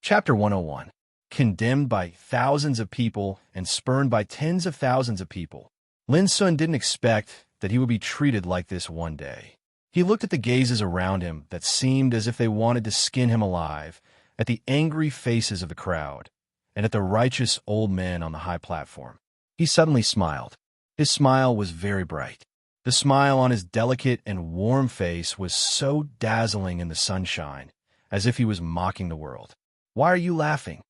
Chapter 101. Condemned by thousands of people and spurned by tens of thousands of people, Lin Sun didn't expect that he would be treated like this one day. He looked at the gazes around him that seemed as if they wanted to skin him alive, at the angry faces of the crowd, and at the righteous old men on the high platform. He suddenly smiled. His smile was very bright. The smile on his delicate and warm face was so dazzling in the sunshine, as if he was mocking the world. "Why are you laughing?"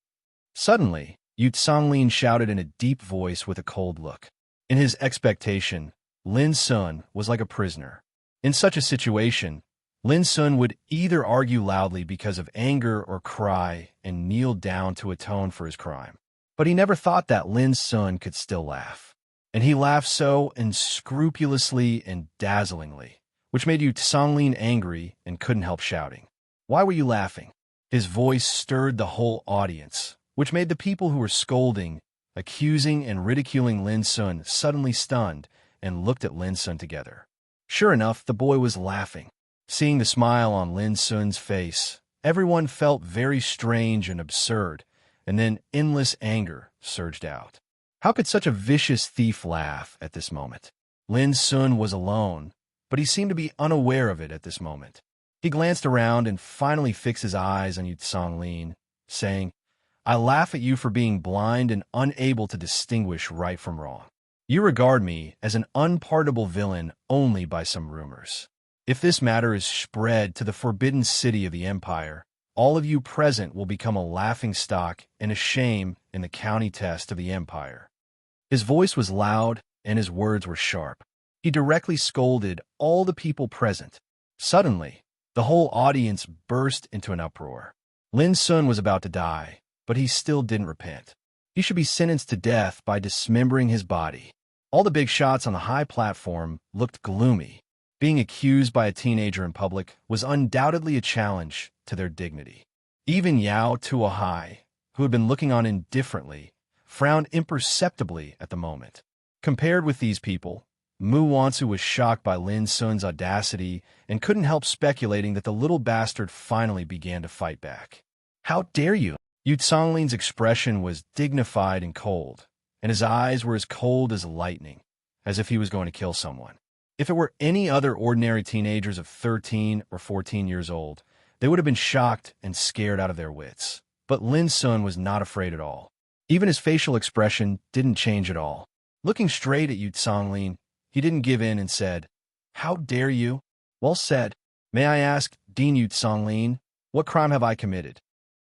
Suddenly, Yu Songlin shouted in a deep voice with a cold look. In his expectation, Lin Sun was like a prisoner. In such a situation, Lin Sun would either argue loudly because of anger or cry and kneel down to atone for his crime. But he never thought that Lin Sun could still laugh. And he laughed so unscrupulously and dazzlingly, which made Yu Songlin angry and couldn't help shouting. "Why were you laughing?" His voice stirred the whole audience, which made the people who were scolding, accusing, and ridiculing Lin Sun suddenly stunned and looked at Lin Sun together. Sure enough, the boy was laughing. Seeing the smile on Lin Sun's face, everyone felt very strange and absurd, and then endless anger surged out. How could such a vicious thief laugh at this moment? Lin Sun was alone, but he seemed to be unaware of it at this moment. He glanced around and finally fixed his eyes on Yu Songlin, saying, "I laugh at you for being blind and unable to distinguish right from wrong. You regard me as an unpardonable villain only by some rumors. If this matter is spread to the forbidden city of the empire, all of you present will become a laughingstock and a shame in the county test of the empire." His voice was loud and his words were sharp. He directly scolded all the people present. Suddenly, the whole audience burst into an uproar. Lin Sun was about to die, but he still didn't repent. He should be sentenced to death by dismembering his body. All the big shots on the high platform looked gloomy. Being accused by a teenager in public was undoubtedly a challenge to their dignity. Even Yao Tuahai, who had been looking on indifferently, frowned imperceptibly at the moment. Compared with these people, Mu Wansu was shocked by Lin Sun's audacity and couldn't help speculating that the little bastard finally began to fight back. "How dare you?" Yu Songlin's expression was dignified and cold, and his eyes were as cold as lightning, as if he was going to kill someone. If it were any other ordinary teenagers of 13 or 14 years old, they would have been shocked and scared out of their wits. But Lin Sun was not afraid at all. Even his facial expression didn't change at all. Looking straight at Yu Songlin, he didn't give in and said, "How dare you?" "Well said. May I ask, Dean Yu Songlin, what crime have I committed?"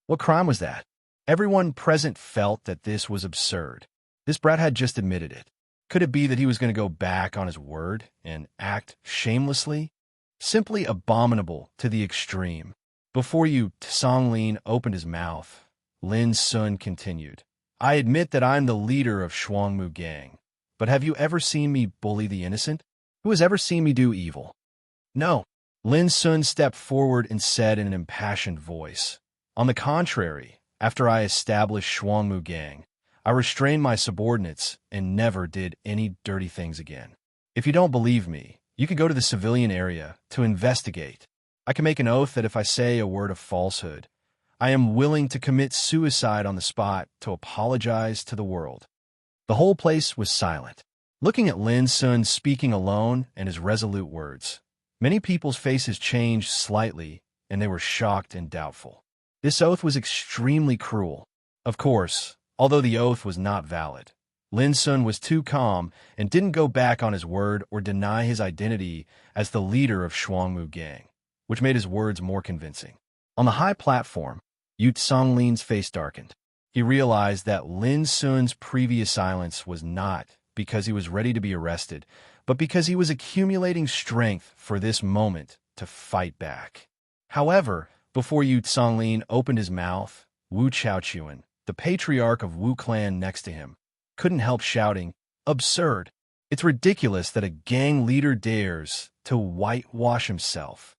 "What crime was that?" Everyone present felt that this was absurd. This brat had just admitted it. Could it be that he was going to go back on his word and act shamelessly? Simply abominable to the extreme. Before Yu Songlin opened his mouth, Lin Sun continued, "I admit that I'm the leader of Shuangmu gang. But have you ever seen me bully the innocent? Who has ever seen me do evil?" "No." Lin Sun stepped forward and said in an impassioned voice, "On the contrary, after I established Shuangmu gang, I restrained my subordinates and never did any dirty things again. If you don't believe me, you can go to the civilian area to investigate. I can make an oath that if I say a word of falsehood, I am willing to commit suicide on the spot to apologize to the world." The whole place was silent. Looking at Lin Sun speaking alone and his resolute words, many people's faces changed slightly and they were shocked and doubtful. This oath was extremely cruel. Of course, although the oath was not valid, Lin Sun was too calm and didn't go back on his word or deny his identity as the leader of Shuangmu gang, which made his words more convincing. On the high platform, Yu Songlin's face darkened. He realized that Lin Sun's previous silence was not because he was ready to be arrested, but because he was accumulating strength for this moment to fight back. However, before Yu Songlin opened his mouth, Wu Chaochuan, the patriarch of Wu clan next to him, couldn't help shouting, "Absurd! It's ridiculous that a gang leader dares to whitewash himself."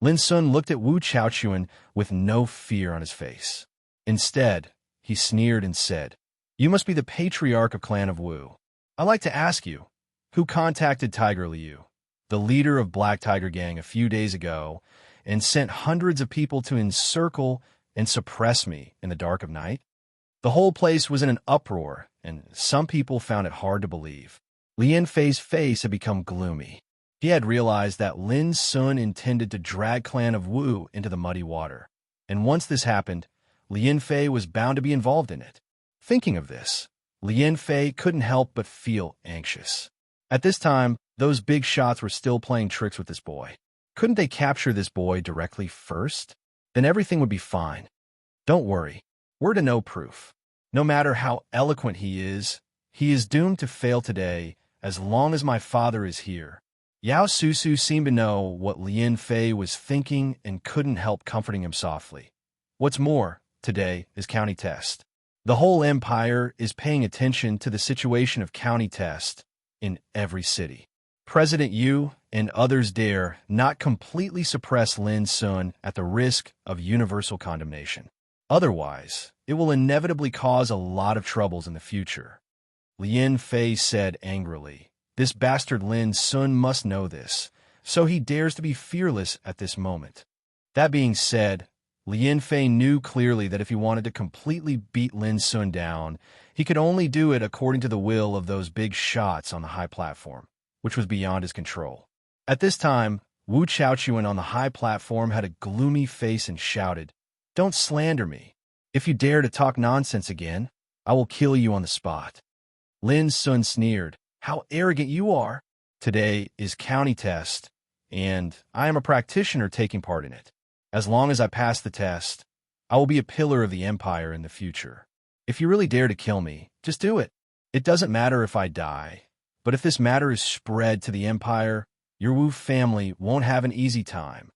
Lin Sun looked at Wu Chaochuan with no fear on his face. Instead, he sneered and said, "You must be the patriarch of Clan of Wu. I'd like to ask you, who contacted Tiger Liu, the leader of Black Tiger Gang, a few days ago, and sent hundreds of people to encircle and suppress me in the dark of night? The whole place was in an uproar, and some people found it hard to believe. Lin Fei's face had become gloomy. He had realized that Lin Sun intended to drag Clan of Wu into the muddy water, and once this happened, Lin Fei was bound to be involved in it. Thinking of this, Lin Fei couldn't help but feel anxious. At this time, those big shots were still playing tricks with this boy. Couldn't they capture this boy directly first? Then everything would be fine. Don't worry, we're to no proof. No matter how eloquent he is doomed to fail today as long as my father is here. Yao Susu seemed to know what Lin Fei was thinking and couldn't help comforting him softly. What's more, today is county test. The whole empire is paying attention to the situation of county test in every city. President Yu and others dare not completely suppress Lin Sun at the risk of universal condemnation. Otherwise, it will inevitably cause a lot of troubles in the future. Lin Fei said angrily, "This bastard Lin Sun must know this, so he dares to be fearless at this moment." That being said, Lin Fei knew clearly that if he wanted to completely beat Lin Sun down, he could only do it according to the will of those big shots on the high platform, which was beyond his control. At this time, Wu Chaochuan on the high platform had a gloomy face and shouted, "Don't slander me. If you dare to talk nonsense again, I will kill you on the spot." Lin Sun sneered, "How arrogant you are! Today is county test, and I am a practitioner taking part in it. As long as I pass the test, I will be a pillar of the empire in the future. If you really dare to kill me, just do it. It doesn't matter if I die, but if this matter is spread to the empire, your Wu family won't have an easy time."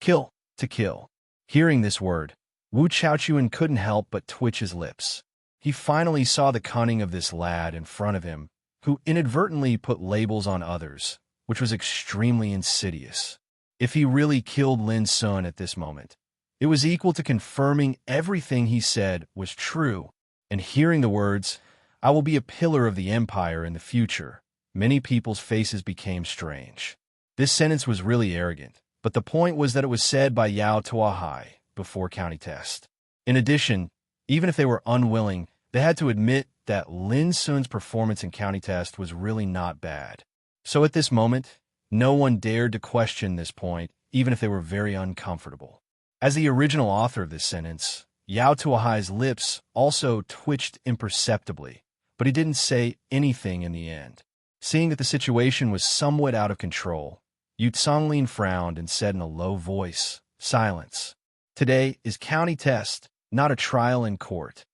Kill to kill. Hearing this word, Wu Chaochuan couldn't help but twitch his lips. He finally saw the cunning of this lad in front of him, who inadvertently put labels on others, which was extremely insidious. If he really killed Lin Sun at this moment, it was equal to confirming everything he said was true. And hearing the words, "I will be a pillar of the empire in the future," many people's faces became strange. This sentence was really arrogant, but the point was that it was said by Yao Tuahai before county test. In addition, even if they were unwilling, they had to admit that Lin Sun's performance in county test was really not bad. So at this moment, no one dared to question this point, even if they were very uncomfortable. As the original author of this sentence, Yao Tuahai's lips also twitched imperceptibly, but he didn't say anything in the end. Seeing that the situation was somewhat out of control, Yu Songlin frowned and said in a low voice, "Silence. Today is county test, not a trial in court."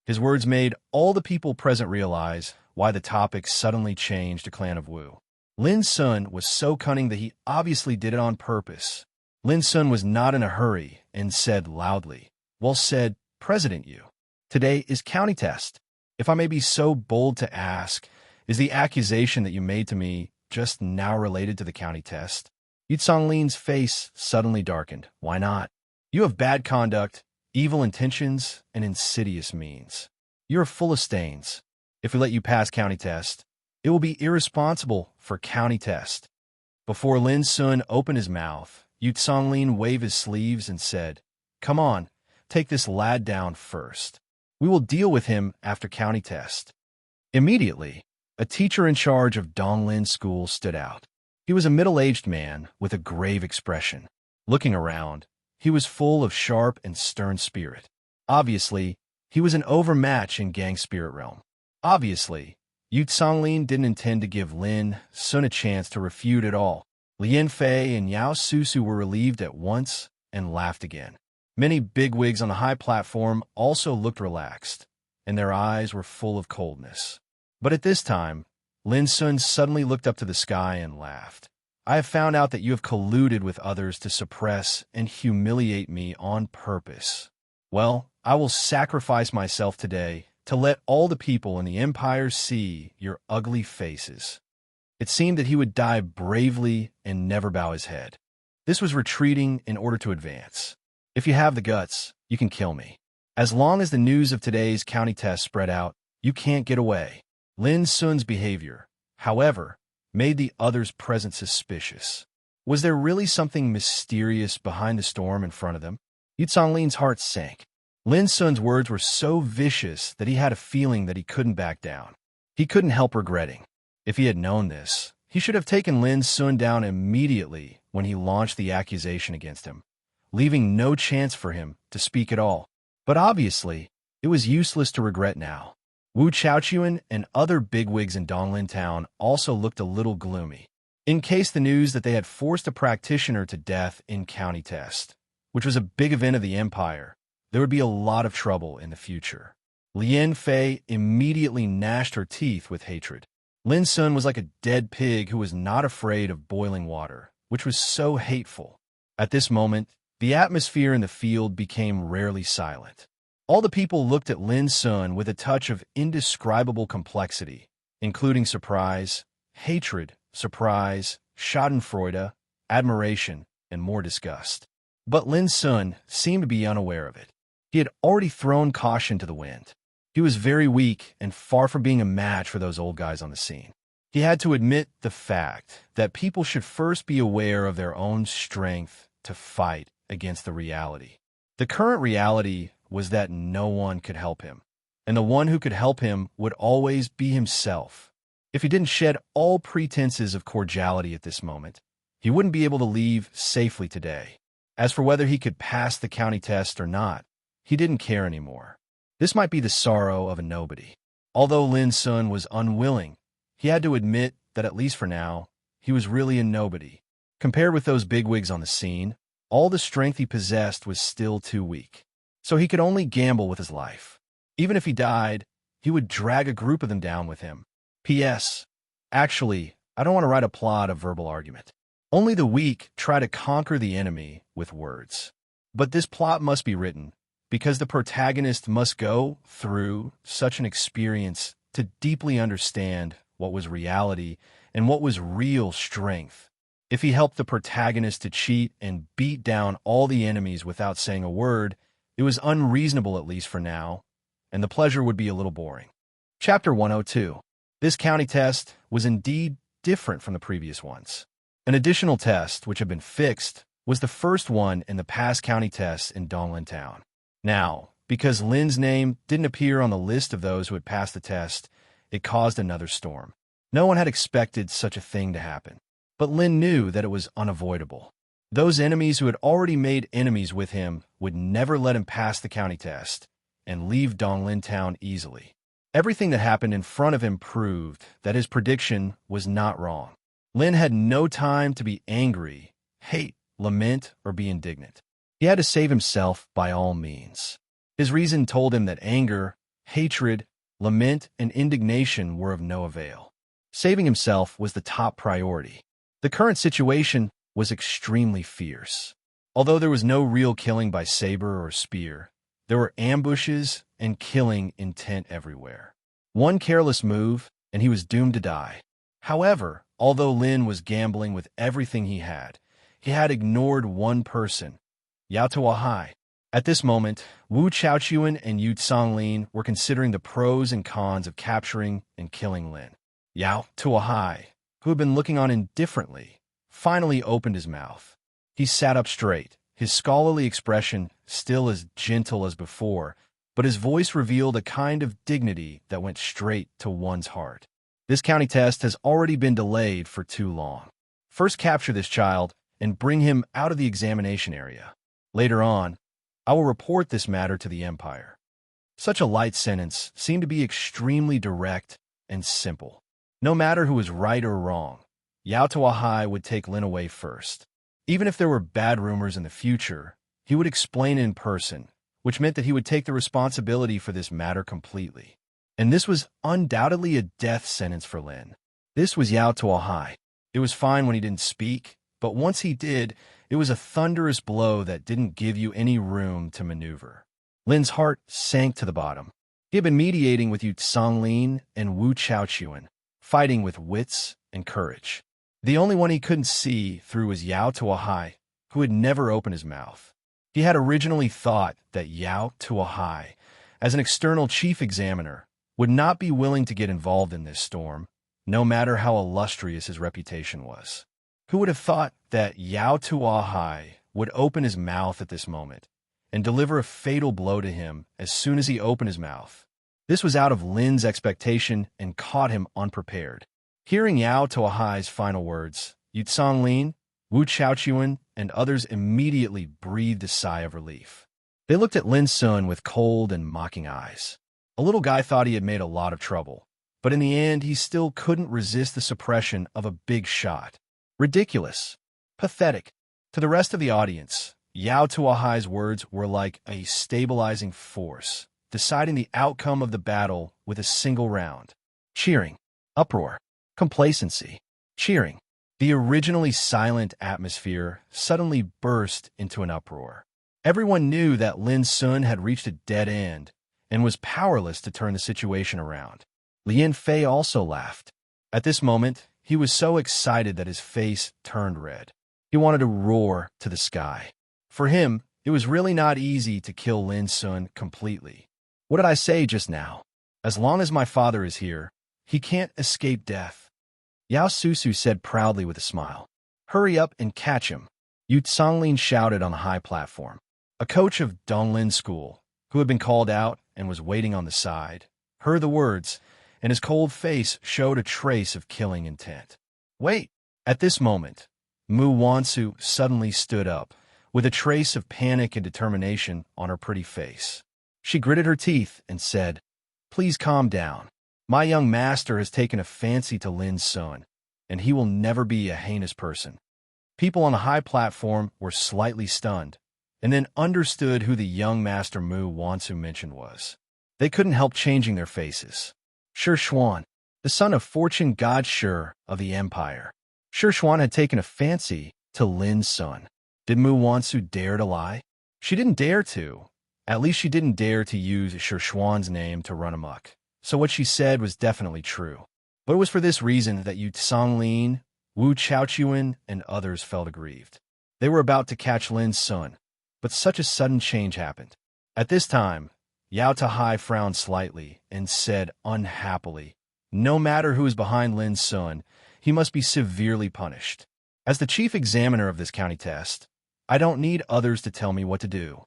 His words made all the people present realize why the topic suddenly changed to Clan of Wu. Lin Sun was so cunning that he obviously did it on purpose. Lin Sun was not in a hurry and said loudly, "Well said, President Yu. Today is county test. If I may be so bold to ask, is the accusation that you made to me just now related to the county test?" Yu Songlin's face suddenly darkened. "Why not? You have bad conduct, evil intentions, and insidious means. You are full of stains. If we let you pass county test, it will be irresponsible for county test." Before Lin Sun opened his mouth, Yu Songlin waved his sleeves and said, "Come on, take this lad down first. We will deal with him after county test." Immediately, a teacher in charge of Donglin School stood out. He was a middle-aged man with a grave expression. Looking around, he was full of sharp and stern spirit. Obviously, he was an overmatch in gang spirit realm. Obviously, Yu Songlin didn't intend to give Lin Sun a chance to refute at all. Lin Fei and Yao Susu were relieved at once and laughed again. Many bigwigs on the high platform also looked relaxed, and their eyes were full of coldness. But at this time, Lin Sun suddenly looked up to the sky and laughed. "I have found out that you have colluded with others to suppress and humiliate me on purpose. Well, I will sacrifice myself today to let all the people in the empire see your ugly faces." It seemed that he would die bravely and never bow his head. This was retreating in order to advance. "If you have the guts, you can kill me. As long as the news of today's county test spread out, you can't get away." Lin Sun's behavior, however, made the others present suspicious. Was there really something mysterious behind the storm in front of them? Yu Ling's heart sank. Lin Sun's words were so vicious that he had a feeling that he couldn't back down. He couldn't help regretting. If he had known this, he should have taken Lin Sun down immediately when he launched the accusation against him, leaving no chance for him to speak at all. But obviously, it was useless to regret now. Wu Chaochuan and other bigwigs in Donglin Town also looked a little gloomy. In case the news that they had forced a practitioner to death in county test, which was a big event of the empire, there would be a lot of trouble in the future. Lien Fei immediately gnashed her teeth with hatred. Lin Sun was like a dead pig who was not afraid of boiling water, which was so hateful. At this moment, the atmosphere in the field became rarely silent. All the people looked at Lin Sun with a touch of indescribable complexity, including surprise, hatred, surprise, schadenfreude, admiration, and more disgust. But Lin Sun seemed to be unaware of it. He had already thrown caution to the wind. He was very weak and far from being a match for those old guys on the scene. He had to admit the fact that people should first be aware of their own strength to fight against the reality. The current reality was that no one could help him, and the one who could help him would always be himself. If he didn't shed all pretenses of cordiality at this moment, he wouldn't be able to leave safely today. As for whether he could pass the county test or not, he didn't care anymore. This might be the sorrow of a nobody. Although Lin Sun was unwilling, he had to admit that at least for now, he was really a nobody. Compared with those bigwigs on the scene, all the strength he possessed was still too weak. So he could only gamble with his life. Even if he died, he would drag a group of them down with him. P.S. Actually, I don't want to write a plot of verbal argument. Only the weak try to conquer the enemy with words. But this plot must be written, because the protagonist must go through such an experience to deeply understand what was reality and what was real strength. If he helped the protagonist to cheat and beat down all the enemies without saying a word, it was unreasonable at least for now, and the pleasure would be a little boring. Chapter 102. This county test was indeed different from the previous ones. An additional test, which had been fixed, was the first one in the past county tests in Donglin Town. Now, because Lin's name didn't appear on the list of those who had passed the test, it caused another storm. No one had expected such a thing to happen, but Lin knew that it was unavoidable. Those enemies who had already made enemies with him would never let him pass the county test and leave Donglin Town easily. Everything that happened in front of him proved that his prediction was not wrong. Lin had no time to be angry, hate, lament, or be indignant. He had to save himself by all means. His reason told him that anger, hatred, lament, and indignation were of no avail. Saving himself was the top priority. The current situation was extremely fierce. Although there was no real killing by saber or spear, there were ambushes and killing intent everywhere. One careless move, and he was doomed to die. However, although Lin was gambling with everything he had ignored one person, Yao Tuahai. At this moment, Wu Chaochuan and Yu Lin were considering the pros and cons of capturing and killing Lin. Yao Tuahai, who had been looking on indifferently, finally opened his mouth. He sat up straight, his scholarly expression still as gentle as before, but his voice revealed a kind of dignity that went straight to one's heart. This county test has already been delayed for too long. First capture this child and bring him out of the examination area. Later on, I will report this matter to the Empire. Such a light sentence seemed to be extremely direct and simple. No matter who was right or wrong, Yao Tuahai would take Lin away first. Even if there were bad rumors in the future, he would explain in person, which meant that he would take the responsibility for this matter completely. And this was undoubtedly a death sentence for Lin. This was Yao Tuahai. It was fine when he didn't speak, but once he did, it was a thunderous blow that didn't give you any room to maneuver. Lin's heart sank to the bottom. He had been mediating with Yu Lin and Wu Chaochuan, fighting with wits and courage. The only one he couldn't see through was Yao Tuahai, who had never opened his mouth. He had originally thought that Yao Tuahai, as an external chief examiner, would not be willing to get involved in this storm, no matter how illustrious his reputation was. Who would have thought that Yao Tuahai would open his mouth at this moment and deliver a fatal blow to him as soon as he opened his mouth. This was out of Lin's expectation and caught him unprepared. Hearing Yao Tuahai's final words, Yu Lin, Wu Chaochuan, and others immediately breathed a sigh of relief. They looked at Lin Sun with cold and mocking eyes. A little guy thought he had made a lot of trouble, but in the end he still couldn't resist the suppression of a big shot. Ridiculous. Pathetic. To the rest of the audience, Yao Tuahai's words were like a stabilizing force, deciding the outcome of the battle with a single round. Cheering. Uproar. Complacency. Cheering. The originally silent atmosphere suddenly burst into an uproar. Everyone knew that Lin Sun had reached a dead end and was powerless to turn the situation around. Lian Fei also laughed. At this moment, he was so excited that his face turned red. He wanted to roar to the sky. For him, it was really not easy to kill Lin Sun completely. What did I say just now? As long as my father is here, he can't escape death. Yao Susu said proudly with a smile. Hurry up and catch him, Yu Songlin shouted on the high platform. A coach of Donglin School, who had been called out and was waiting on the side, heard the words, and his cold face showed a trace of killing intent. Wait! At this moment, Mu Wansu suddenly stood up, with a trace of panic and determination on her pretty face. She gritted her teeth and said, Please calm down. My young master has taken a fancy to Lin Sun, and he will never be a heinous person. People on the high platform were slightly stunned, and then understood who the young master Mu Wansu mentioned was. They couldn't help changing their faces. Shi Xuan, the son of fortune god Shi of the empire. Shi Xuan had taken a fancy to Lin Sun. Did Mu Wansu dare to lie? She didn't dare to. At least she didn't dare to use Shi Xuan's name to run amok. So what she said was definitely true. But it was for this reason that Yu Songlin, Wu Chaochuan, and others felt aggrieved. They were about to catch Lin Sun, but such a sudden change happened. At this time, Yao Tuahai frowned slightly and said unhappily, No matter who is behind Lin Sun, he must be severely punished. As the chief examiner of this county test, I don't need others to tell me what to do.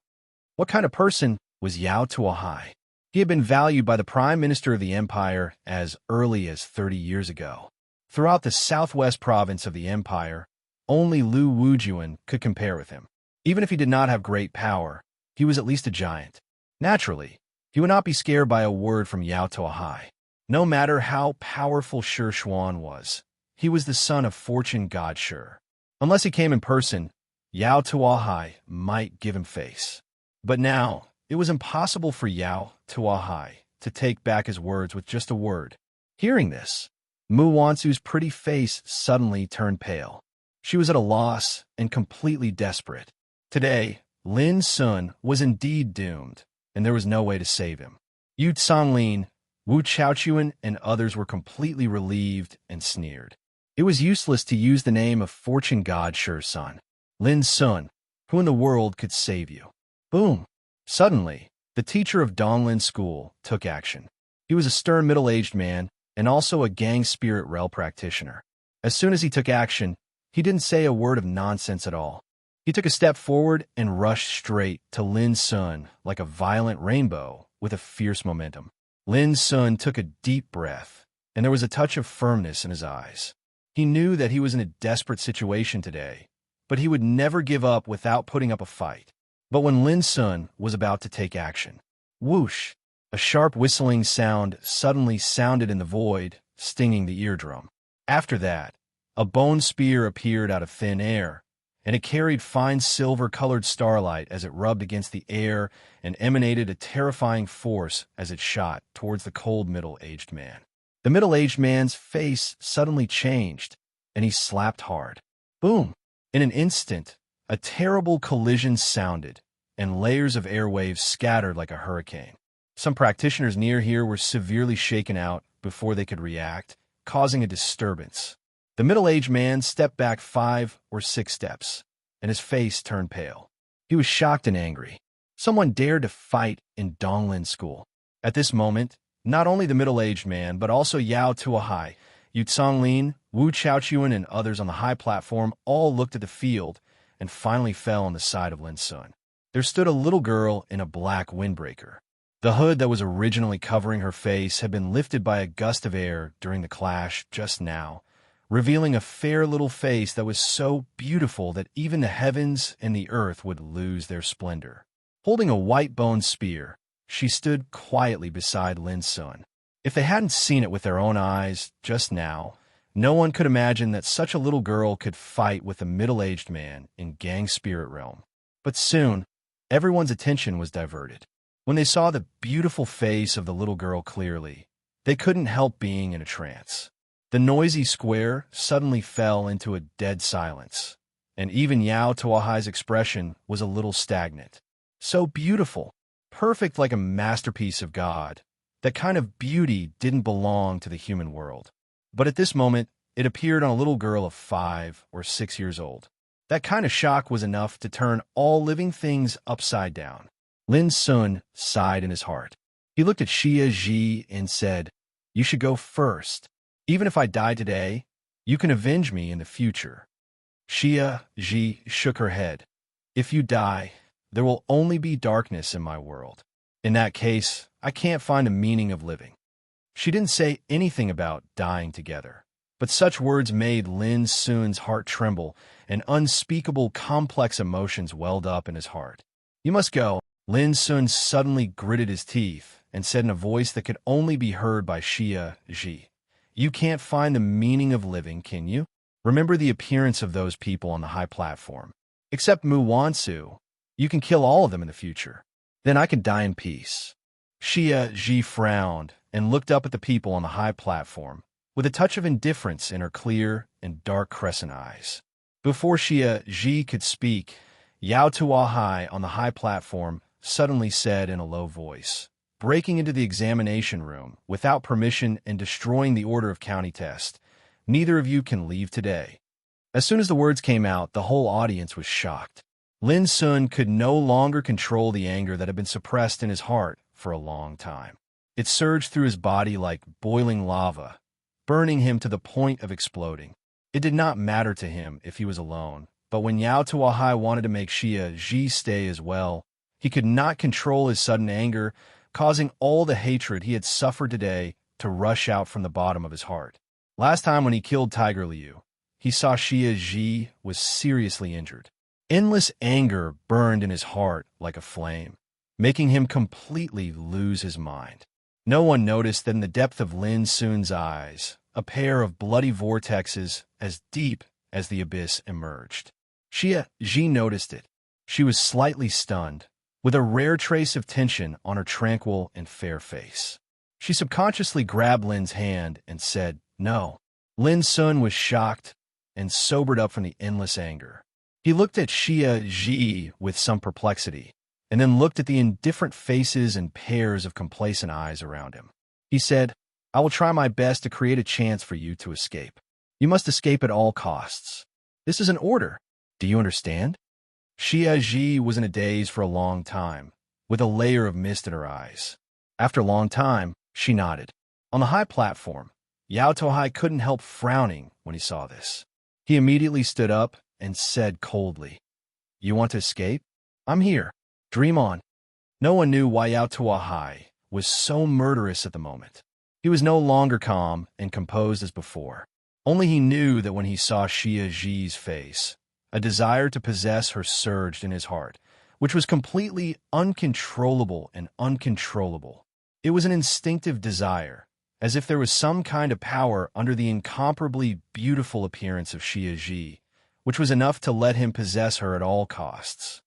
What kind of person was Yao Tuahai? He had been valued by the Prime Minister of the Empire as early as 30 years ago. Throughout the southwest province of the Empire, only Lu Wujuan could compare with him. Even if he did not have great power, he was at least a giant. Naturally, he would not be scared by a word from Yao Tuahai. No matter how powerful Shi Xuan was, he was the son of fortune god Shi. Unless he came in person, Yao Tuahai might give him face. But now, it was impossible for Yao Tuahai to take back his words with just a word. Hearing this, Mu Wansu's pretty face suddenly turned pale. She was at a loss and completely desperate. Today, Lin Sun was indeed doomed, and there was no way to save him. Yu Songlin, Wu Chaochuan, and others were completely relieved and sneered. It was useless to use the name of fortune god Shi's son. Lin Sun, who in the world could save you? Boom! Suddenly, the teacher of Donglin School took action. He was a stern middle-aged man and also a gang spirit rel practitioner. As soon as he took action, he didn't say a word of nonsense at all. He took a step forward and rushed straight to Lin Sun like a violent rainbow with a fierce momentum. Lin Sun took a deep breath, and there was a touch of firmness in his eyes. He knew that he was in a desperate situation today, but he would never give up without putting up a fight. But when Lin Sun was about to take action, whoosh, a sharp whistling sound suddenly sounded in the void, stinging the eardrum. After that, a bone spear appeared out of thin air, and it carried fine silver-colored starlight as it rubbed against the air and emanated a terrifying force as it shot towards the cold middle-aged man. The middle-aged man's face suddenly changed, and he slapped hard. Boom! In an instant, a terrible collision sounded, and layers of airwaves scattered like a hurricane. Some practitioners near here were severely shaken out before they could react, causing a disturbance. The middle-aged man stepped back 5 or 6 steps, and his face turned pale. He was shocked and angry. Someone dared to fight in Donglin School. At this moment, not only the middle-aged man, but also Yao Tuahai, Yu Songlin, Wu Chaochuan, and others on the high platform all looked at the field and finally fell on the side of Lin Sun. there stood a little girl in a black windbreaker. The hood that was originally covering her face had been lifted by a gust of air during the clash just now, revealing a fair little face that was so beautiful that even the heavens and the earth would lose their splendor. Holding a white-boned spear, she stood quietly beside Lin Sun. If they hadn't seen it with their own eyes just now, no one could imagine that such a little girl could fight with a middle-aged man in Gang Spirit Realm. But soon, everyone's attention was diverted. When they saw the beautiful face of the little girl clearly, they couldn't help being in a trance. The noisy square suddenly fell into a dead silence, and even Yao Tuahai's expression was a little stagnant. So beautiful, perfect like a masterpiece of God. That kind of beauty didn't belong to the human world. But at this moment, it appeared on a little girl of 5 or 6 years old. That kind of shock was enough to turn all living things upside down. Lin Sun sighed in his heart. He looked at Xia Ji and said, "You should go first. Even if I die today, you can avenge me in the future." Xia Ji shook her head. "If you die, there will only be darkness in my world. In that case, I can't find a meaning of living." She didn't say anything about dying together, but such words made Lin Sun's heart tremble, and unspeakable complex emotions welled up in his heart. "You must go." Lin Sun suddenly gritted his teeth and said in a voice that could only be heard by Xia Ji, "You can't find the meaning of living, can you? Remember the appearance of those people on the high platform. Except Mu Wansu, you can kill all of them in the future. Then I can die in peace." Xia Ji frowned and looked up at the people on the high platform, with a touch of indifference in her clear and dark crescent eyes. Before Xia Ji could speak, Yao Tuahai on the high platform suddenly said in a low voice, breaking into the examination room without permission and destroying the order of county test, "Neither of you can leave today." As soon as the words came out, the whole audience was shocked. Lin Sun could no longer control the anger that had been suppressed in his heart for a long time. It surged through his body like boiling lava, burning him to the point of exploding. It did not matter to him if he was alone, but when Yao Tuahai wanted to make Xia Ji stay as well, he could not control his sudden anger, causing all the hatred he had suffered today to rush out from the bottom of his heart. Last time when he killed Tiger Liu, he saw Xia Ji was seriously injured. Endless anger burned in his heart like a flame, making him completely lose his mind. No one noticed that in the depth of Lin Sun's eyes, a pair of bloody vortexes as deep as the abyss emerged. Xia Ji noticed it. She was slightly stunned, with a rare trace of tension on her tranquil and fair face. She subconsciously grabbed Lin's hand and said, "No." Lin Sun was shocked and sobered up from the endless anger. He looked at Xia Ji with some perplexity, and then looked at the indifferent faces and pairs of complacent eyes around him. He said, "I will try my best to create a chance for you to escape. You must escape at all costs. This is an order. Do you understand?" Xia Ji was in a daze for a long time, with a layer of mist in her eyes. After a long time, she nodded. On the high platform, Yao Tuahai couldn't help frowning when he saw this. He immediately stood up and said coldly, "You want to escape? I'm here. Dream on." No one knew why Yao Tuahai was so murderous at the moment. He was no longer calm and composed as before. Only he knew that when he saw Xia Ji's face, a desire to possess her surged in his heart, which was completely uncontrollable and uncontrollable. It was an instinctive desire, as if there was some kind of power under the incomparably beautiful appearance of Xia Ji, which was enough to let him possess her at all costs.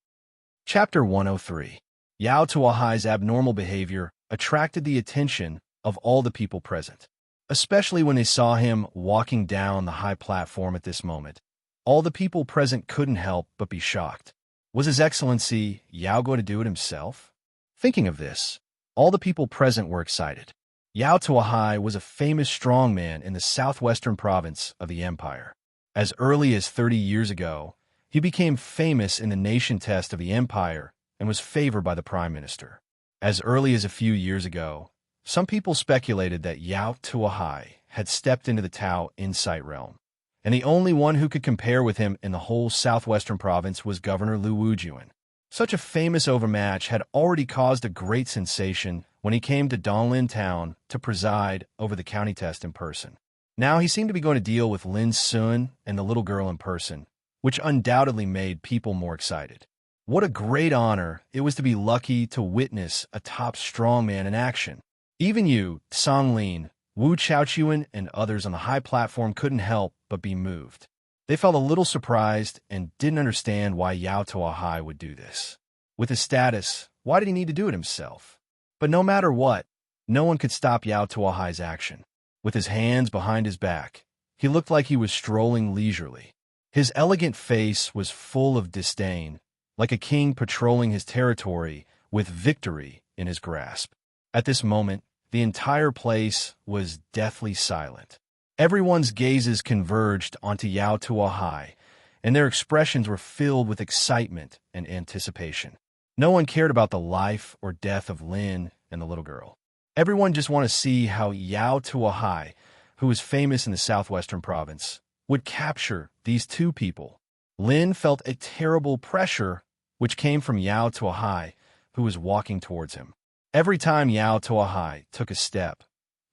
Chapter 103. Yao Tuahai's abnormal behavior attracted the attention of all the people present, especially when they saw him walking down the high platform at this moment. All the people present couldn't help but be shocked. Was His Excellency Yao going to do it himself? Thinking of this, all the people present were excited. Yao Tuahai was a famous strongman in the southwestern province of the empire. As early as 30 years ago, he became famous in the nation test of the empire and was favored by the prime minister. As early as a few years ago, some people speculated that Yao Tuahai had stepped into the Tao Insight realm, and the only one who could compare with him in the whole southwestern province was Governor Lu Wujuan. Such a famous overmatch had already caused a great sensation when he came to Donglin Town to preside over the county test in person. Now he seemed to be going to deal with Lin Sun and the little girl in person, which undoubtedly made people more excited. What a great honor it was to be lucky to witness a top strongman in action. Even you, Song Lin, Wu Chaochuan, and others on the high platform couldn't help but be moved. They felt a little surprised and didn't understand why Yao Tuahai would do this. With his status, why did he need to do it himself? But no matter what, no one could stop Yao Tuahai's action. With his hands behind his back, he looked like he was strolling leisurely. His elegant face was full of disdain, like a king patrolling his territory with victory in his grasp. At this moment, the entire place was deathly silent. Everyone's gazes converged onto Yao Tuahai, and their expressions were filled with excitement and anticipation. No one cared about the life or death of Lin and the little girl. Everyone just wanted to see how Yao Tuahai, who was famous in the southwestern province, would capture these two people. Lin felt a terrible pressure which came from Yao Tuahai, who was walking towards him. Every time Yao Tuahai took a step,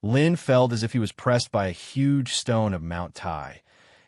Lin felt as if he was pressed by a huge stone of Mount Tai,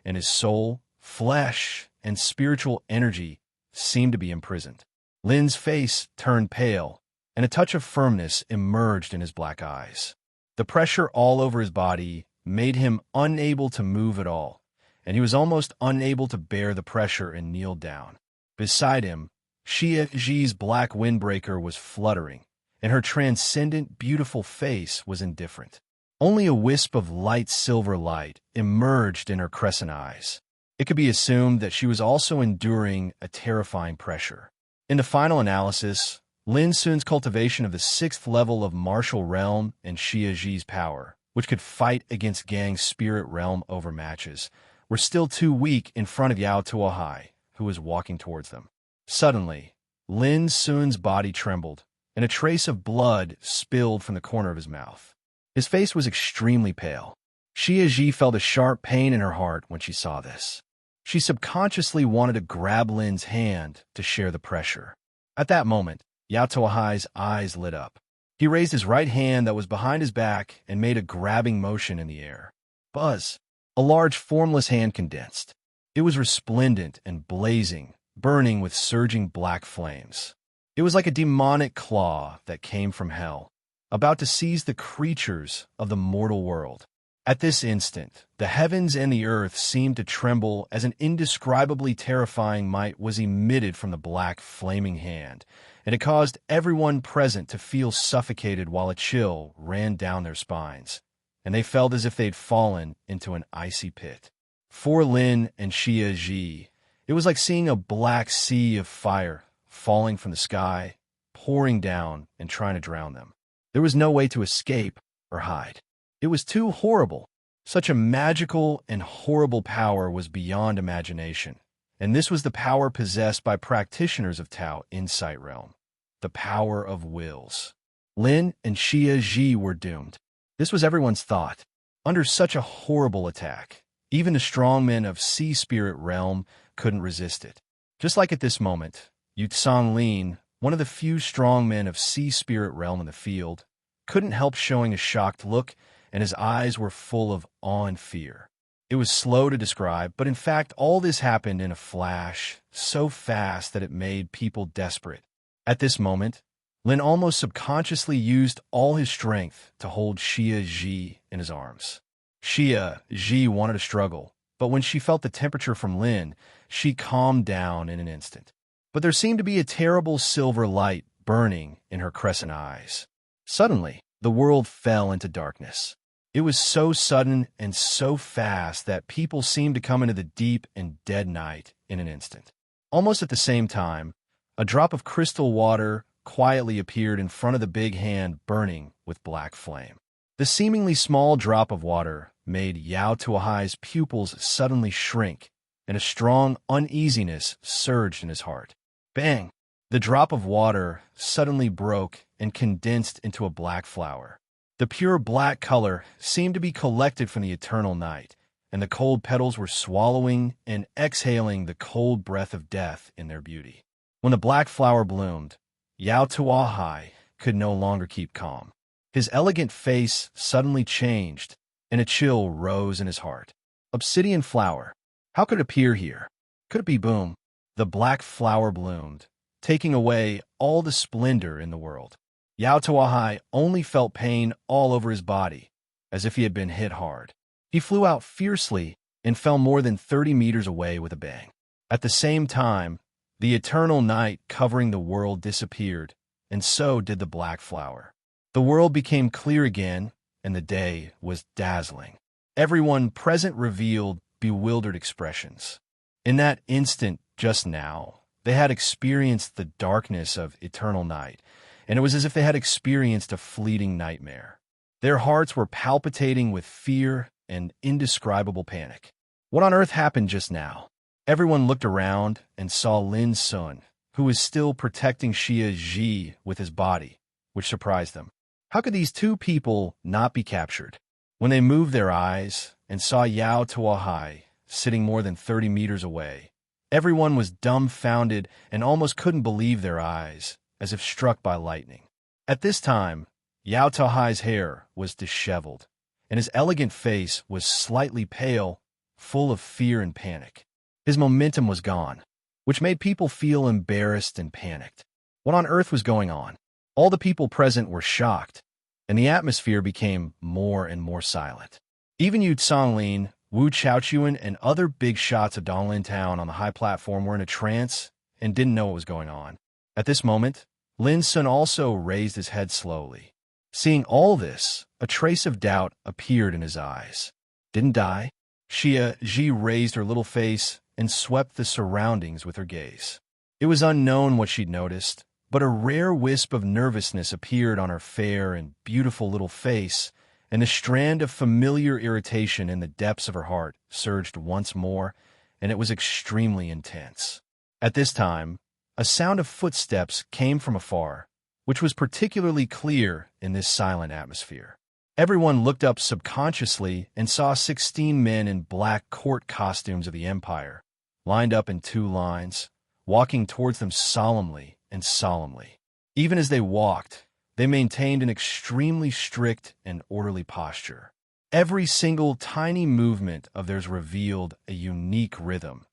and his soul, flesh, and spiritual energy seemed to be imprisoned. Lin's face turned pale, and a touch of firmness emerged in his black eyes. The pressure all over his body made him unable to move at all, and he was almost unable to bear the pressure and kneel down. Beside him, Xia Zhi's black windbreaker was fluttering, and her transcendent, beautiful face was indifferent. Only a wisp of light silver light emerged in her crescent eyes. It could be assumed that she was also enduring a terrifying pressure. In the final analysis, Lin Sun's cultivation of the 6th level of martial realm and Xia Zhi's power, which could fight against Gang's spirit realm overmatches, were still too weak in front of Yao Tuahai, who was walking towards them. Suddenly, Lin Sun's body trembled, and a trace of blood spilled from the corner of his mouth. His face was extremely pale. Xia Zhi felt a sharp pain in her heart when she saw this. She subconsciously wanted to grab Lin's hand to share the pressure. At that moment, Yao Tuahai's eyes lit up. He raised his right hand that was behind his back and made a grabbing motion in the air. Buzz! A large formless hand condensed. It was resplendent and blazing, burning with surging black flames. It was like a demonic claw that came from hell, about to seize the creatures of the mortal world. At this instant, the heavens and the earth seemed to tremble as an indescribably terrifying might was emitted from the black, flaming hand, and it caused everyone present to feel suffocated while a chill ran down their spines, and they felt as if they'd fallen into an icy pit. For Lin and Xia Zhi, it was like seeing a black sea of fire falling from the sky, pouring down and trying to drown them. There was no way to escape or hide. It was too horrible. Such a magical and horrible power was beyond imagination, and this was the power possessed by practitioners of Tao Insight Realm, the power of wills. Lin and Xia Zhi were doomed. This was everyone's thought. Under such a horrible attack, even the strongmen of Sea Spirit Realm couldn't resist it. Just like at this moment, Yutsong Lin, one of the few strongmen of Sea Spirit Realm in the field, couldn't help showing a shocked look, and his eyes were full of awe and fear. It was slow to describe, but in fact all this happened in a flash, so fast that it made people desperate. At this moment, Lin almost subconsciously used all his strength to hold Xia Zhi in his arms. Xia Zhi wanted to struggle, but when she felt the temperature from Lin, she calmed down in an instant. But there seemed to be a terrible silver light burning in her crescent eyes. Suddenly, the world fell into darkness. It was so sudden and so fast that people seemed to come into the deep and dead night in an instant. Almost at the same time, a drop of crystal water quietly appeared in front of the big hand burning with black flame. The seemingly small drop of water made Yao Tuahai's pupils suddenly shrink, and a strong uneasiness surged in his heart. Bang! The drop of water suddenly broke and condensed into a black flower. The pure black color seemed to be collected from the eternal night, and the cold petals were swallowing and exhaling the cold breath of death in their beauty. When the black flower bloomed, Yao Tuahai could no longer keep calm. His elegant face suddenly changed, and a chill rose in his heart. Obsidian flower. How could it appear here? Could it be boom? The black flower bloomed, taking away all the splendor in the world. Yao Tuahai only felt pain all over his body, as if he had been hit hard. He flew out fiercely and fell more than 30 meters away with a bang. At the same time, the eternal night covering the world disappeared, and so did the black flower. The world became clear again, and the day was dazzling. Everyone present revealed bewildered expressions. In that instant, just now, they had experienced the darkness of eternal night, and it was as if they had experienced a fleeting nightmare. Their hearts were palpitating with fear and indescribable panic. What on earth happened just now? Everyone looked around and saw Lin Sun, who was still protecting Xia Ji with his body, which surprised them. How could these two people not be captured? When they moved their eyes and saw Yao Tuahai sitting more than 30 meters away, everyone was dumbfounded and almost couldn't believe their eyes, as if struck by lightning. At this time, Yao Tuahai's hair was disheveled, and his elegant face was slightly pale, full of fear and panic. His momentum was gone, which made people feel embarrassed and panicked. What on earth was going on? All the people present were shocked, and the atmosphere became more and more silent. Even Yu Songlin, Wu Chaochuan, and other big shots of Donglin Town on the high platform were in a trance and didn't know what was going on. At this moment, Lin Sun also raised his head slowly. Seeing all this, a trace of doubt appeared in his eyes. Didn't die? Xia Ji raised her little face and swept the surroundings with her gaze. It was unknown what she'd noticed, but a rare wisp of nervousness appeared on her fair and beautiful little face, and a strand of familiar irritation in the depths of her heart surged once more, and it was extremely intense. At this time, a sound of footsteps came from afar, which was particularly clear in this silent atmosphere. Everyone looked up subconsciously and saw 16 men in black court costumes of the Empire, lined up in 2 lines, walking towards them solemnly and solemnly. Even as they walked, they maintained an extremely strict and orderly posture. Every single tiny movement of theirs revealed a unique rhythm.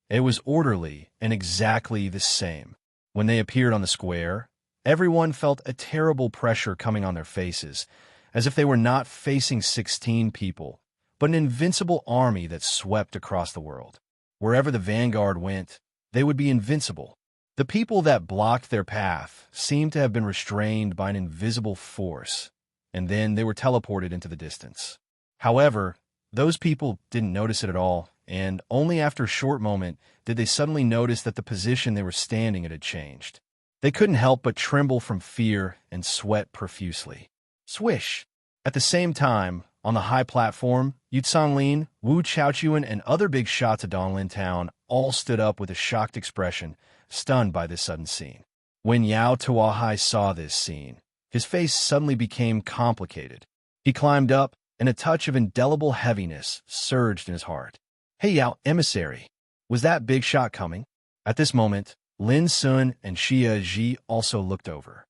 It was orderly and exactly the same. When they appeared on the square, everyone felt a terrible pressure coming on their faces, as if they were not facing 16 people, but an invincible army that swept across the world. Wherever the vanguard went, they would be invincible. The people that blocked their path seemed to have been restrained by an invisible force, and then they were teleported into the distance. However, those people didn't notice it at all, and only after a short moment did they suddenly notice that the position they were standing at had changed. They couldn't help but tremble from fear and sweat profusely. Swish! At the same time, on the high platform, Yu Songlin, Wu Chaochuan, and other big shots of Donglin Town all stood up with a shocked expression, stunned by this sudden scene. When Yao Tuahai saw this scene, his face suddenly became complicated. He climbed up, and a touch of indelible heaviness surged in his heart. Hey Yao, emissary, was that big shot coming? At this moment, Lin Sun and Xia Ji also looked over.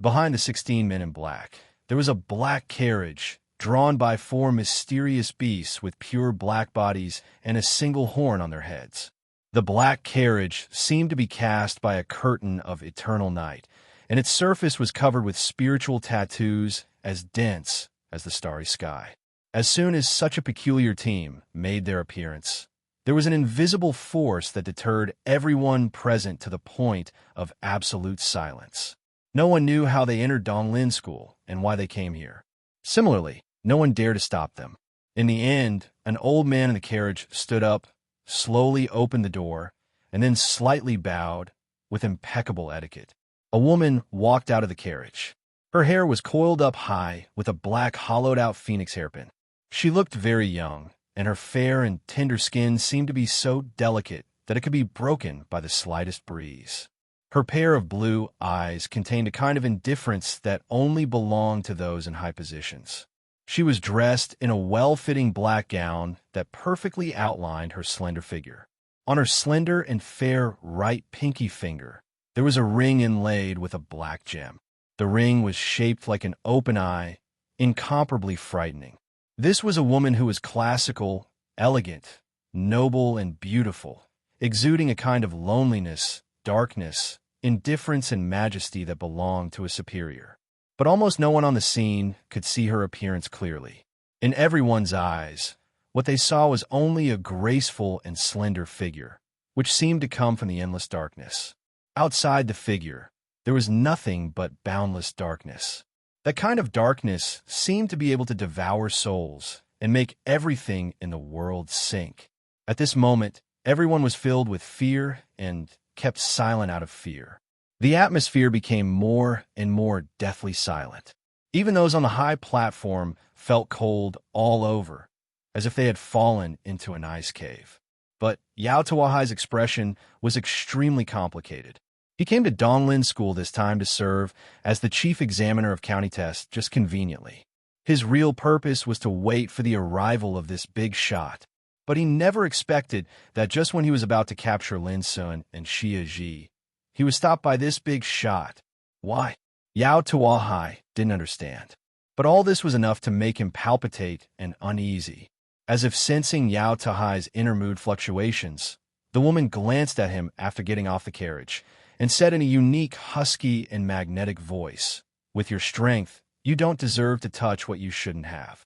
Behind the 16 men in black, there was a black carriage drawn by 4 mysterious beasts with pure black bodies and a single horn on their heads. The black carriage seemed to be cast by a curtain of eternal night, and its surface was covered with spiritual tattoos as dense as the starry sky. As soon as such a peculiar team made their appearance, there was an invisible force that deterred everyone present to the point of absolute silence. No one knew how they entered Donglin School and why they came here. Similarly, no one dared to stop them. In the end, an old man in the carriage stood up, slowly opened the door, and then slightly bowed with impeccable etiquette. A woman walked out of the carriage. Her hair was coiled up high with a black hollowed-out phoenix hairpin. She looked very young, and her fair and tender skin seemed to be so delicate that it could be broken by the slightest breeze. Her pair of blue eyes contained a kind of indifference that only belonged to those in high positions. She was dressed in a well-fitting black gown that perfectly outlined her slender figure. On her slender and fair right pinky finger, There was a ring inlaid with a black gem. The ring was shaped like an open eye, incomparably frightening. This was a woman who was classical, elegant, noble, and beautiful, exuding a kind of loneliness, darkness, indifference, and majesty that belonged to a superior. But almost no one on the scene could see her appearance clearly. In everyone's eyes, what they saw was only a graceful and slender figure, which seemed to come from the endless darkness. Outside the figure, there was nothing but boundless darkness. That kind of darkness seemed to be able to devour souls and make everything in the world sink. At this moment, everyone was filled with fear and kept silent out of fear. The atmosphere became more and more deathly silent. Even those on the high platform felt cold all over, as if they had fallen into an ice cave. But Yao Tawahai's expression was extremely complicated. He came to Donglin School this time to serve as the chief examiner of county tests just conveniently. His real purpose was to wait for the arrival of this big shot. But he never expected that just when he was about to capture Lin Sun and Xia Ji, he was stopped by this big shot. Why? Yao Tawahai didn't understand. But all this was enough to make him palpitate and uneasy. As if sensing Yao Tawahai's inner mood fluctuations, the woman glanced at him after getting off the carriage and said in a unique, husky, and magnetic voice, "With your strength, you don't deserve to touch what you shouldn't have."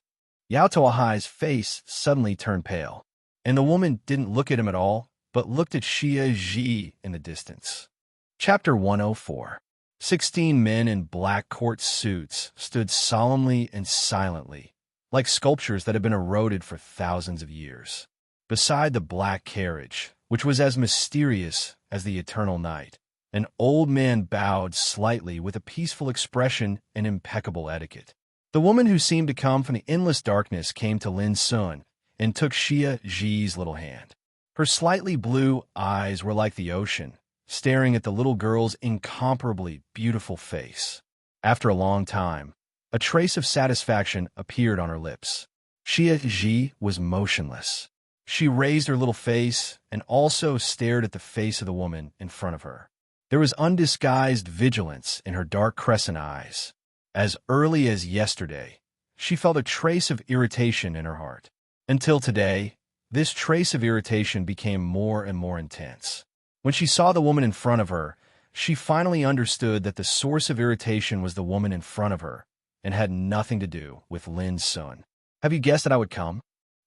Yao Tawahai's face suddenly turned pale, and the woman didn't look at him at all, but looked at Xia Ji in the distance. Chapter 104. 16 men in black court suits stood solemnly and silently, like sculptures that had been eroded for thousands of years. Beside the black carriage, which was as mysterious as the eternal night, an old man bowed slightly with a peaceful expression and impeccable etiquette. The woman who seemed to come from the endless darkness came to Lin Sun and took Xia Ji's little hand. Her slightly blue eyes were like the ocean, staring at the little girl's incomparably beautiful face. After a long time, a trace of satisfaction appeared on her lips. Xia Ji was motionless. She raised her little face and also stared at the face of the woman in front of her. There was undisguised vigilance in her dark crescent eyes. As early as yesterday, she felt a trace of irritation in her heart. Until today, this trace of irritation became more and more intense. When she saw the woman in front of her, she finally understood that the source of irritation was the woman in front of her and had nothing to do with Lin Sun. "Have you guessed that I would come?"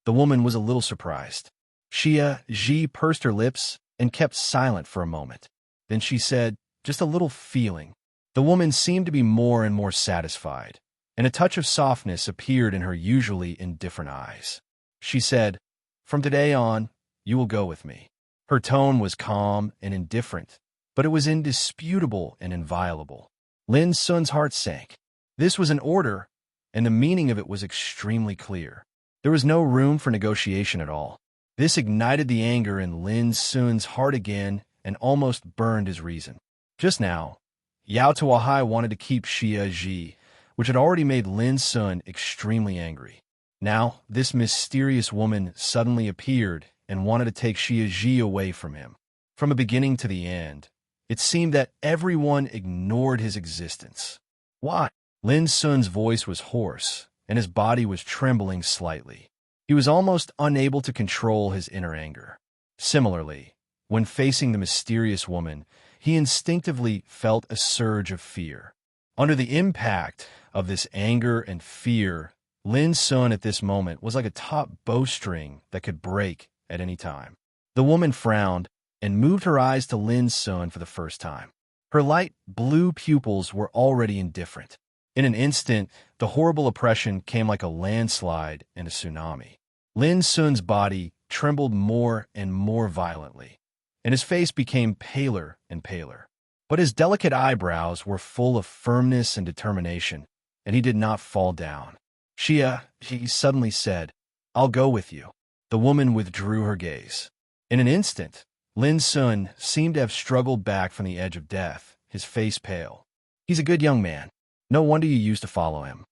The woman was a little surprised. Xia Ji pursed her lips and kept silent for a moment. Then she said, "Just a little feeling." The woman seemed to be more and more satisfied, and a touch of softness appeared in her usually indifferent eyes. She said, "From today on, you will go with me." Her tone was calm and indifferent, but it was indisputable and inviolable. Lin Sun's heart sank. This was an order, and the meaning of it was extremely clear. There was no room for negotiation at all. This ignited the anger in Lin Sun's heart again and almost burned his reason. Just now, Yao Tawahai wanted to keep Xia Ji, which had already made Lin Sun extremely angry. Now, this mysterious woman suddenly appeared and wanted to take Xia Ji away from him. From the beginning to the end, it seemed that everyone ignored his existence. Why? Lin Sun's voice was hoarse, and his body was trembling slightly. He was almost unable to control his inner anger. Similarly, when facing the mysterious woman, he instinctively felt a surge of fear. Under the impact of this anger and fear, Lin Sun at this moment was like a taut bowstring that could break at any time. The woman frowned and moved her eyes to Lin Sun for the first time. Her light blue pupils were already indifferent. In an instant, the horrible oppression came like a landslide and a tsunami. Lin Sun's body trembled more and more violently, and his face became paler and paler. But his delicate eyebrows were full of firmness and determination, and he did not fall down. "Xia," he suddenly said, "I'll go with you." The woman withdrew her gaze. In an instant, Lin Sun seemed to have struggled back from the edge of death, his face pale. "He's a good young man. No wonder you used to follow him."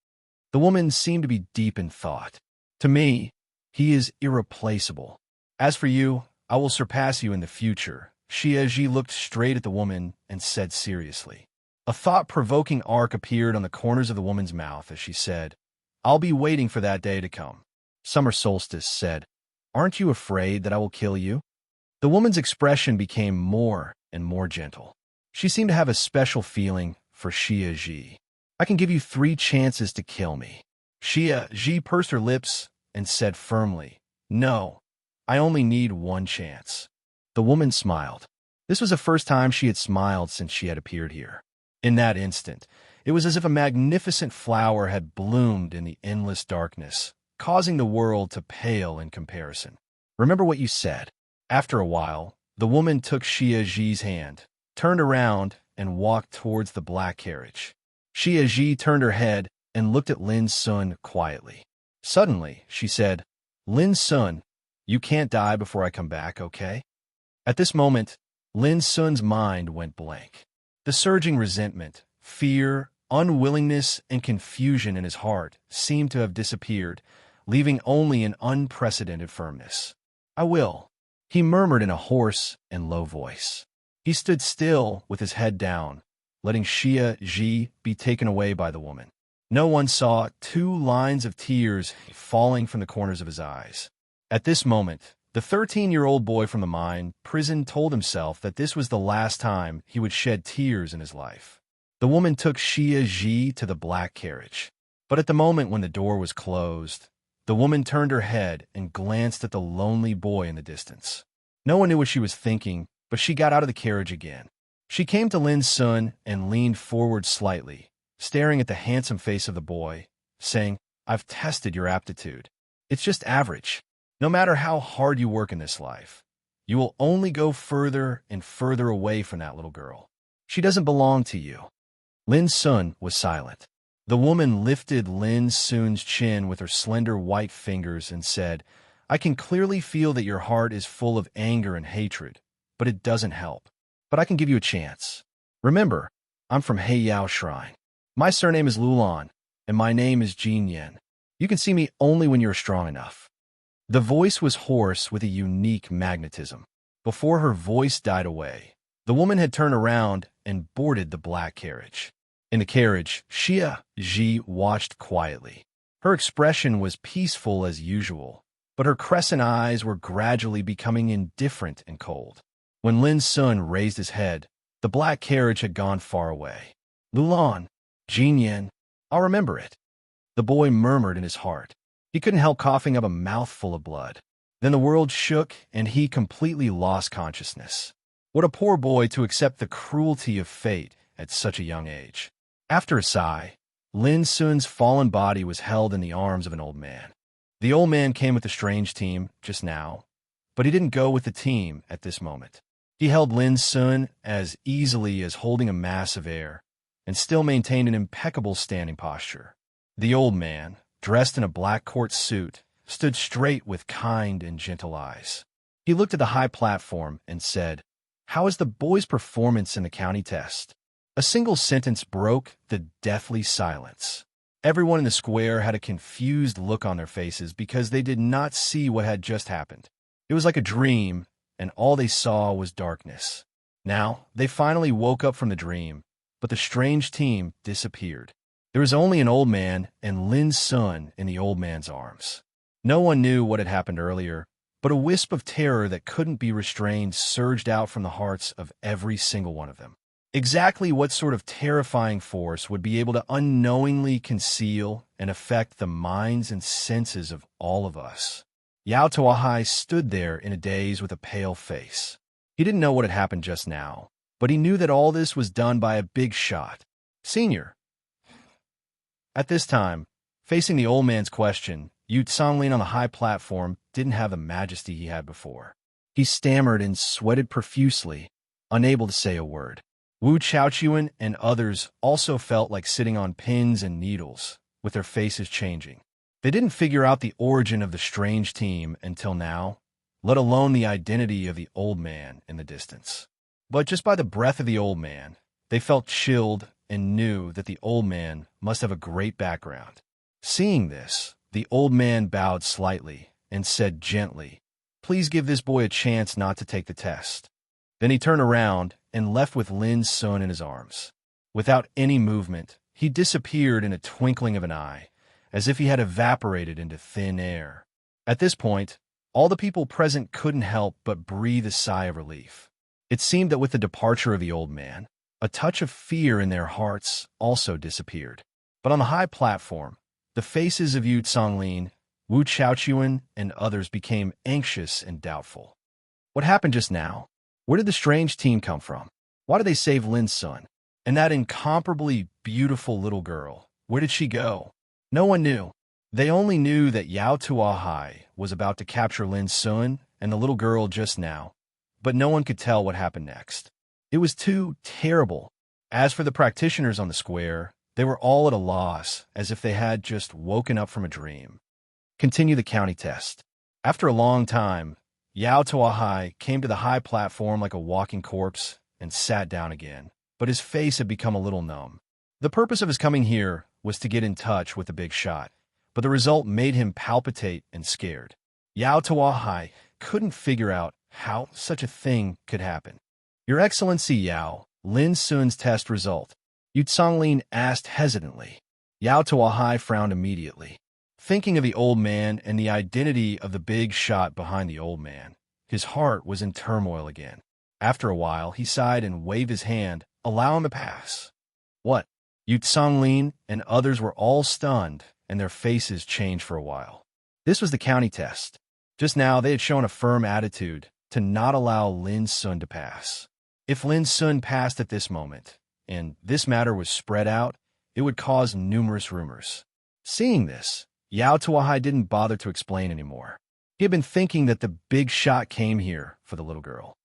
The woman seemed to be deep in thought. "To me, he is irreplaceable. As for you, I will surpass you in the future, Xie looked straight at the woman and said seriously. A thought-provoking arc appeared on the corners of the woman's mouth as she said, "I'll be waiting for that day to come." Summer Solstice said, "Aren't you afraid that I will kill you?" The woman's expression became more and more gentle. She seemed to have a special feeling for Xie. "I can give you 3 chances to kill me." Xie pursed her lips and said firmly, "No, I only need 1 chance." The woman smiled. This was the first time she had smiled since she had appeared here. In that instant, it was as if a magnificent flower had bloomed in the endless darkness, causing the world to pale in comparison. "Remember what you said." After a while, the woman took Xie's hand, turned around, and walked towards the black carriage. Xie turned her head and looked at Lin Sun quietly. Suddenly, she said, "Lin Sun, you can't die before I come back, okay?" At this moment, Lin Sun's mind went blank. The surging resentment, fear, unwillingness, and confusion in his heart seemed to have disappeared, leaving only an unprecedented firmness. "I will," he murmured in a hoarse and low voice. He stood still with his head down, letting Xie be taken away by the woman. No one saw 2 lines of tears falling from the corners of his eyes. At this moment, the 13-year-old boy from the mine prison told himself that this was the last time he would shed tears in his life. The woman took Xie to the black carriage. But at the moment when the door was closed, the woman turned her head and glanced at the lonely boy in the distance. No one knew what she was thinking, but she got out of the carriage again. She came to Lin Sun and leaned forward slightly, staring at the handsome face of the boy, saying, "I've tested your aptitude. It's just average. No matter how hard you work in this life, you will only go further and further away from that little girl. She doesn't belong to you." Lin Sun was silent. The woman lifted Lin Sun's chin with her slender white fingers and said, "I can clearly feel that your heart is full of anger and hatred, but it doesn't help. But I can give you a chance. Remember, I'm from Heiyao Shrine. My surname is Lulan, and my name is Jin Yen. You can see me only when you're strong enough." The voice was hoarse with a unique magnetism. Before her voice died away, the woman had turned around and boarded the black carriage. In the carriage, Xie watched quietly. Her expression was peaceful as usual, but her crescent eyes were gradually becoming indifferent and cold. When Lin Sun raised his head, the black carriage had gone far away. "Lulan, Jin Yen, I'll remember it," the boy murmured in his heart. He couldn't help coughing up a mouthful of blood. Then the world shook, and he completely lost consciousness. What a poor boy to accept the cruelty of fate at such a young age. After a sigh, Lin Sun's fallen body was held in the arms of an old man. The old man came with the strange team just now, but he didn't go with the team at this moment. He held Lin Sun as easily as holding a mass of air, and still maintained an impeccable standing posture. The old man, dressed in a black court suit, stood straight with kind and gentle eyes. He looked at the high platform and said, "How is the boy's performance in the county test?" A single sentence broke the deathly silence. Everyone in the square had a confused look on their faces because they did not see what had just happened. It was like a dream, and all they saw was darkness. Now, they finally woke up from the dream, but the strange team disappeared. There was only an old man and Lin Sun in the old man's arms. No one knew what had happened earlier, but a wisp of terror that couldn't be restrained surged out from the hearts of every single one of them. Exactly what sort of terrifying force would be able to unknowingly conceal and affect the minds and senses of all of us? Yao Tuahai stood there in a daze with a pale face. He didn't know what had happened just now, but he knew that all this was done by a big shot. "Senior." At this time, facing the old man's question, Yu Songlin on the high platform didn't have the majesty he had before. He stammered and sweated profusely, unable to say a word. Wu Chaochuan and others also felt like sitting on pins and needles, with their faces changing. They didn't figure out the origin of the strange team until now, let alone the identity of the old man in the distance. But just by the breath of the old man, they felt chilled and knew that the old man must have a great background. Seeing this, the old man bowed slightly and said gently, "Please give this boy a chance not to take the test." Then he turned around and left with Lin Sun in his arms. Without any movement, he disappeared in a twinkling of an eye, as if he had evaporated into thin air. At this point, all the people present couldn't help but breathe a sigh of relief. It seemed that with the departure of the old man, a touch of fear in their hearts also disappeared. But on the high platform, the faces of Yu Songlin, Wu Chaochuan, and others became anxious and doubtful. What happened just now? Where did the strange team come from? Why did they save Lin Sun? And that incomparably beautiful little girl, where did she go? No one knew. They only knew that Yao Tuahai was about to capture Lin Sun and the little girl just now, but no one could tell what happened next. It was too terrible. As for the practitioners on the square, they were all at a loss, as if they had just woken up from a dream. Continue the county test. After a long time, Yao Tuahai came to the high platform like a walking corpse and sat down again, but his face had become a little numb. The purpose of his coming here was to get in touch with the big shot, but the result made him palpitate and scared. Yao Tuahai couldn't figure out how such a thing could happen. Your Excellency Yao, Lin Sun's test result. Yu Songlin asked hesitantly. Yao Tuahai frowned immediately. Thinking of the old man and the identity of the big shot behind the old man, his heart was in turmoil again. After a while, he sighed and waved his hand. Allow him to pass. What? Yu Songlin and others were all stunned, and their faces changed for a while. This was the county test. Just now, they had shown a firm attitude to not allow Lin Sun to pass. If Lin Sun passed at this moment, and this matter was spread out, it would cause numerous rumors. Seeing this, Yao Tuahai didn't bother to explain anymore. He had been thinking that the big shot came here for the little girl.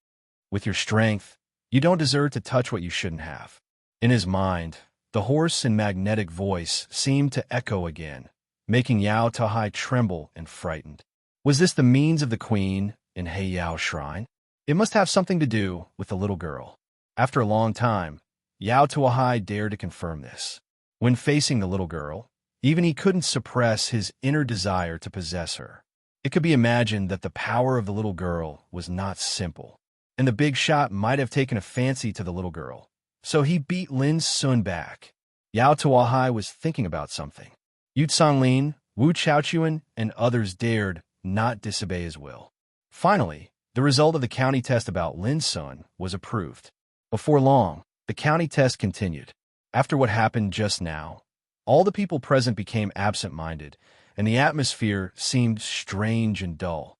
With your strength, you don't deserve to touch what you shouldn't have. In his mind, the hoarse and magnetic voice seemed to echo again, making Yao Tuahai tremble and frightened. Was this the means of the queen in Heiyao Shrine? It must have something to do with the little girl. After a long time, Yao Tuahai dared to confirm this. When facing the little girl, even he couldn't suppress his inner desire to possess her. It could be imagined that the power of the little girl was not simple, and the big shot might have taken a fancy to the little girl. So he beat Lin Sun back. Yao Tuahai was thinking about something. Yu Songlin, Wu Chaochuan, and others dared not disobey his will. Finally, the result of the county test about Lin Sun was approved. Before long, the county test continued. After what happened just now, all the people present became absent-minded, and the atmosphere seemed strange and dull.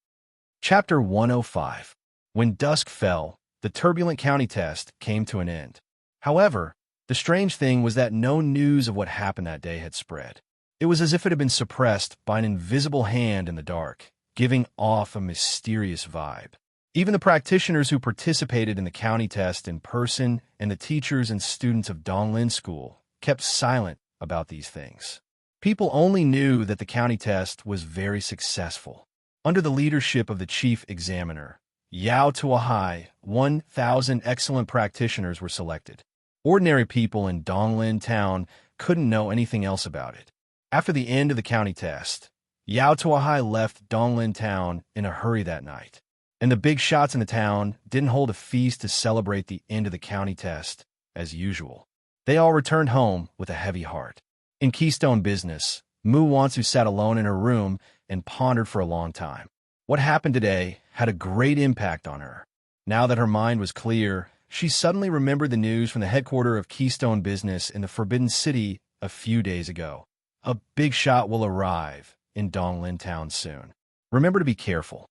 Chapter 105. When dusk fell, the turbulent county test came to an end. However, the strange thing was that no news of what happened that day had spread. It was as if it had been suppressed by an invisible hand in the dark, giving off a mysterious vibe. Even the practitioners who participated in the county test in person and the teachers and students of Donglin School kept silent about these things. People only knew that the county test was very successful. Under the leadership of the chief examiner, Yao Tuahai, 1,000 excellent practitioners were selected. Ordinary people in Donglin town couldn't know anything else about it. After the end of the county test, Yao Tuahai left Donglin town in a hurry that night, and the big shots in the town didn't hold a feast to celebrate the end of the county test as usual. They all returned home with a heavy heart. In Keystone Business, Mu Wansu sat alone in her room and pondered for a long time. What happened today had a great impact on her. Now that her mind was clear, she suddenly remembered the news from the headquarters of Keystone Business in the Forbidden City a few days ago. A big shot will arrive in Donglin town soon. Remember to be careful.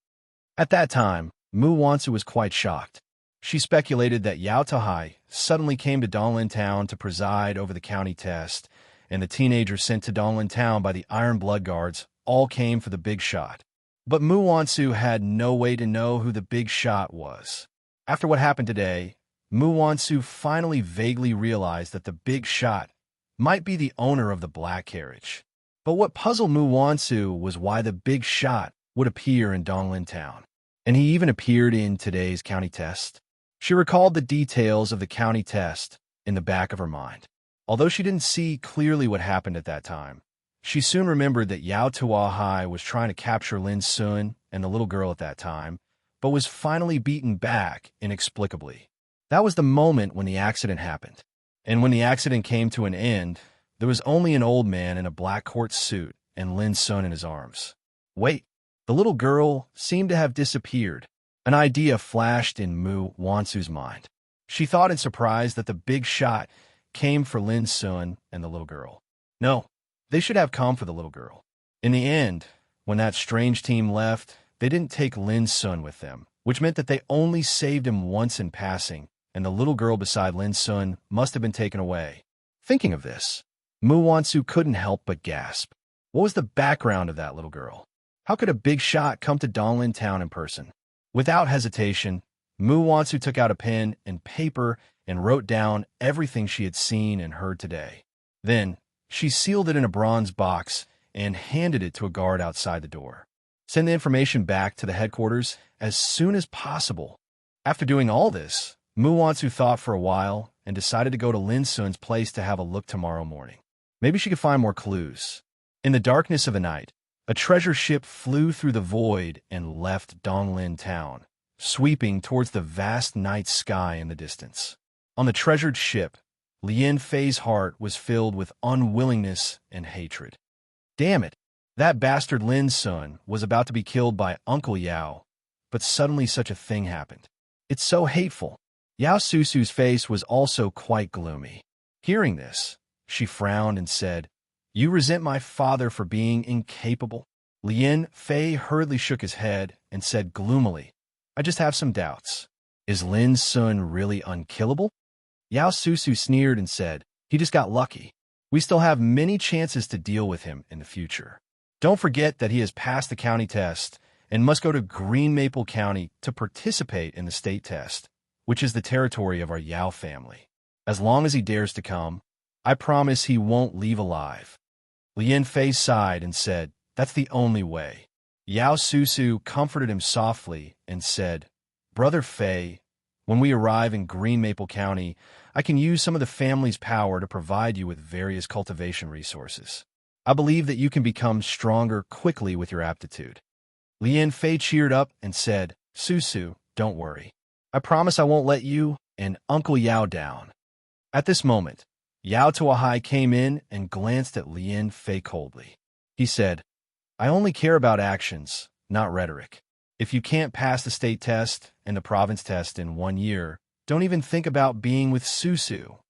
At that time, Mu Wansu was quite shocked. She speculated that Yao Tuahai suddenly came to Donglin town to preside over the county test, and the teenagers sent to Donglin town by the Iron Blood Guards all came for the big shot. But Mu Wansu had no way to know who the big shot was. After what happened today, Mu Wansu finally vaguely realized that the big shot might be the owner of the black carriage. But what puzzled Mu Wansu was why the big shot would appear in Donglin town. And he even appeared in today's county test. She recalled the details of the county test in the back of her mind. Although she didn't see clearly what happened at that time, she soon remembered that Yao Tuahai was trying to capture Lin Sun and the little girl at that time, but was finally beaten back inexplicably. That was the moment when the accident happened. And when the accident came to an end, there was only an old man in a black court suit and Lin's son in his arms. Wait, the little girl seemed to have disappeared. An idea flashed in Mu Wansu's mind. She thought in surprise that the big shot came for Lin's son and the little girl. No, they should have come for the little girl. In the end, when that strange team left, they didn't take Lin's son with them, which meant that they only saved him once in passing, and the little girl beside Lin's son must have been taken away. Thinking of this, Mu Wansu couldn't help but gasp. What was the background of that little girl? How could a big shot come to Donglin Town in person? Without hesitation, Mu Wansu took out a pen and paper and wrote down everything she had seen and heard today. Then, she sealed it in a bronze box and handed it to a guard outside the door. Send the information back to the headquarters as soon as possible. After doing all this, Mu Wansu thought for a while and decided to go to Lin Sun's place to have a look tomorrow morning. Maybe she could find more clues. In the darkness of the night, a treasure ship flew through the void and left Donglin Town, sweeping towards the vast night sky in the distance. On the treasured ship, Lien Fei's heart was filled with unwillingness and hatred. Damn it! That bastard Lin's son was about to be killed by Uncle Yao, but suddenly such a thing happened. It's so hateful. Yao Susu's face was also quite gloomy. Hearing this, she frowned and said, "You resent my father for being incapable?" Lien Fei hurriedly shook his head and said gloomily, "I just have some doubts. Is Lin's son really unkillable?" Yao Susu sneered and said, "He just got lucky. We still have many chances to deal with him in the future. Don't forget that he has passed the county test and must go to Green Maple County to participate in the state test, which is the territory of our Yao family. As long as he dares to come, I promise he won't leave alive." Lien Fei sighed and said, "That's the only way." Yao Susu comforted him softly and said, "Brother Fei, when we arrive in Green Maple County, I can use some of the family's power to provide you with various cultivation resources. I believe that you can become stronger quickly with your aptitude." Lien Fei cheered up and said, "Susu, don't worry. I promise I won't let you and Uncle Yao down." At this moment, Yao Tuahai came in and glanced at Lien Fei coldly. He said, "I only care about actions, not rhetoric. If you can't pass the state test and the province test in 1 year, don't even think about being with Susu."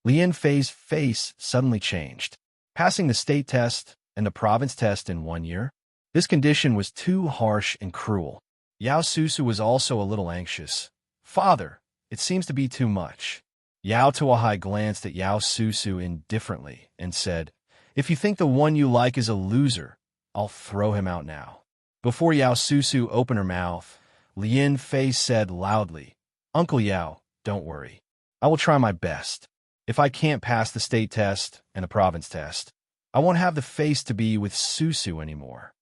Lien Fei's face suddenly changed. Passing the state test and the province test in 1 year? This condition was too harsh and cruel. Yao Susu was also a little anxious. "Father, it seems to be too much." Yao Tuahai glanced at Yao Susu indifferently and said, "If you think the one you like is a loser, I'll throw him out now." Before Yao Susu opened her mouth, Lien Fei said loudly, "Uncle Yao, don't worry. I will try my best. If I can't pass the state test and the province test, I won't have the face to be with Susu anymore."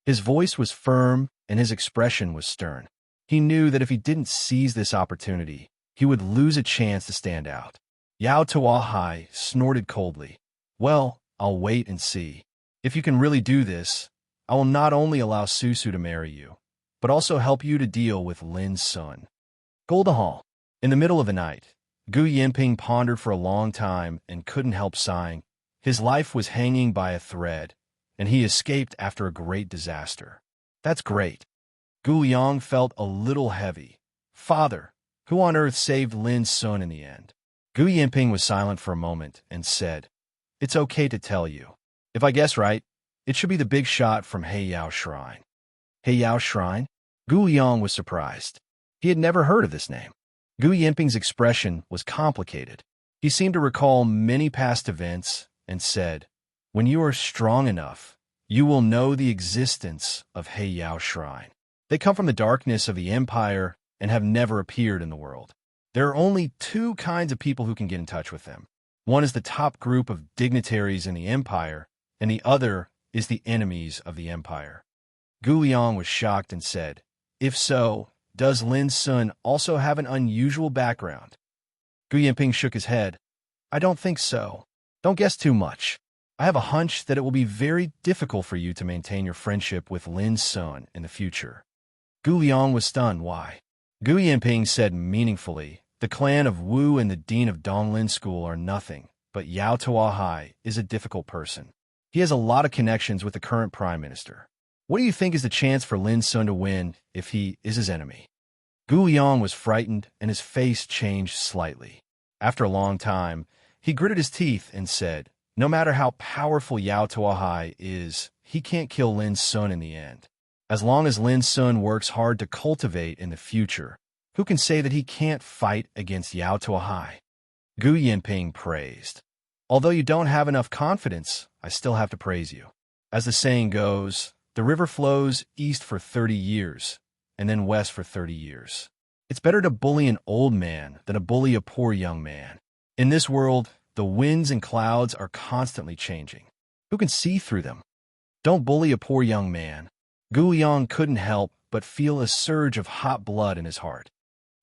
His voice was firm and his expression was stern. He knew that if he didn't seize this opportunity, he would lose a chance to stand out. Yao Tuahai snorted coldly. "Well, I'll wait and see. If you can really do this, I will not only allow Susu to marry you, but also help you to deal with Lin's son." Golden Hall. In the middle of the night, Gu Yinping pondered for a long time and couldn't help sighing. His life was hanging by a thread, and he escaped after a great disaster. That's great. Gu Liang felt a little heavy. "Father, who on earth saved Lin's son in the end?" Gu Yinping was silent for a moment and said, "It's okay to tell you. If I guess right, it should be the big shot from Heiyao Shrine." Heiyao Shrine? Gu Liang was surprised. He had never heard of this name. Gu Yinping's expression was complicated. He seemed to recall many past events and said, "When you are strong enough, you will know the existence of Heiyao Shrine. They come from the darkness of the empire and have never appeared in the world. There are only 2 kinds of people who can get in touch with them. One is the top group of dignitaries in the empire, and the other is the enemies of the empire." Gu Liang was shocked and said, "If so, does Lin's son also have an unusual background?" Gu Yinping shook his head. "I don't think so. Don't guess too much. I have a hunch that it will be very difficult for you to maintain your friendship with Lin's son in the future." Gu Liang was stunned. Why? Gu Yanping said meaningfully, the clan of Wu and the dean of Donglin School are nothing, but Yao Tuahai is a difficult person. He has a lot of connections with the current prime minister. What do you think is the chance for Lin Sun to win if he is his enemy? Gu Liang was frightened, and his face changed slightly. After a long time, he gritted his teeth and said, no matter how powerful Yao Tuahai is, he can't kill Lin Sun in the end. As long as Lin Sun works hard to cultivate in the future, who can say that he can't fight against Yao Tuahai? Gu Yanping praised. Although you don't have enough confidence, I still have to praise you. As the saying goes, the river flows east for 30 years, and then west for 30 years. It's better to bully an old man than to bully a poor young man. In this world, the winds and clouds are constantly changing. Who can see through them? Don't bully a poor young man. Gu Liang couldn't help but feel a surge of hot blood in his heart.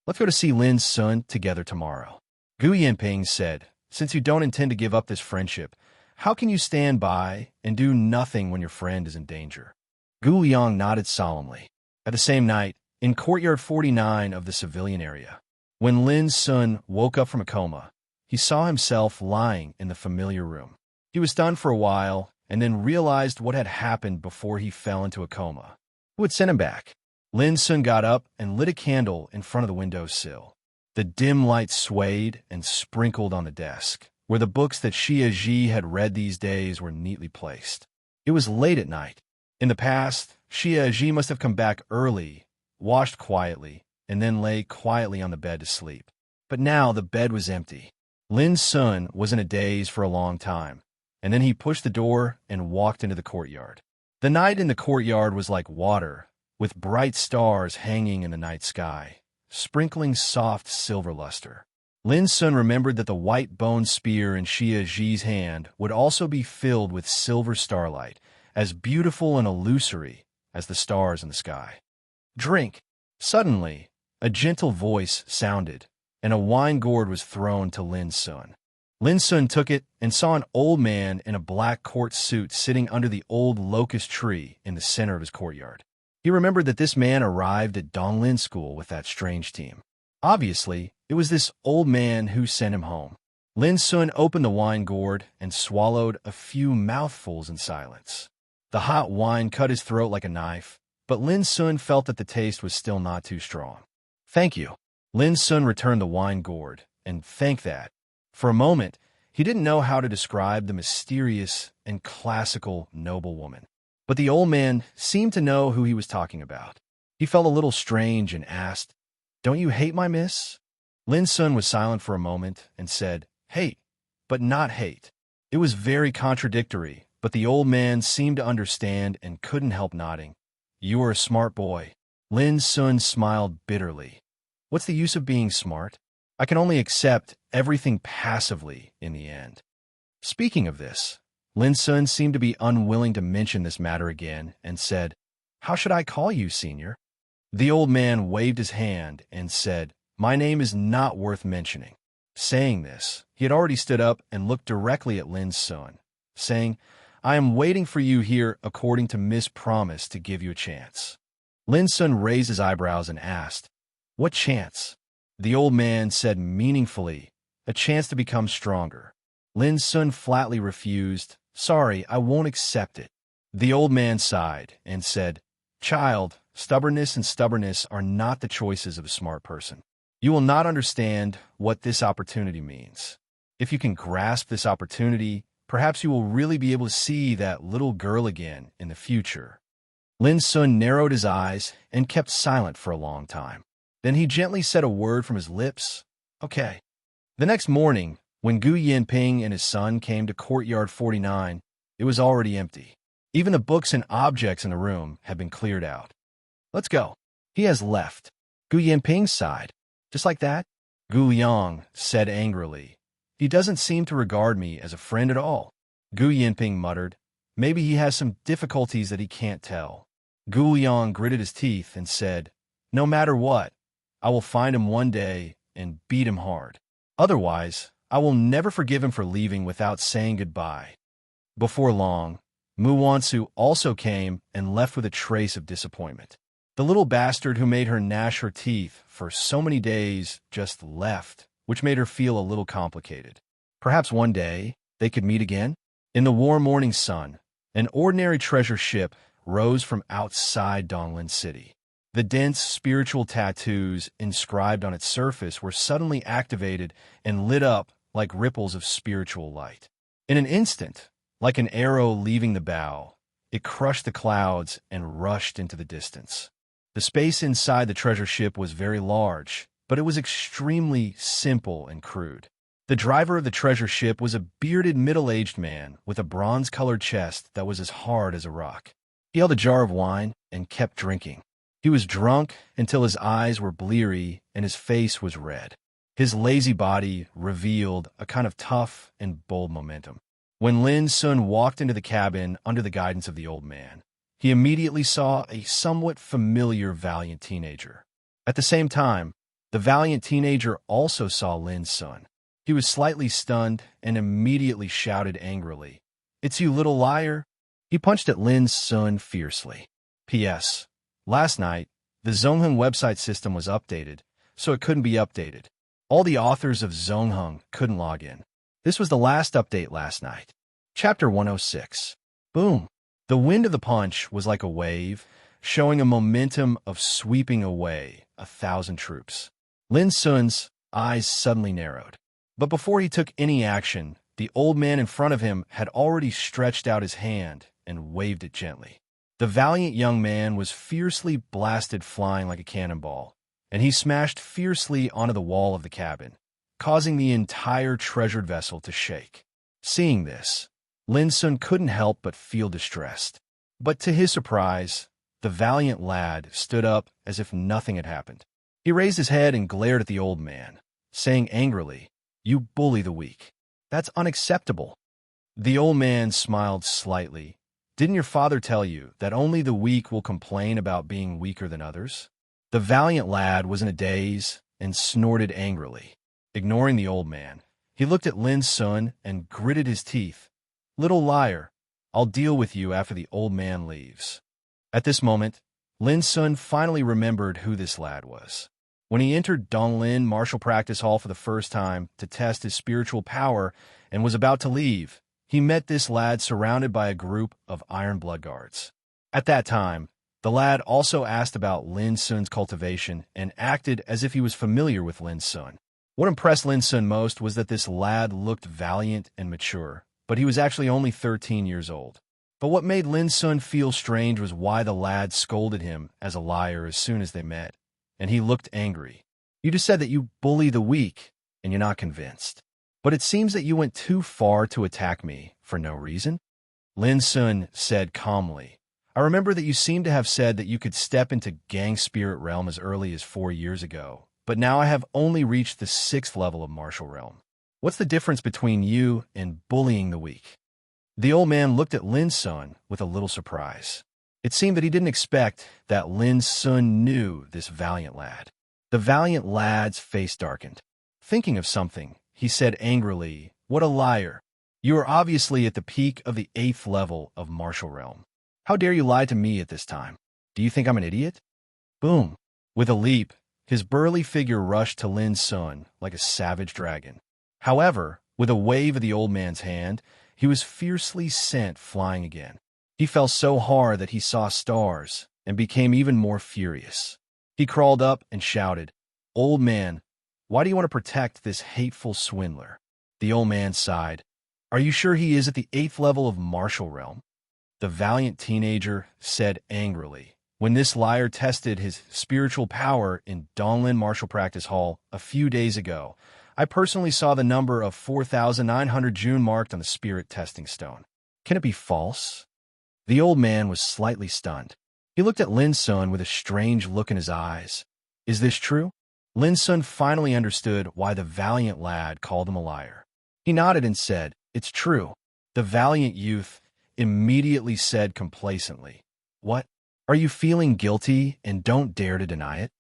Let's go to see Lin Sun together tomorrow. Gu Yanping said, since you don't intend to give up this friendship, how can you stand by and do nothing when your friend is in danger? Gu Liang nodded solemnly. At the same night, in courtyard 49 of the civilian area, when Lin Sun woke up from a coma, he saw himself lying in the familiar room. He was stunned for a while and then realized what had happened before he fell into a coma. Who had sent him back? Lin Sun got up and lit a candle in front of the windowsill. The dim light swayed and sprinkled on the desk, where the books that Xie Ji had read these days were neatly placed. It was late at night. In the past, Xie Ji must have come back early, washed quietly, and then lay quietly on the bed to sleep. But now the bed was empty. Lin Sun was in a daze for a long time, and then he pushed the door and walked into the courtyard. The night in the courtyard was like water, with bright stars hanging in the night sky, sprinkling soft silver luster. Lin Sun remembered that the white bone spear in Xie Ji's hand would also be filled with silver starlight, as beautiful and illusory as the stars in the sky. Drink! Suddenly, a gentle voice sounded, and a wine gourd was thrown to Lin Sun. Lin Sun took it and saw an old man in a black court suit sitting under the old locust tree in the center of his courtyard. He remembered that this man arrived at Donglin School with that strange team. Obviously, it was this old man who sent him home. Lin Sun opened the wine gourd and swallowed a few mouthfuls in silence. The hot wine cut his throat like a knife, but Lin Sun felt that the taste was still not too strong. Thank you. Lin Sun returned the wine gourd and thanked that. For a moment, he didn't know how to describe the mysterious and classical noblewoman. But the old man seemed to know who he was talking about. He felt a little strange and asked, "Don't you hate my miss?" Lin Sun was silent for a moment and said, "Hate, but not hate." It was very contradictory, but the old man seemed to understand and couldn't help nodding. "You are a smart boy." Lin Sun smiled bitterly. "What's the use of being smart? I can only accept everything passively in the end." Speaking of this, Lin Sun seemed to be unwilling to mention this matter again and said, "How should I call you, senior?" The old man waved his hand and said, "My name is not worth mentioning." Saying this, he had already stood up and looked directly at Lin Sun, saying, "I am waiting for you here according to Miss Promise to give you a chance." Lin Sun raised his eyebrows and asked, "What chance?" The old man said meaningfully, "A chance to become stronger." Lin Sun flatly refused, "Sorry, I won't accept it." The old man sighed and said, "Child, stubbornness are not the choices of a smart person. You will not understand what this opportunity means. If you can grasp this opportunity, perhaps you will really be able to see that little girl again in the future." Lin Sun narrowed his eyes and kept silent for a long time. Then he gently said a word from his lips, "Okay." The next morning, when Gu Yanping and his son came to Courtyard 49, it was already empty. Even the books and objects in the room had been cleared out. "Let's go." "He has left." Gu Yanping sighed. "Just like that?" Gu Liang said angrily, "He doesn't seem to regard me as a friend at all." Gu Yanping muttered, "Maybe he has some difficulties that he can't tell." Gu Liang gritted his teeth and said, "No matter what, I will find him one day and beat him hard. Otherwise, I will never forgive him for leaving without saying goodbye." Before long, Mu Wansu also came and left with a trace of disappointment. The little bastard who made her gnash her teeth for so many days just left, which made her feel a little complicated. Perhaps one day they could meet again? In the warm morning sun, an ordinary treasure ship rose from outside Donglin City. The dense spiritual tattoos inscribed on its surface were suddenly activated and lit up like ripples of spiritual light. In an instant, like an arrow leaving the bow, it crushed the clouds and rushed into the distance. The space inside the treasure ship was very large, but it was extremely simple and crude. The driver of the treasure ship was a bearded middle-aged man with a bronze-colored chest that was as hard as a rock. He held a jar of wine and kept drinking. He was drunk until his eyes were bleary and his face was red. His lazy body revealed a kind of tough and bold momentum. When Lin Sun walked into the cabin under the guidance of the old man, he immediately saw a somewhat familiar valiant teenager. At the same time, the valiant teenager also saw Lin Sun. He was slightly stunned and immediately shouted angrily, "It's you, little liar!" He punched at Lin Sun fiercely. P.S. Last night, the Zongheng website system was updated, so it couldn't be updated. All the authors of Zongheng couldn't log in. This was the last update last night. Chapter 106. Boom! The wind of the punch was like a wave, showing a momentum of sweeping away 1,000 troops. Lin Sun's eyes suddenly narrowed. But before he took any action, the old man in front of him had already stretched out his hand and waved it gently. The valiant young man was fiercely blasted flying like a cannonball, and he smashed fiercely onto the wall of the cabin, causing the entire treasured vessel to shake. Seeing this, Lin Sun couldn't help but feel distressed. But to his surprise, the valiant lad stood up as if nothing had happened. He raised his head and glared at the old man, saying angrily, "You bully the weak. That's unacceptable." The old man smiled slightly. "Didn't your father tell you that only the weak will complain about being weaker than others?" The valiant lad was in a daze and snorted angrily. Ignoring the old man, he looked at Lin Sun and gritted his teeth. "Little liar, I'll deal with you after the old man leaves." At this moment, Lin Sun finally remembered who this lad was. When he entered Donglin Martial Practice Hall for the first time to test his spiritual power and was about to leave, he met this lad surrounded by a group of Iron Blood Guards. At that time, the lad also asked about Lin Sun's cultivation and acted as if he was familiar with Lin Sun. What impressed Lin Sun most was that this lad looked valiant and mature, but he was actually only 13 years old. But what made Lin Sun feel strange was why the lad scolded him as a liar as soon as they met, and he looked angry. "You just said that you bully the weak, and you're not convinced. But it seems that you went too far to attack me for no reason." Lin Sun said calmly, "I remember that you seem to have said that you could step into Gang Spirit Realm as early as 4 years ago, but now I have only reached the 6th level of Martial Realm. What's the difference between you and bullying the weak?" The old man looked at Lin Sun with a little surprise. It seemed that he didn't expect that Lin Sun knew this valiant lad. The valiant lad's face darkened. Thinking of something, he said angrily, "What a liar! You are obviously at the peak of the 8th level of Martial Realm. How dare you lie to me at this time? Do you think I'm an idiot?" Boom! With a leap, his burly figure rushed to Lin Sun like a savage dragon. However, with a wave of the old man's hand, he was fiercely sent flying again. He fell so hard that he saw stars and became even more furious. He crawled up and shouted, "Old man, why do you want to protect this hateful swindler?" The old man sighed. "Are you sure he is at the 8th level of Martial Realm?" The valiant teenager said angrily, "When this liar tested his spiritual power in Donglin Martial Practice Hall a few days ago, I personally saw the number of 4,900 June marked on the spirit testing stone. Can it be false?" The old man was slightly stunned. He looked at Lin Sun with a strange look in his eyes. "Is this true?" Lin Sun finally understood why the valiant lad called him a liar. He nodded and said, "It's true." The valiant youth immediately said complacently, "What? Are you feeling guilty and don't dare to deny it?"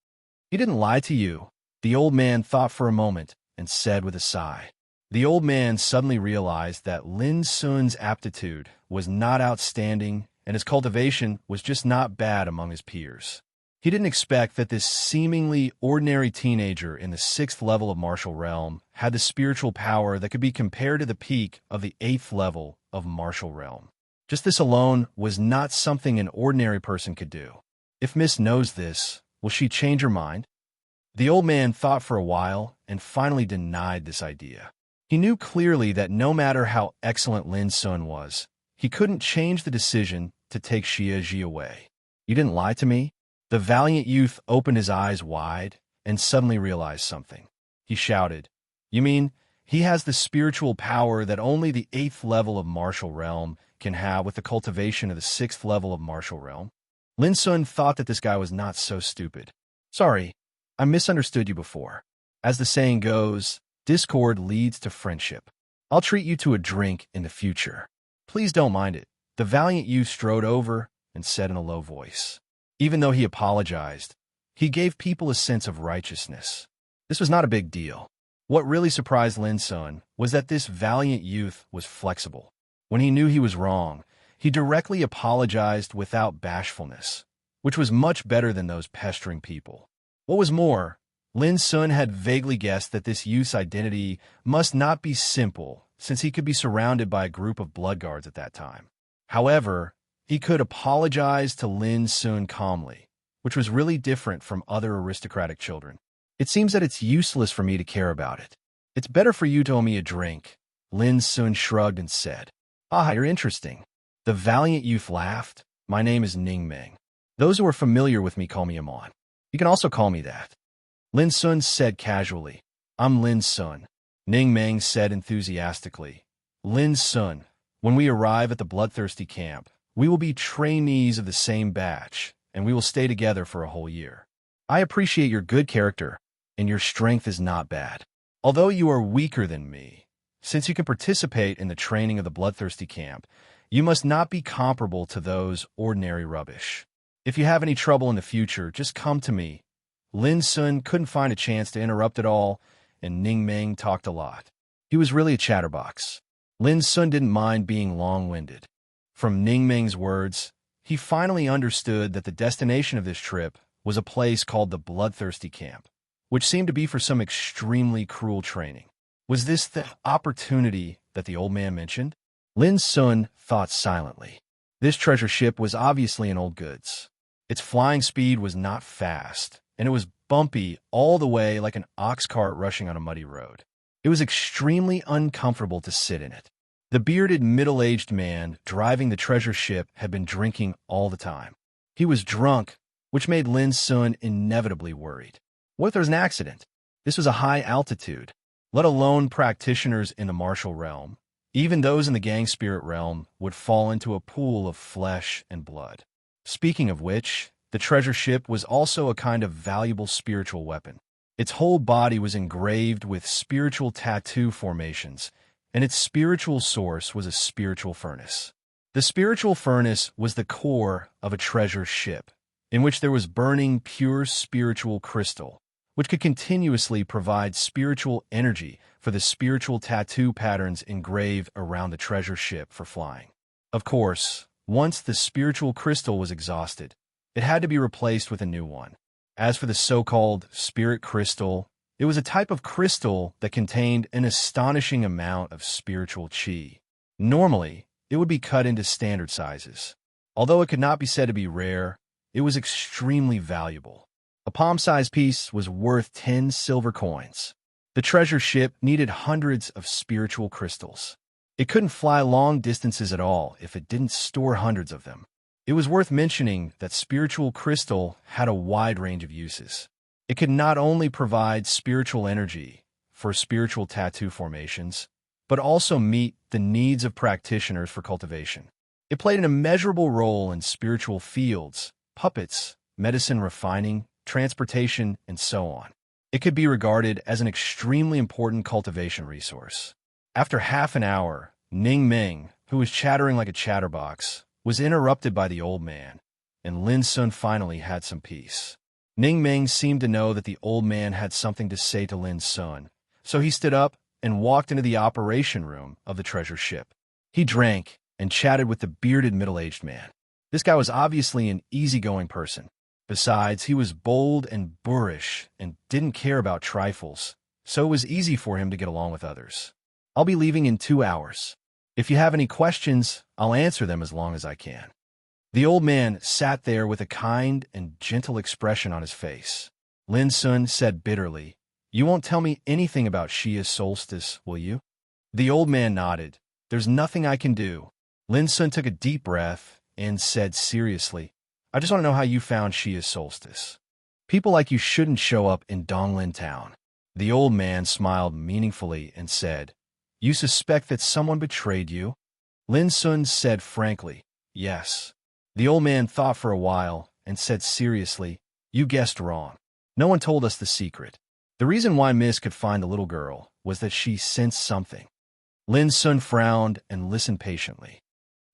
"He didn't lie to you." The old man thought for a moment and said with a sigh. The old man suddenly realized that Lin Sun's aptitude was not outstanding and his cultivation was just not bad among his peers. He He didn't expect that this seemingly ordinary teenager in the 6th level of martial realm had the spiritual power that could be compared to the peak of the 8th level of martial realm. Just this alone was not something an ordinary person could do. If Miss knows this, will she change her mind? The old man thought for a while and finally denied this idea. He knew clearly that no matter how excellent Lin Sun was, he couldn't change the decision to take Xie Ji away. "You didn't lie to me?" The valiant youth opened his eyes wide and suddenly realized something. He shouted, "You mean he has the spiritual power that only the 8th level of martial realm can have with the cultivation of the 6th level of martial realm?" Lin Sun thought that this guy was not so stupid. "Sorry, I misunderstood you before. As the saying goes, discord leads to friendship. I'll treat you to a drink in the future. Please don't mind it." The valiant youth strode over and said in a low voice. Even though he apologized, he gave people a sense of righteousness. This was not a big deal. What really surprised Lin Sun was that this valiant youth was flexible. When he knew he was wrong, he directly apologized without bashfulness, which was much better than those pestering people. What was more, Lin Sun had vaguely guessed that this youth's identity must not be simple, since he could be surrounded by a group of blood guards at that time. However, he could apologize to Lin Sun calmly, which was really different from other aristocratic children. "It seems that it's useless for me to care about it. It's better for you to owe me a drink," Lin Sun shrugged and said. "Ah, you're interesting." The valiant youth laughed. "My name is Ning Meng. Those who are familiar with me call me Amon. You can also call me that." Lin Sun said casually. "I'm Lin Sun." Ning Meng said enthusiastically. "Lin Sun, when we arrive at the bloodthirsty camp, we will be trainees of the same batch, and we will stay together for a whole year. I appreciate your good character, and your strength is not bad. Although you are weaker than me, since you can participate in the training of the bloodthirsty camp, you must not be comparable to those ordinary rubbish. If you have any trouble in the future, just come to me." Lin Sun couldn't find a chance to interrupt at all, and Ning Meng talked a lot. He was really a chatterbox. Lin Sun didn't mind being long-winded. From Ning Meng's words, he finally understood that the destination of this trip was a place called the Bloodthirsty Camp, which seemed to be for some extremely cruel training. Was this the opportunity that the old man mentioned? Lin Sun thought silently. This treasure ship was obviously an old goods. Its flying speed was not fast, and it was bumpy all the way like an ox cart rushing on a muddy road. It was extremely uncomfortable to sit in it. The bearded middle-aged man driving the treasure ship had been drinking all the time. He was drunk, which made Lin Sun inevitably worried. What if there was an accident? This was a high altitude, let alone practitioners in the martial realm. Even those in the gang spirit realm would fall into a pool of flesh and blood. Speaking of which, the treasure ship was also a kind of valuable spiritual weapon. Its whole body was engraved with spiritual tattoo formations, and its spiritual source was a spiritual furnace. The spiritual furnace was the core of a treasure ship, in which there was burning pure spiritual crystal, which could continuously provide spiritual energy for the spiritual tattoo patterns engraved around the treasure ship for flying. Of course, once the spiritual crystal was exhausted, it had to be replaced with a new one. As for the so-called spirit crystal, it was a type of crystal that contained an astonishing amount of spiritual qi. Normally, it would be cut into standard sizes. Although it could not be said to be rare, it was extremely valuable. A palm-sized piece was worth 10 silver coins. The treasure ship needed hundreds of spiritual crystals. It couldn't fly long distances at all if it didn't store hundreds of them. It was worth mentioning that spiritual crystal had a wide range of uses. It could not only provide spiritual energy for spiritual tattoo formations, but also meet the needs of practitioners for cultivation. It played an immeasurable role in spiritual fields, puppets, medicine refining, transportation, and so on. It could be regarded as an extremely important cultivation resource. After half an hour, Ning Meng, who was chattering like a chatterbox, was interrupted by the old man, and Lin Sun finally had some peace. Ning Meng seemed to know that the old man had something to say to Lin Sun, so he stood up and walked into the operation room of the treasure ship. He drank and chatted with the bearded middle-aged man. This guy was obviously an easygoing person. Besides, he was bold and boorish and didn't care about trifles, so it was easy for him to get along with others. I'll be leaving in 2 hours. If you have any questions, I'll answer them as long as I can. The old man sat there with a kind and gentle expression on his face. Lin Sun said bitterly, "You won't tell me anything about Shia's solstice, will you?" The old man nodded. "There's nothing I can do." Lin Sun took a deep breath and said seriously, "I just want to know how you found Shia's solstice. People like you shouldn't show up in Donglin town." The old man smiled meaningfully and said, "You suspect that someone betrayed you?" Lin Sun said frankly, "Yes." The old man thought for a while and said seriously, "You guessed wrong. No one told us the secret. The reason why Miss could find the little girl was that she sensed something." Lin Sun frowned and listened patiently.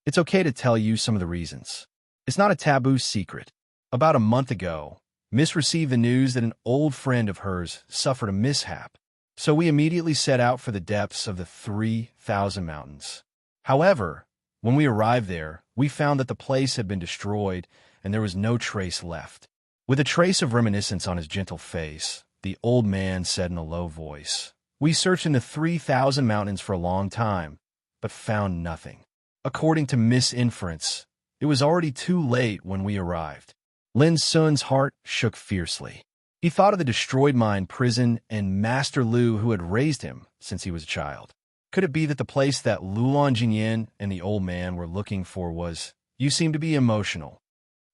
"It's okay to tell you some of the reasons. It's not a taboo secret. About a month ago, Miss received the news that an old friend of hers suffered a mishap, so we immediately set out for the depths of the 3,000 mountains. However, when we arrived there, we found that the place had been destroyed and there was no trace left." With a trace of reminiscence on his gentle face, the old man said in a low voice, "We searched in the 3,000 mountains for a long time, but found nothing. According to Miss Inference, it was already too late when we arrived." Lin Sun's heart shook fiercely. He thought of the destroyed mine prison and Master Lu who had raised him since he was a child. Could it be that the place that Lulan Jinyan and the old man were looking for was, "You seem to be emotional"?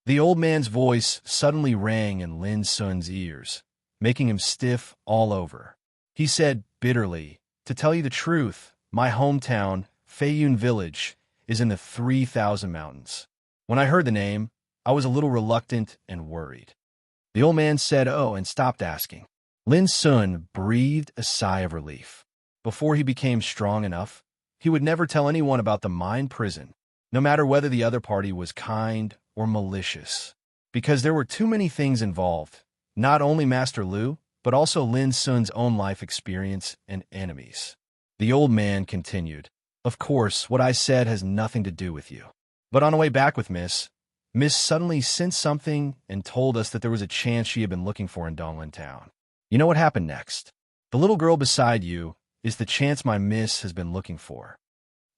The old man's voice suddenly rang in Lin Sun's ears, making him stiff all over. He said bitterly, "To tell you the truth, my hometown, Feiyun Village, is in the 3,000 mountains. When I heard the name, I was a little reluctant and worried." The old man said, "Oh," and stopped asking. Lin Sun breathed a sigh of relief. Before he became strong enough, he would never tell anyone about the mine prison, no matter whether the other party was kind or malicious, because there were too many things involved, not only Master Lu, but also Lin Sun's own life experience and enemies. The old man continued, "Of course, what I said has nothing to do with you. But on the way back with Miss suddenly sensed something and told us that there was a chance she had been looking for in Donglin Town. You know what happened next? The little girl beside you is the chance my Miss has been looking for."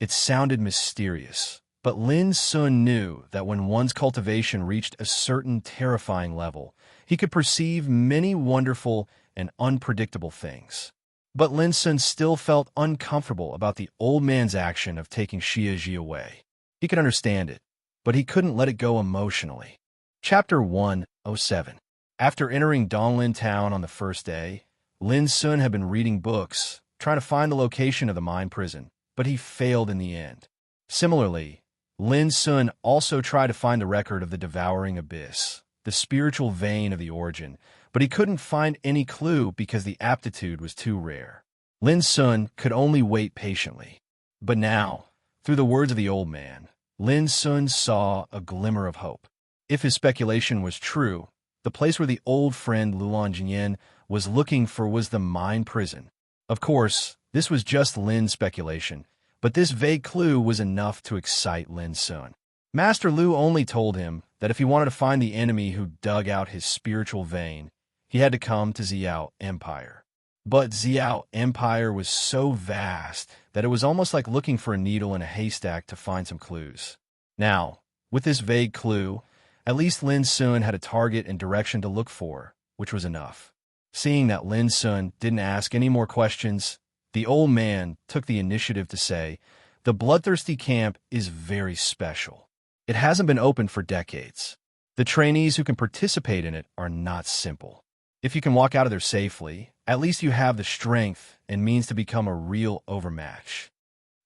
It sounded mysterious, but Lin Sun knew that when one's cultivation reached a certain terrifying level, he could perceive many wonderful and unpredictable things. But Lin Sun still felt uncomfortable about the old man's action of taking Xiaji away. He could understand it, but he couldn't let it go emotionally. Chapter 107. After entering Donglin Town on the first day, Lin Sun had been reading books, trying to find the location of the mine prison, but he failed in the end. Similarly, Lin Sun also tried to find the record of the devouring abyss, the spiritual vein of the origin, but he couldn't find any clue because the aptitude was too rare. Lin Sun could only wait patiently. But now, through the words of the old man, Lin Sun saw a glimmer of hope. If his speculation was true, the place where the old friend Lulan Jinyan was looking for was the mine prison. Of course, this was just Lin's speculation, but this vague clue was enough to excite Lin Sun. Master Lu only told him that if he wanted to find the enemy who dug out his spiritual vein, he had to come to Xiao Empire. But Xiao Empire was so vast that it was almost like looking for a needle in a haystack to find some clues. Now, with this vague clue, at least Lin Sun had a target and direction to look for, which was enough. Seeing that Lin Sun didn't ask any more questions, the old man took the initiative to say, "The bloodthirsty camp is very special. It hasn't been open for decades. The trainees who can participate in it are not simple. If you can walk out of there safely, at least you have the strength and means to become a real overmatch."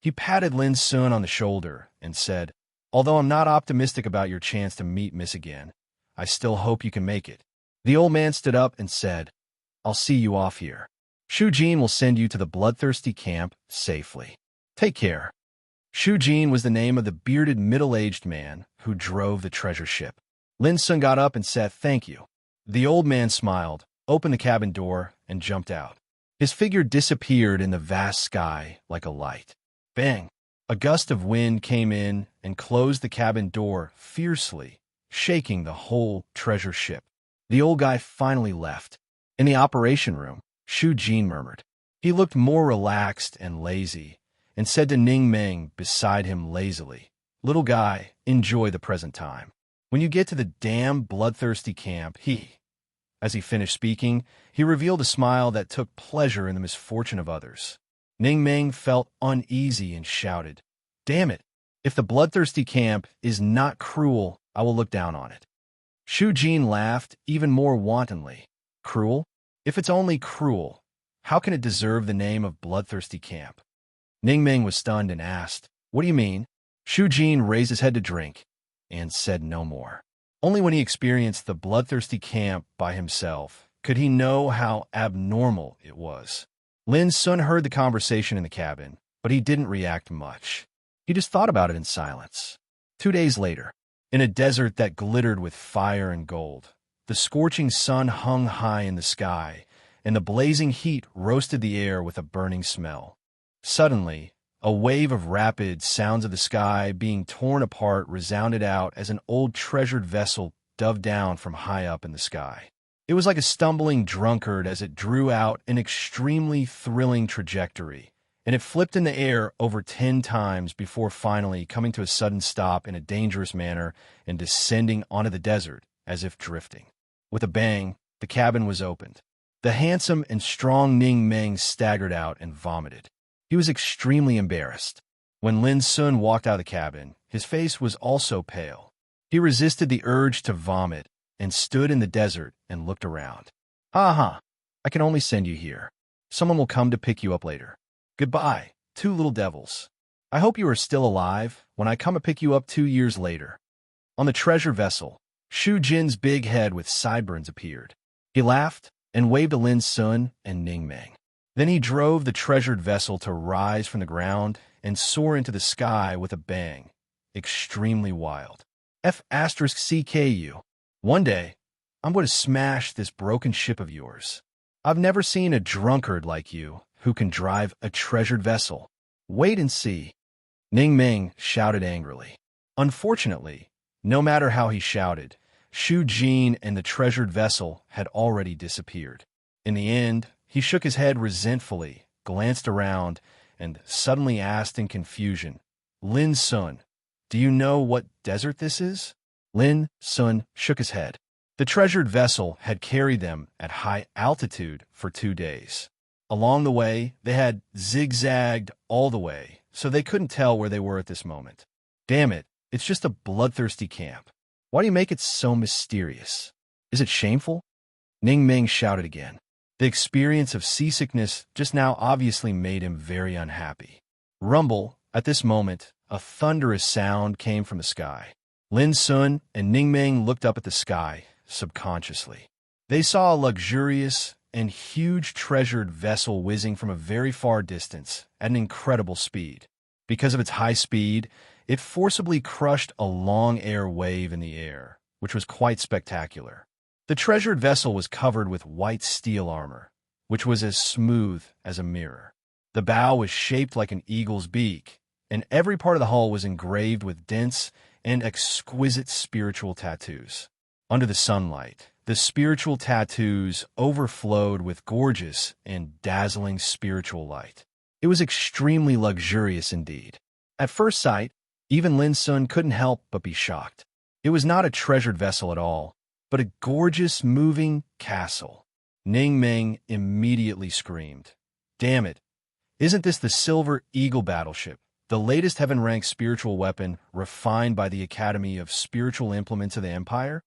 He patted Lin Sun on the shoulder and said, "Although I'm not optimistic about your chance to meet Miss again, I still hope you can make it." The old man stood up and said, "I'll see you off here. Shu Jin will send you to the bloodthirsty camp safely. Take care." Shu Jin was the name of the bearded middle-aged man who drove the treasure ship. Lin Sun got up and said, "Thank you." The old man smiled, opened the cabin door, and jumped out. His figure disappeared in the vast sky like a light. Bang! A gust of wind came in and closed the cabin door fiercely, shaking the whole treasure ship. The old guy finally left. In the operation room, Shu Jin murmured. He looked more relaxed and lazy, and said to Ning Meng beside him lazily, "Little guy, enjoy the present time. When you get to the damn bloodthirsty camp, As he finished speaking, he revealed a smile that took pleasure in the misfortune of others. Ning Meng felt uneasy and shouted, "Damn it! If the bloodthirsty camp is not cruel, I will look down on it." Shu Jin laughed even more wantonly. "Cruel? If it's only cruel, how can it deserve the name of bloodthirsty camp?" Ning Meng was stunned and asked, "What do you mean?" Shu Jin raised his head to drink and said no more. Only when he experienced the bloodthirsty camp by himself could he know how abnormal it was. Lin Sun heard the conversation in the cabin, but he didn't react much. He just thought about it in silence. 2 days later, in a desert that glittered with fire and gold, the scorching sun hung high in the sky, and the blazing heat roasted the air with a burning smell. Suddenly, a wave of rapid sounds of the sky being torn apart resounded out as an old treasured vessel dove down from high up in the sky. It was like a stumbling drunkard as it drew out an extremely thrilling trajectory, and it flipped in the air over 10 times before finally coming to a sudden stop in a dangerous manner and descending onto the desert as if drifting. With a bang, the cabin was opened. The handsome and strong Ning Meng staggered out and vomited. He was extremely embarrassed. When Lin Sun walked out of the cabin, his face was also pale. He resisted the urge to vomit and stood in the desert and looked around. "Ha! I can only send you here. Someone will come to pick you up later. Goodbye, 2 little devils. I hope you are still alive when I come to pick you up 2 years later." On the treasure vessel, Shu Jin's big head with sideburns appeared. He laughed and waved to Lin Sun and Ning Meng. Then he drove the treasured vessel to rise from the ground and soar into the sky with a bang. Extremely wild. F*CKU. One day, I'm going to smash this broken ship of yours. I've never seen a drunkard like you who can drive a treasured vessel. Wait and see. Ning Meng shouted angrily. Unfortunately, no matter how he shouted, Shu Jin and the treasured vessel had already disappeared. In the end, he shook his head resentfully, glanced around, and suddenly asked in confusion, "Lin Sun, do you know what desert this is?" Lin Sun shook his head. The treasured vessel had carried them at high altitude for 2 days. Along the way, they had zigzagged all the way, so they couldn't tell where they were at this moment. "Damn it, it's just a bloodthirsty camp. Why do you make it so mysterious? Is it shameful?" Ning Meng shouted again. The experience of seasickness just now obviously made him very unhappy. Rumble, at this moment, a thunderous sound came from the sky. Lin Sun and Ning Meng looked up at the sky, subconsciously. They saw a luxurious and huge treasured vessel whizzing from a very far distance at an incredible speed. Because of its high speed, it forcibly crushed a long air wave in the air, which was quite spectacular. The treasured vessel was covered with white steel armor, which was as smooth as a mirror. The bow was shaped like an eagle's beak, and every part of the hull was engraved with dense and exquisite spiritual tattoos. Under the sunlight, the spiritual tattoos overflowed with gorgeous and dazzling spiritual light. It was extremely luxurious indeed. At first sight, even Lin Sun couldn't help but be shocked. It was not a treasured vessel at all, but a gorgeous moving castle. Ning Meng immediately screamed, "Damn it! Isn't this the Silver Eagle battleship, the latest heaven-ranked spiritual weapon refined by the Academy of Spiritual Implements of the Empire?"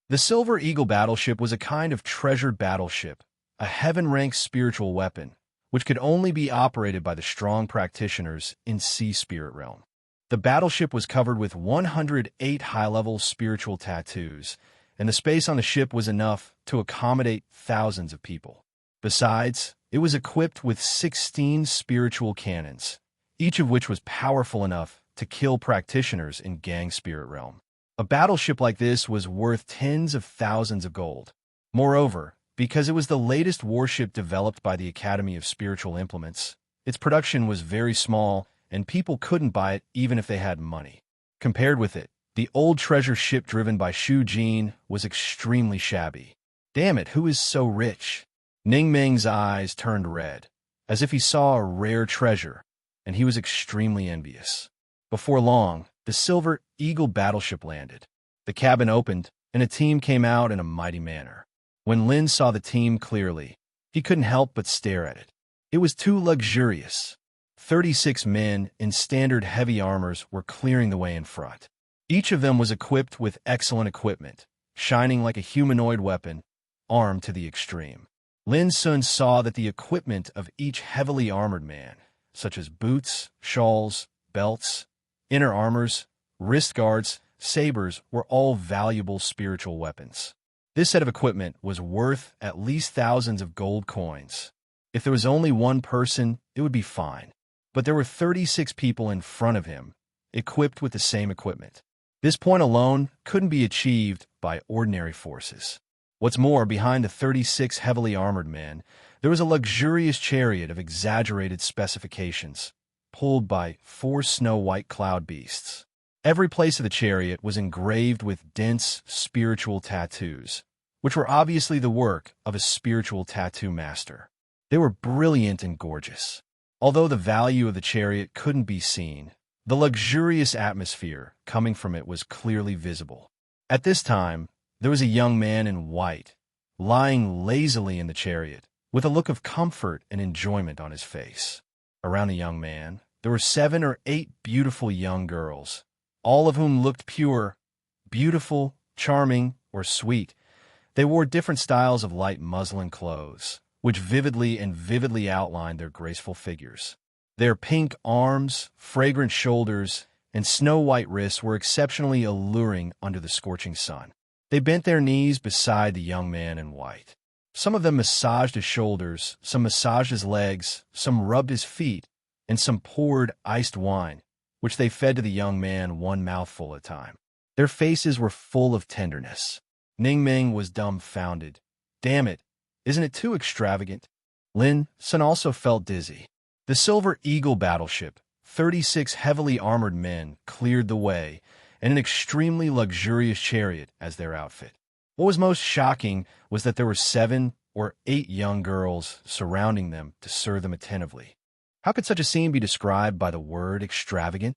The Silver Eagle battleship was a kind of treasured battleship, a heaven-ranked spiritual weapon, which could only be operated by the strong practitioners in Sea Spirit Realm. The battleship was covered with 108 high-level spiritual tattoos, and the space on the ship was enough to accommodate thousands of people. Besides, it was equipped with 16 spiritual cannons, each of which was powerful enough to kill practitioners in Gang Spirit Realm. A battleship like this was worth tens of thousands of gold. Moreover, because it was the latest warship developed by the Academy of Spiritual Implements, its production was very small, and people couldn't buy it even if they had money. Compared with it, The old treasure ship driven by Shu Jin was extremely shabby. Damn it, who is so rich? Ning Meng's eyes turned red, as if he saw a rare treasure, and he was extremely envious. Before long, the Silver Eagle battleship landed. The cabin opened, and a team came out in a mighty manner. When Lin saw the team clearly, he couldn't help but stare at it. It was too luxurious. 36 men in standard heavy armors were clearing the way in front. Each of them was equipped with excellent equipment, shining like a humanoid weapon, armed to the extreme. Lin Sun saw that the equipment of each heavily armored man, such as boots, shawls, belts, inner armors, wrist guards, sabers, were all valuable spiritual weapons. This set of equipment was worth at least thousands of gold coins. If there was only one person, it would be fine. But there were 36 people in front of him, equipped with the same equipment. This point alone couldn't be achieved by ordinary forces. What's more, behind the 36 heavily armored men, there was a luxurious chariot of exaggerated specifications, pulled by 4 snow-white cloud beasts. Every place of the chariot was engraved with dense spiritual tattoos, which were obviously the work of a spiritual tattoo master. They were brilliant and gorgeous. Although the value of the chariot couldn't be seen, the luxurious atmosphere coming from it was clearly visible. At this time, there was a young man in white, lying lazily in the chariot, with a look of comfort and enjoyment on his face. Around the young man, there were 7 or 8 beautiful young girls, all of whom looked pure, beautiful, charming, or sweet. They wore different styles of light muslin clothes, which vividly outlined their graceful figures. Their pink arms, fragrant shoulders, and snow-white wrists were exceptionally alluring under the scorching sun. They bent their knees beside the young man in white. Some of them massaged his shoulders, some massaged his legs, some rubbed his feet, and some poured iced wine, which they fed to the young man one mouthful at a time. Their faces were full of tenderness. Ning Meng was dumbfounded. Damn it, isn't it too extravagant? Lin Sun also felt dizzy. The Silver Eagle battleship, 36 heavily armored men cleared the way, and an extremely luxurious chariot as their outfit. What was most shocking was that there were 7 or 8 young girls surrounding them to serve them attentively. How could such a scene be described by the word extravagant?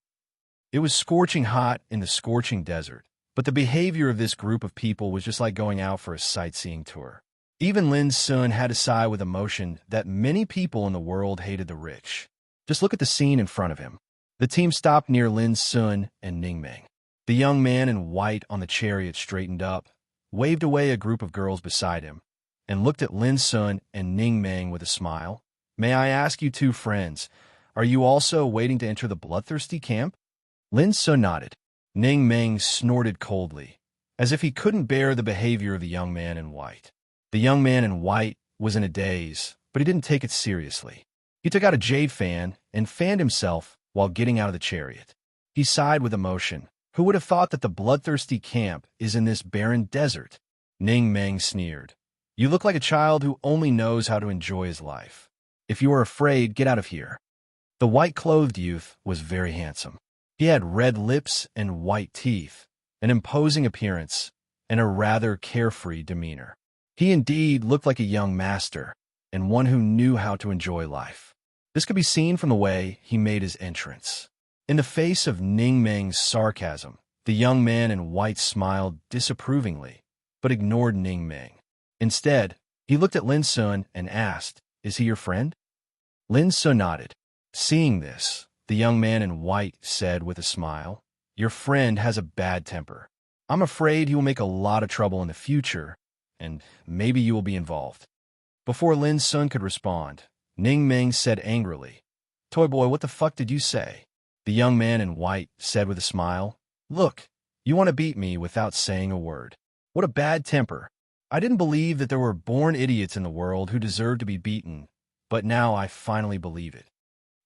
It was scorching hot in the scorching desert, but the behavior of this group of people was just like going out for a sightseeing tour. Even Lin Sun had to sigh with emotion that many people in the world hated the rich. Just look at the scene in front of him. The team stopped near Lin Sun and Ning Meng. The young man in white on the chariot straightened up, waved away a group of girls beside him, and looked at Lin Sun and Ning Meng with a smile. May I ask you 2 friends, are you also waiting to enter the bloodthirsty camp? Lin Sun nodded. Ning Meng snorted coldly, as if he couldn't bear the behavior of the young man in white. The young man in white was in a daze, but he didn't take it seriously. He took out a jade fan and fanned himself while getting out of the chariot. He sighed with emotion. Who would have thought that the bloodthirsty camp is in this barren desert? Ning Meng sneered. You look like a child who only knows how to enjoy his life. If you are afraid, get out of here. The white-clothed youth was very handsome. He had red lips and white teeth, an imposing appearance, and a rather carefree demeanor. He indeed looked like a young master, and one who knew how to enjoy life. This could be seen from the way he made his entrance. In the face of Ning Meng's sarcasm, the young man in white smiled disapprovingly, but ignored Ning Meng. Instead, he looked at Lin Sun and asked, "Is he your friend?" Lin Sun nodded. Seeing this, the young man in white said with a smile, "Your friend has a bad temper. I'm afraid he will make a lot of trouble in the future, and maybe you will be involved." Before Lin Sun could respond, Ning Meng said angrily, "Toy boy, what the fuck did you say?" The young man in white said with a smile, "Look, you want to beat me without saying a word. What a bad temper. I didn't believe that there were born idiots in the world who deserved to be beaten, but now I finally believe it."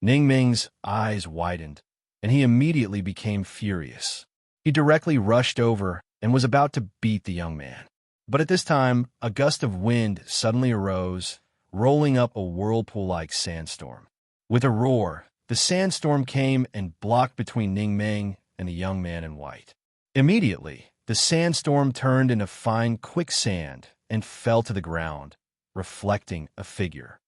Ning Meng's eyes widened, and he immediately became furious. He directly rushed over and was about to beat the young man. But at this time, a gust of wind suddenly arose, rolling up a whirlpool-like sandstorm. With a roar, the sandstorm came and blocked between Ning Meng and the young man in white. Immediately, the sandstorm turned into fine quicksand and fell to the ground, reflecting a figure.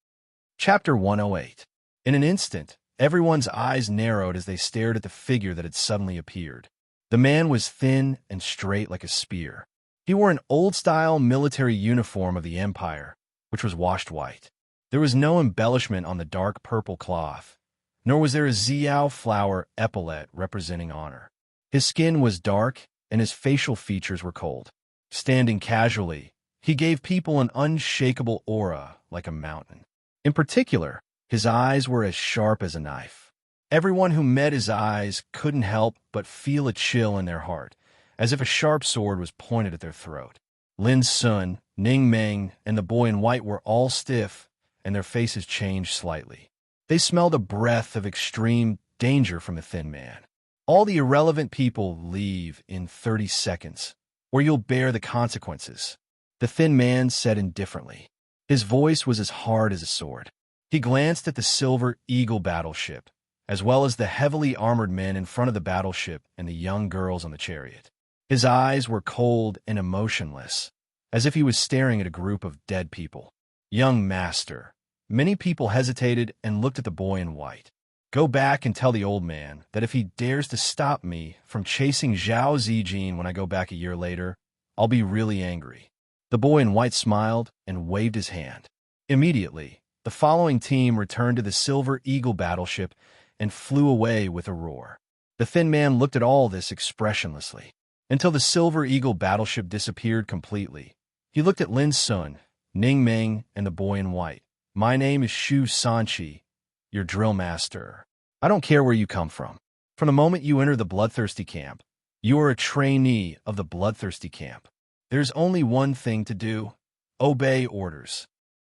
Chapter 108. In an instant, everyone's eyes narrowed as they stared at the figure that had suddenly appeared. The man was thin and straight like a spear. He wore an old-style military uniform of the Empire, which was washed white. There was no embellishment on the dark purple cloth, nor was there a Xiao flower epaulet representing honor. His skin was dark, and his facial features were cold. Standing casually, he gave people an unshakable aura like a mountain. In particular, his eyes were as sharp as a knife. Everyone who met his eyes couldn't help but feel a chill in their heart, as if a sharp sword was pointed at their throat. Lin Sun, Ning Meng, and the boy in white were all stiff, and their faces changed slightly. They smelled a breath of extreme danger from the thin man. All the irrelevant people leave in 30 seconds, or you'll bear the consequences, the thin man said indifferently. His voice was as hard as a sword. He glanced at the Silver Eagle battleship, as well as the heavily armored men in front of the battleship and the young girls on the chariot. His eyes were cold and emotionless, as if he was staring at a group of dead people. Young master. Many people hesitated and looked at the boy in white. Go back and tell the old man that if he dares to stop me from chasing Zhao Zijin when I go back a year later, I'll be really angry. The boy in white smiled and waved his hand. Immediately, the following team returned to the Silver Eagle battleship and flew away with a roar. The thin man looked at all this expressionlessly, until the Silver Eagle battleship disappeared completely. He looked at Lin Sun, Ning Meng, and the boy in white. My name is Shu Sanqi, your drill master. I don't care where you come from. From the moment you enter the bloodthirsty camp, you are a trainee of the bloodthirsty camp. There's only one thing to do: obey orders.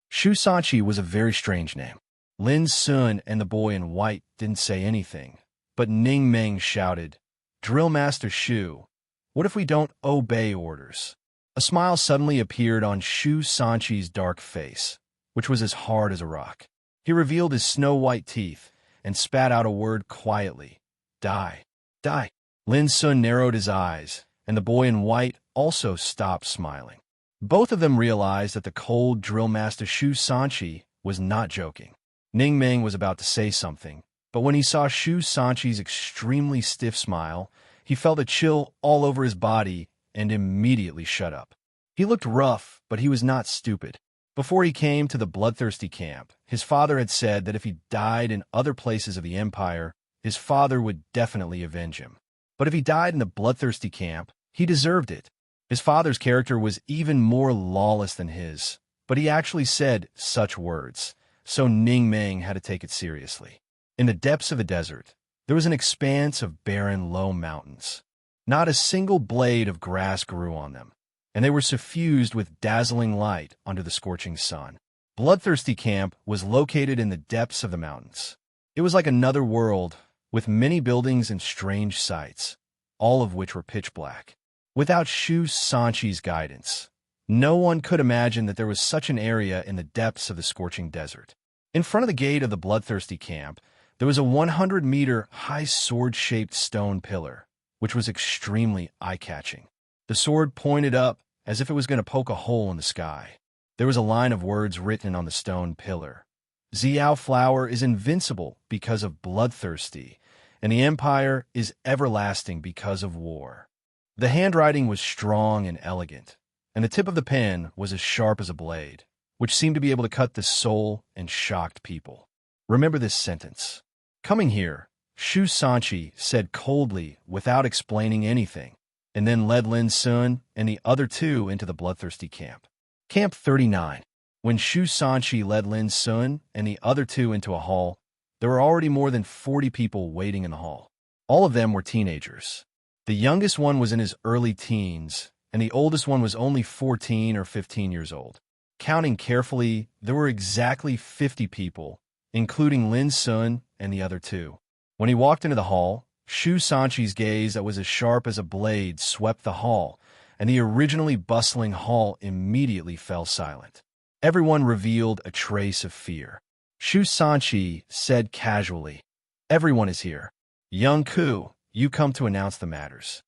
Shu Sanqi was a very strange name. Lin Sun and the boy in white didn't say anything, but Ning Meng shouted, Drill Master Shu, what if we don't obey orders? A smile suddenly appeared on Shu Sanqi's dark face, which was as hard as a rock. He revealed his snow-white teeth and spat out a word quietly. Die. Die. Lin Sun narrowed his eyes, and the boy in white also stopped smiling. Both of them realized that the cold drill master Shu Sanqi was not joking. Ning Meng was about to say something, but when he saw Shu Sanqi's extremely stiff smile, he felt a chill all over his body and immediately shut up. He looked rough, but he was not stupid. Before he came to the bloodthirsty camp, his father had said that if he died in other places of the Empire, his father would definitely avenge him. But if he died in the bloodthirsty camp, he deserved it. His father's character was even more lawless than his, but he actually said such words, so Ning Meng had to take it seriously. In the depths of the desert, there was an expanse of barren, low mountains. Not a single blade of grass grew on them, and they were suffused with dazzling light under the scorching sun. Bloodthirsty Camp was located in the depths of the mountains. It was like another world, with many buildings and strange sights, all of which were pitch black. Without Shu Sanqi's guidance, no one could imagine that there was such an area in the depths of the scorching desert. In front of the gate of the Bloodthirsty Camp, there was a 100-meter high sword-shaped stone pillar, which was extremely eye-catching. The sword pointed up as if it was going to poke a hole in the sky. There was a line of words written on the stone pillar. Xiao flower is invincible because of bloodthirsty, and the empire is everlasting because of war. The handwriting was strong and elegant, and the tip of the pen was as sharp as a blade, which seemed to be able to cut the soul and shocked people. Remember this sentence. Coming here, Shu Sanqi said coldly without explaining anything, and then led Lin Sun and the other two into the Bloodthirsty Camp. Camp 39. When Shu Sanqi led Lin Sun and the other two into a hall, there were already more than 40 people waiting in the hall. All of them were teenagers. The youngest one was in his early teens, and the oldest one was only 14 or 15 years old. Counting carefully, there were exactly 50 people, including Lin Sun and the other two. When he walked into the hall, Shu Sanqi's gaze that was as sharp as a blade swept the hall, and the originally bustling hall immediately fell silent. Everyone revealed a trace of fear. Shu Sanqi said casually, Everyone is here. Young Ku, you come to announce the matters.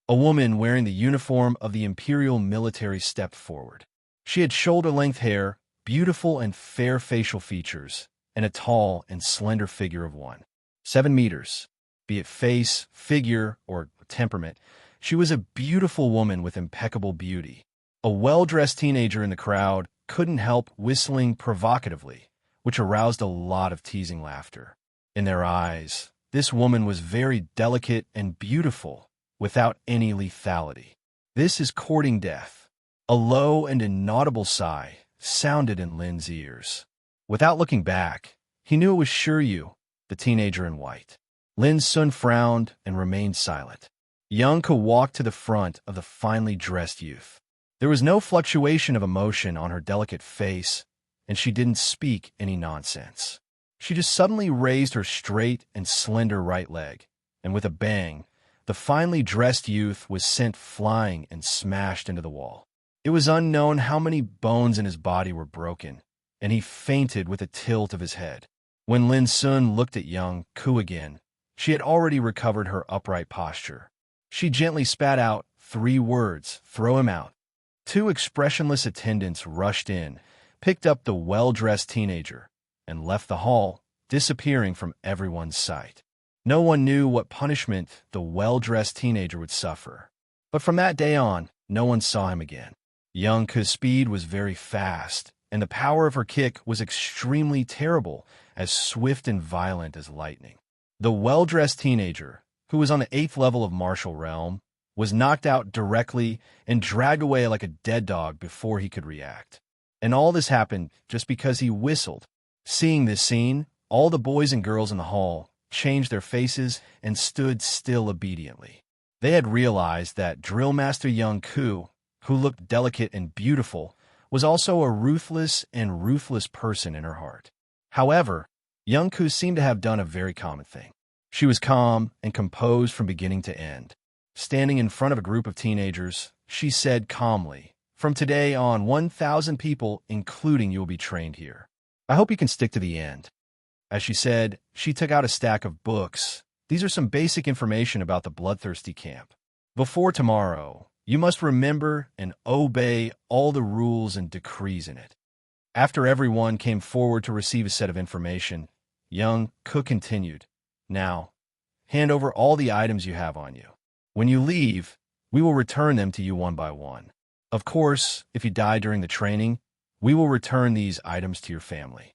A woman wearing the uniform of the Imperial military stepped forward. She had shoulder-length hair, beautiful and fair facial features, and a tall and slender figure of 7 meters. Be it face, figure, or temperament, she was a beautiful woman with impeccable beauty. A well-dressed teenager in the crowd couldn't help whistling provocatively, which aroused a lot of teasing laughter. In their eyes, this woman was very delicate and beautiful, without any lethality. "This is courting death." A low and inaudible sigh sounded in Lin's ears. Without looking back, he knew it was Shiryu, the teenager in white. Lin Sun frowned and remained silent. Young Ko walked to the front of the finely dressed youth. There was no fluctuation of emotion on her delicate face, and she didn't speak any nonsense. She just suddenly raised her straight and slender right leg, and with a bang, the finely dressed youth was sent flying and smashed into the wall. It was unknown how many bones in his body were broken, and he fainted with a tilt of his head. When Lin Sun looked at young Ku again, she had already recovered her upright posture. She gently spat out 3 words, "Throw him out." 2 expressionless attendants rushed in, picked up the well-dressed teenager, and left the hall, disappearing from everyone's sight. No one knew what punishment the well-dressed teenager would suffer. But from that day on, no one saw him again. Young Ku's speed was very fast, and the power of her kick was extremely terrible, as swift and violent as lightning. The well-dressed teenager, who was on the 8th level of martial realm, was knocked out directly and dragged away like a dead dog before he could react. And all this happened just because he whistled. Seeing this scene, all the boys and girls in the hall changed their faces and stood still obediently. They had realized that Drill Master Young Ku, who looked delicate and beautiful, was also a ruthless person in her heart. However, Young Ku seemed to have done a very common thing. She was calm and composed from beginning to end. Standing in front of a group of teenagers, she said calmly, "From today on, 1,000 people, including you, will be trained here. I hope you can stick to the end." As she said, she took out a stack of books. "These are some basic information about the bloodthirsty camp. Before tomorrow, you must remember and obey all the rules and decrees in it." After everyone came forward to receive a set of information, young Cook continued, "Now, hand over all the items you have on you. When you leave, we will return them to you one by one. Of course, if you die during the training, we will return these items to your family."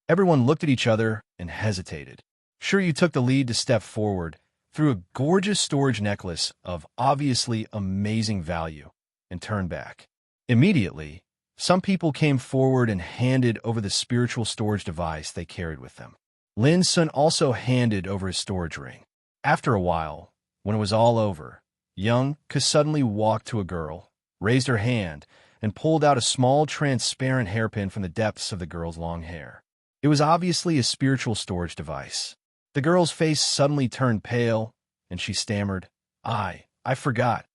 Everyone looked at each other and hesitated. Shiryu took the lead to step forward, threw a gorgeous storage necklace of obviously amazing value, and turned back. Immediately, some people came forward and handed over the spiritual storage device they carried with them. Lin Sun also handed over his storage ring. After a while, when it was all over, young Ka suddenly walked to a girl, raised her hand, and pulled out a small transparent hairpin from the depths of the girl's long hair. It was obviously a spiritual storage device. The girl's face suddenly turned pale, and she stammered, I forgot."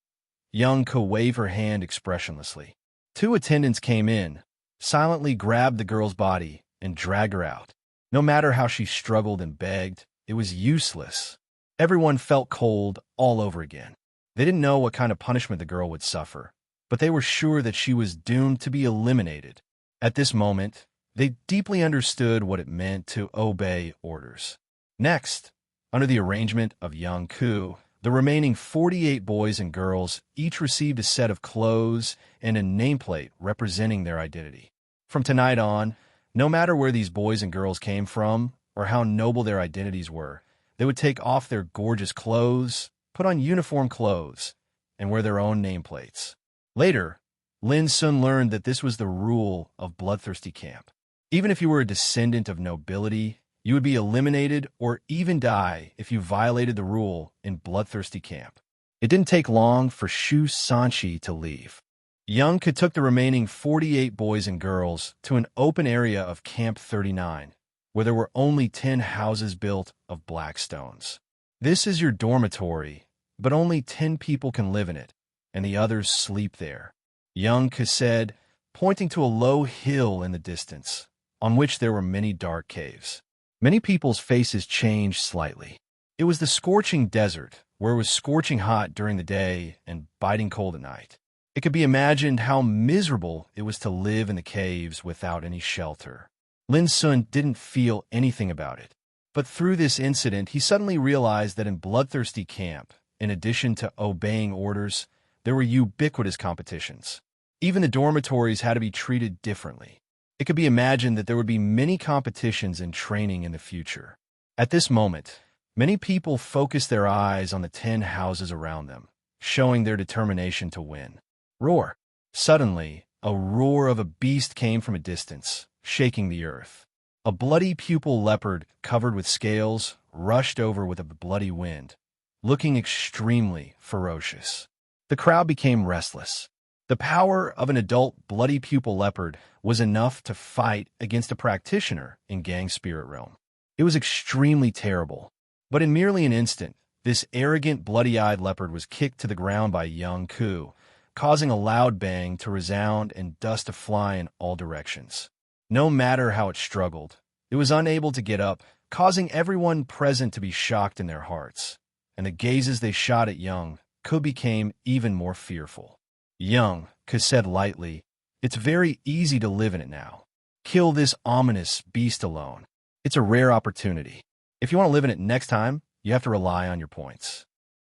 Young Ka waved her hand expressionlessly. 2 attendants came in, silently grabbed the girl's body, and dragged her out. No matter how she struggled and begged, it was useless. Everyone felt cold all over again. They didn't know what kind of punishment the girl would suffer, but they were sure that she was doomed to be eliminated. At this moment, they deeply understood what it meant to obey orders. Next, under the arrangement of young Ku, the remaining 48 boys and girls each received a set of clothes and a nameplate representing their identity. From tonight on, no matter where these boys and girls came from or how noble their identities were, they would take off their gorgeous clothes, put on uniform clothes, and wear their own nameplates. Later, Lin Sun learned that this was the rule of Bloodthirsty Camp. Even if you were a descendant of nobility, you would be eliminated or even die if you violated the rule in Bloodthirsty Camp. It didn't take long for Shu Sanchi to leave. Young Ka took the remaining 48 boys and girls to an open area of Camp 39, where there were only 10 houses built of black stones. "This is your dormitory, but only 10 people can live in it, and the others sleep there," Young Ka said, pointing to a low hill in the distance, on which there were many dark caves. Many people's faces changed slightly. It was the scorching desert, where it was scorching hot during the day and biting cold at night. It could be imagined how miserable it was to live in the caves without any shelter. Lin Sun didn't feel anything about it. But through this incident, he suddenly realized that in Bloodthirsty Camp, in addition to obeying orders, there were ubiquitous competitions. Even the dormitories had to be treated differently. It could be imagined that there would be many competitions and training in the future. At this moment, many people focused their eyes on the 10 houses around them, showing their determination to win. Roar! Suddenly, a roar of a beast came from a distance, shaking the earth. A bloody pupil leopard covered with scales rushed over with a bloody wind, looking extremely ferocious. The crowd became restless. The power of an adult bloody pupil leopard was enough to fight against a practitioner in Gang Spirit Realm. It was extremely terrible, but in merely an instant, this arrogant bloody-eyed leopard was kicked to the ground by young Ku, causing a loud bang to resound and dust to fly in all directions. No matter how it struggled, it was unable to get up, causing everyone present to be shocked in their hearts, and the gazes they shot at young Ku became even more fearful. Young Ku said lightly, "It's very easy to live in it now. Kill this ominous beast alone. It's a rare opportunity. If you want to live in it next time, you have to rely on your points."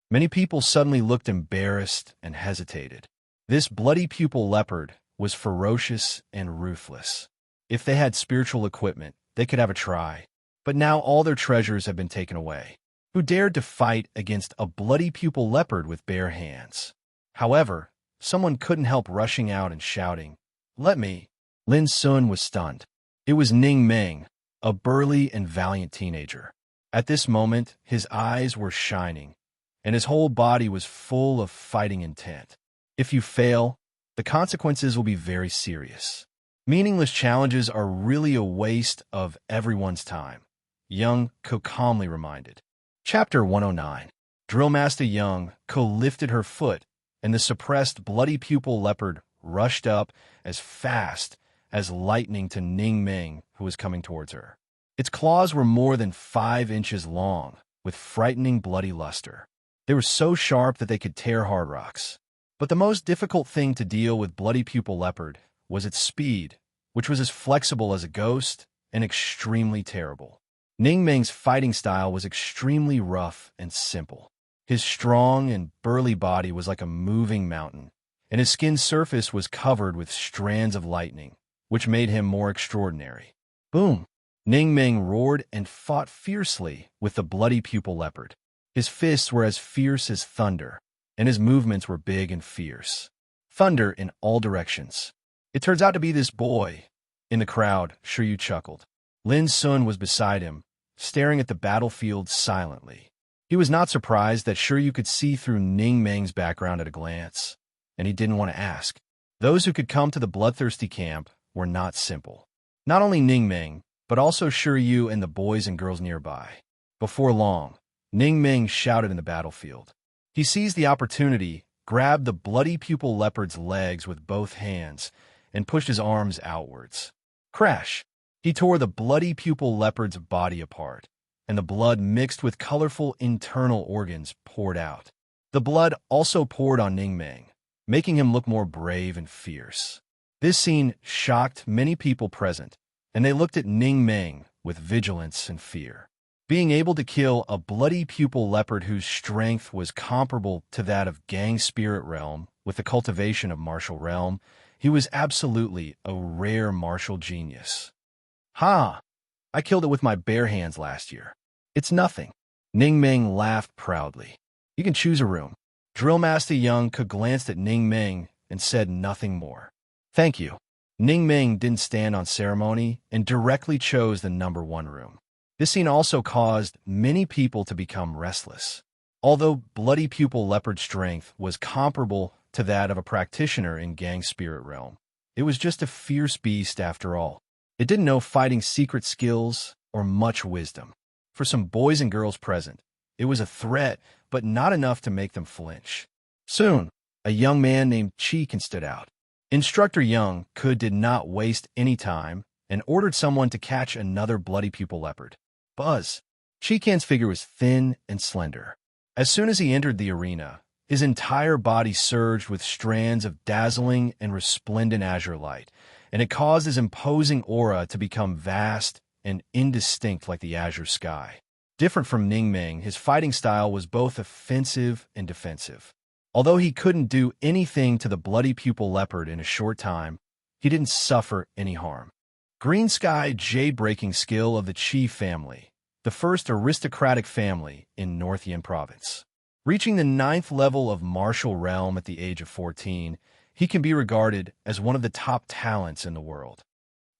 Many people suddenly looked embarrassed and hesitated. This bloody pupil leopard was ferocious and ruthless. If they had spiritual equipment, they could have a try. But now all their treasures have been taken away. Who dared to fight against a bloody pupil leopard with bare hands? However, someone couldn't help rushing out and shouting, "Let me!" Lin Sun was stunned. It was Ning Meng, a burly and valiant teenager. At this moment, his eyes were shining, and his whole body was full of fighting intent. If you fail, the consequences will be very serious. Meaningless challenges are really a waste of everyone's time, young Ko calmly reminded. Chapter 109. Drillmaster Young Ko lifted her foot, and the suppressed bloody pupil leopard rushed up as fast as lightning to Ning Meng, who was coming towards her. Its claws were more than 5 inches long, with frightening bloody luster. They were so sharp that they could tear hard rocks. But the most difficult thing to deal with bloody pupil leopard was its speed, which was as flexible as a ghost and extremely terrible. Ning Meng's fighting style was extremely rough and simple. His strong and burly body was like a moving mountain, and his skin's surface was covered with strands of lightning, which made him more extraordinary. Boom! Ning Meng roared and fought fiercely with the bloody pupil leopard. His fists were as fierce as thunder, and his movements were big and fierce. Thunder in all directions. It turns out to be this boy. In the crowd, Shiryu chuckled. Lin Sun was beside him, staring at the battlefield silently. He was not surprised that Shiryu could see through Ning Meng's background at a glance, and he didn't want to ask. Those who could come to the Bloodthirsty Camp were not simple. Not only Ning Meng, but also Shiryu and the boys and girls nearby. Before long, Ning Meng shouted in the battlefield. He seized the opportunity, grabbed the bloody pupil leopard's legs with both hands, and pushed his arms outwards. Crash! He tore the bloody pupil leopard's body apart, and the blood mixed with colorful internal organs poured out. The blood also poured on Ning Meng, making him look more brave and fierce. This scene shocked many people present, and they looked at Ning Meng with vigilance and fear. Being able to kill a bloody pupil leopard whose strength was comparable to that of Gang Spirit Realm with the cultivation of martial realm, he was absolutely a rare martial genius. Ha! I killed it with my bare hands last year. It's nothing. Ning Meng laughed proudly. You can choose a room. Drillmaster Young glanced at Ning Meng and said nothing more. Thank you. Ning Meng didn't stand on ceremony and directly chose the number 1 room. This scene also caused many people to become restless. Although bloody pupil leopard strength was comparable to that of a practitioner in Gang Spirit Realm, it was just a fierce beast after all. It didn't know fighting secret skills or much wisdom. For some boys and girls present, it was a threat, but not enough to make them flinch. Soon, a young man named Cheekin stood out. Instructor Young did not waste any time and ordered someone to catch another bloody pupil leopard. Buzz. Cheekin's figure was thin and slender. As soon as he entered the arena, his entire body surged with strands of dazzling and resplendent azure light, and it caused his imposing aura to become vast and indistinct like the azure sky. Different from Ningming, his fighting style was both offensive and defensive. Although he couldn't do anything to the bloody pupil leopard in a short time, he didn't suffer any harm. Green Sky Jade-breaking skill of the Qi family, the first aristocratic family in North Yin Province. Reaching the 9th level of martial realm at the age of 14, he can be regarded as one of the top talents in the world.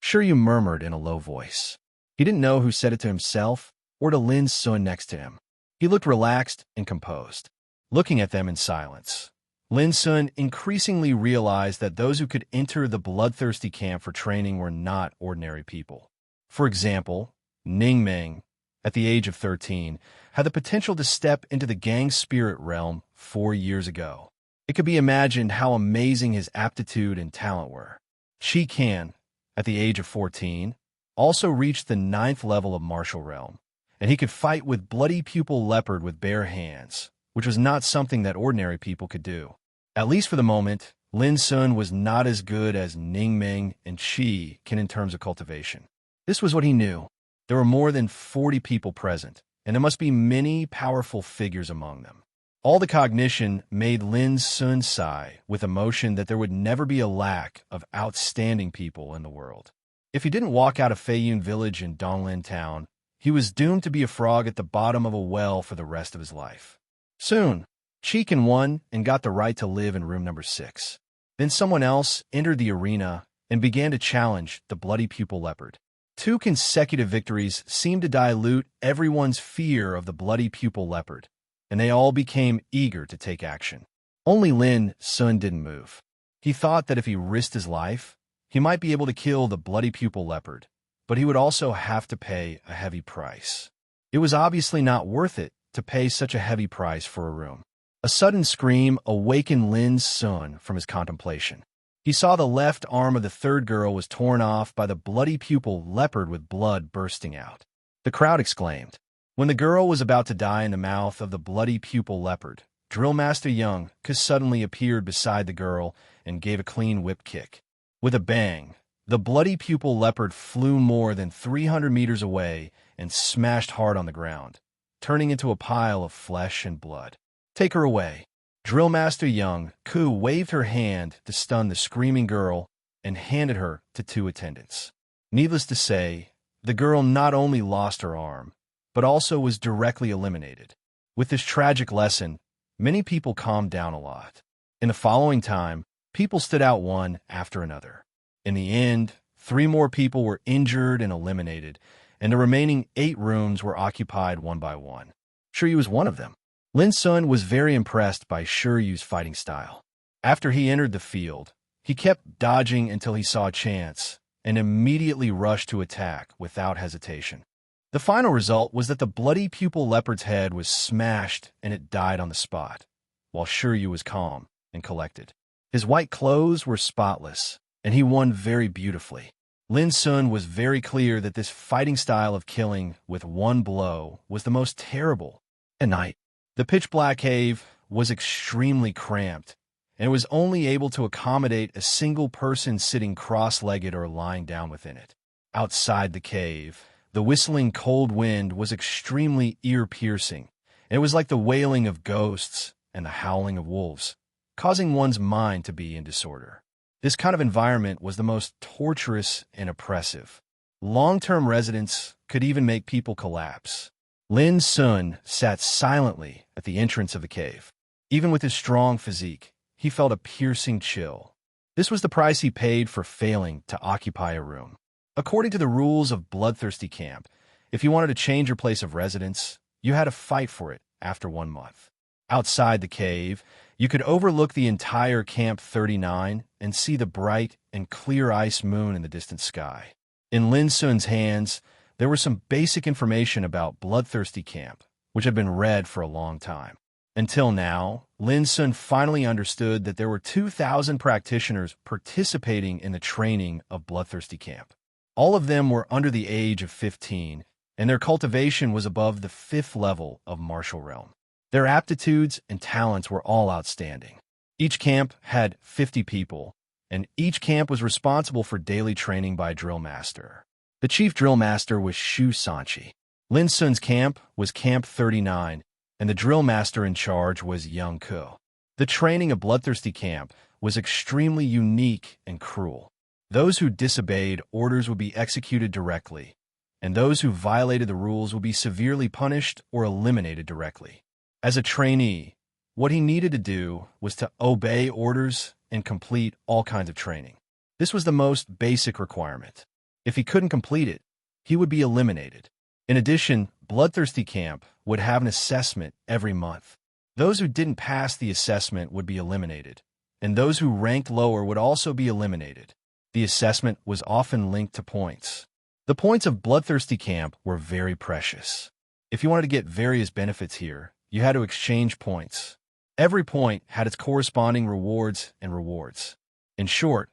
Shiryu murmured in a low voice. He didn't know who said it to himself or to Lin Sun next to him. He looked relaxed and composed, looking at them in silence. Lin Sun increasingly realized that those who could enter the bloodthirsty camp for training were not ordinary people. For example, Ningming, at the age of 13, had the potential to step into the gang spirit realm 4 years ago. It could be imagined how amazing his aptitude and talent were. Qi Kan, at the age of 14, also reached the 9th level of martial realm, and he could fight with bloody pupil leopard with bare hands, which was not something that ordinary people could do. At least for the moment, Lin Sun was not as good as Ningming and Qi Kan in terms of cultivation. This was what he knew. There were more than 40 people present, and there must be many powerful figures among them. All the cognition made Lin Sun sigh with emotion that there would never be a lack of outstanding people in the world. If he didn't walk out of Feiyun village in Donglin town, he was doomed to be a frog at the bottom of a well for the rest of his life. Soon, Qi Kan won and got the right to live in room number 6. Then someone else entered the arena and began to challenge the bloody pupil leopard. 2 consecutive victories seemed to dilute everyone's fear of the bloody pupil leopard, and they all became eager to take action. Only Lin Sun didn't move. He thought that if he risked his life, he might be able to kill the bloody pupil leopard, but he would also have to pay a heavy price. It was obviously not worth it to pay such a heavy price for a room. A sudden scream awakened Lin Sun from his contemplation. He saw the left arm of the third girl was torn off by the bloody pupil leopard with blood bursting out. The crowd exclaimed. When the girl was about to die in the mouth of the bloody pupil leopard, Drill Master Young suddenly appeared beside the girl and gave a clean whip kick. With a bang, the bloody pupil leopard flew more than 300 meters away and smashed hard on the ground, turning into a pile of flesh and blood. Take her away. Drill Master Young waved her hand to stun the screaming girl and handed her to 2 attendants. Needless to say, the girl not only lost her arm, but also was directly eliminated. With this tragic lesson, many people calmed down a lot. In the following time, people stood out one after another. In the end, 3 more people were injured and eliminated, and the remaining 8 rooms were occupied one by one. Shiryu was one of them. Lin Sun was very impressed by Shiryu's fighting style. After he entered the field, he kept dodging until he saw a chance, and immediately rushed to attack without hesitation. The final result was that the bloody pupil leopard's head was smashed and it died on the spot, while Shiryu was calm and collected. His white clothes were spotless, and he won very beautifully. Lin Sun was very clear that this fighting style of killing with one blow was the most terrible. At night, the pitch-black cave was extremely cramped, and it was only able to accommodate a single person sitting cross-legged or lying down within it. Outside the cave, the whistling cold wind was extremely ear-piercing, and it was like the wailing of ghosts and the howling of wolves, causing one's mind to be in disorder. This kind of environment was the most torturous and oppressive. Long-term residents could even make people collapse. Lin Sun sat silently at the entrance of the cave. Even with his strong physique, he felt a piercing chill. This was the price he paid for failing to occupy a room. According to the rules of Bloodthirsty Camp, if you wanted to change your place of residence, you had to fight for it after 1 month. Outside the cave, you could overlook the entire Camp 39 and see the bright and clear ice moon in the distant sky. In Lin Sun's hands, there was some basic information about Bloodthirsty Camp, which had been read for a long time. Until now, Lin Sun finally understood that there were 2,000 practitioners participating in the training of Bloodthirsty Camp. All of them were under the age of 15, and their cultivation was above the 5th level of martial realm. Their aptitudes and talents were all outstanding. Each camp had 50 people, and each camp was responsible for daily training by a drill master. The chief drill master was Shu Sanchi. Lin Sun's camp was Camp 39, and the drill master in charge was Young Ko. The training of Bloodthirsty Camp was extremely unique and cruel. Those who disobeyed orders would be executed directly, and those who violated the rules would be severely punished or eliminated directly. As a trainee, what he needed to do was to obey orders and complete all kinds of training. This was the most basic requirement. If he couldn't complete it, he would be eliminated. In addition, Bloodthirsty Camp would have an assessment every month. Those who didn't pass the assessment would be eliminated, and those who ranked lower would also be eliminated. The assessment was often linked to points. The points of Bloodthirsty Camp were very precious. If you wanted to get various benefits here, you had to exchange points. Every point had its corresponding rewards and rewards. In short,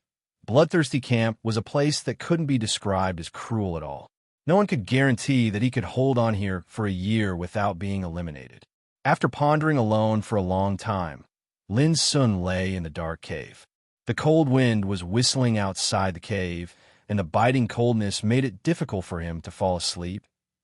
Bloodthirsty Camp was a place that couldn't be described as cruel at all. No one could guarantee that he could hold on here for a year without being eliminated. After pondering alone for a long time, Lin Sun lay in the dark cave. The cold wind was whistling outside the cave, and the biting coldness made it difficult for him to fall asleep.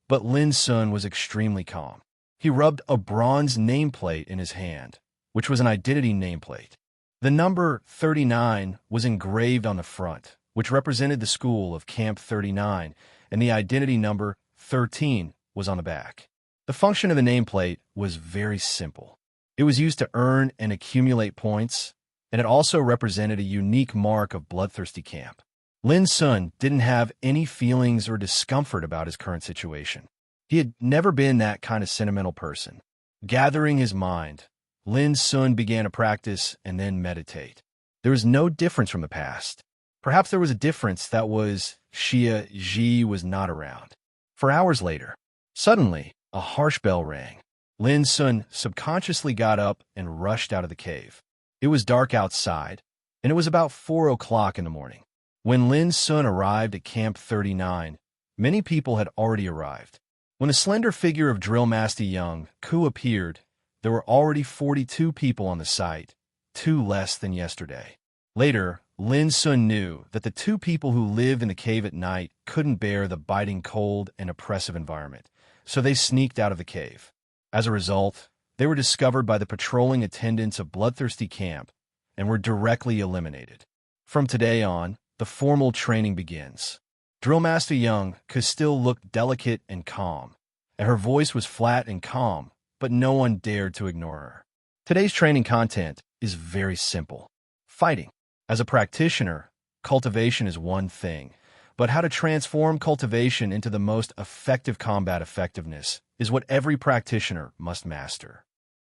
But Lin Sun was extremely calm. He rubbed a bronze nameplate in his hand, which was an identity nameplate. The number 39 was engraved on the front, which represented the school of Camp 39, and the identity number 13 was on the back. The function of the nameplate was very simple. It was used to earn and accumulate points, and it also represented a unique mark of Bloodthirsty Camp. Lin Sun didn't have any feelings or discomfort about his current situation. He had never been that kind of sentimental person. Gathering his mind, Lin Sun began to practice and then meditate. There was no difference from the past. Perhaps there was a difference that was Xia Ji was not around. For hours later, suddenly, a harsh bell rang. Lin Sun subconsciously got up and rushed out of the cave. It was dark outside, and it was about 4 o'clock in the morning. When Lin Sun arrived at Camp 39, many people had already arrived. When the slender figure of Drill Master Young Ku appeared, there were already 42 people on the site, 2 less than yesterday. Later, Lin Sun knew that the 2 people who lived in the cave at night couldn't bear the biting cold and oppressive environment, so they sneaked out of the cave. As a result, they were discovered by the patrolling attendants of Bloodthirsty Camp and were directly eliminated. From today on, the formal training begins. Drill Master Young could still look delicate and calm, and her voice was flat and calm, but no one dared to ignore her. Today's training content is very simple. Fighting. As a practitioner, cultivation is one thing, but how to transform cultivation into the most effective combat effectiveness is what every practitioner must master.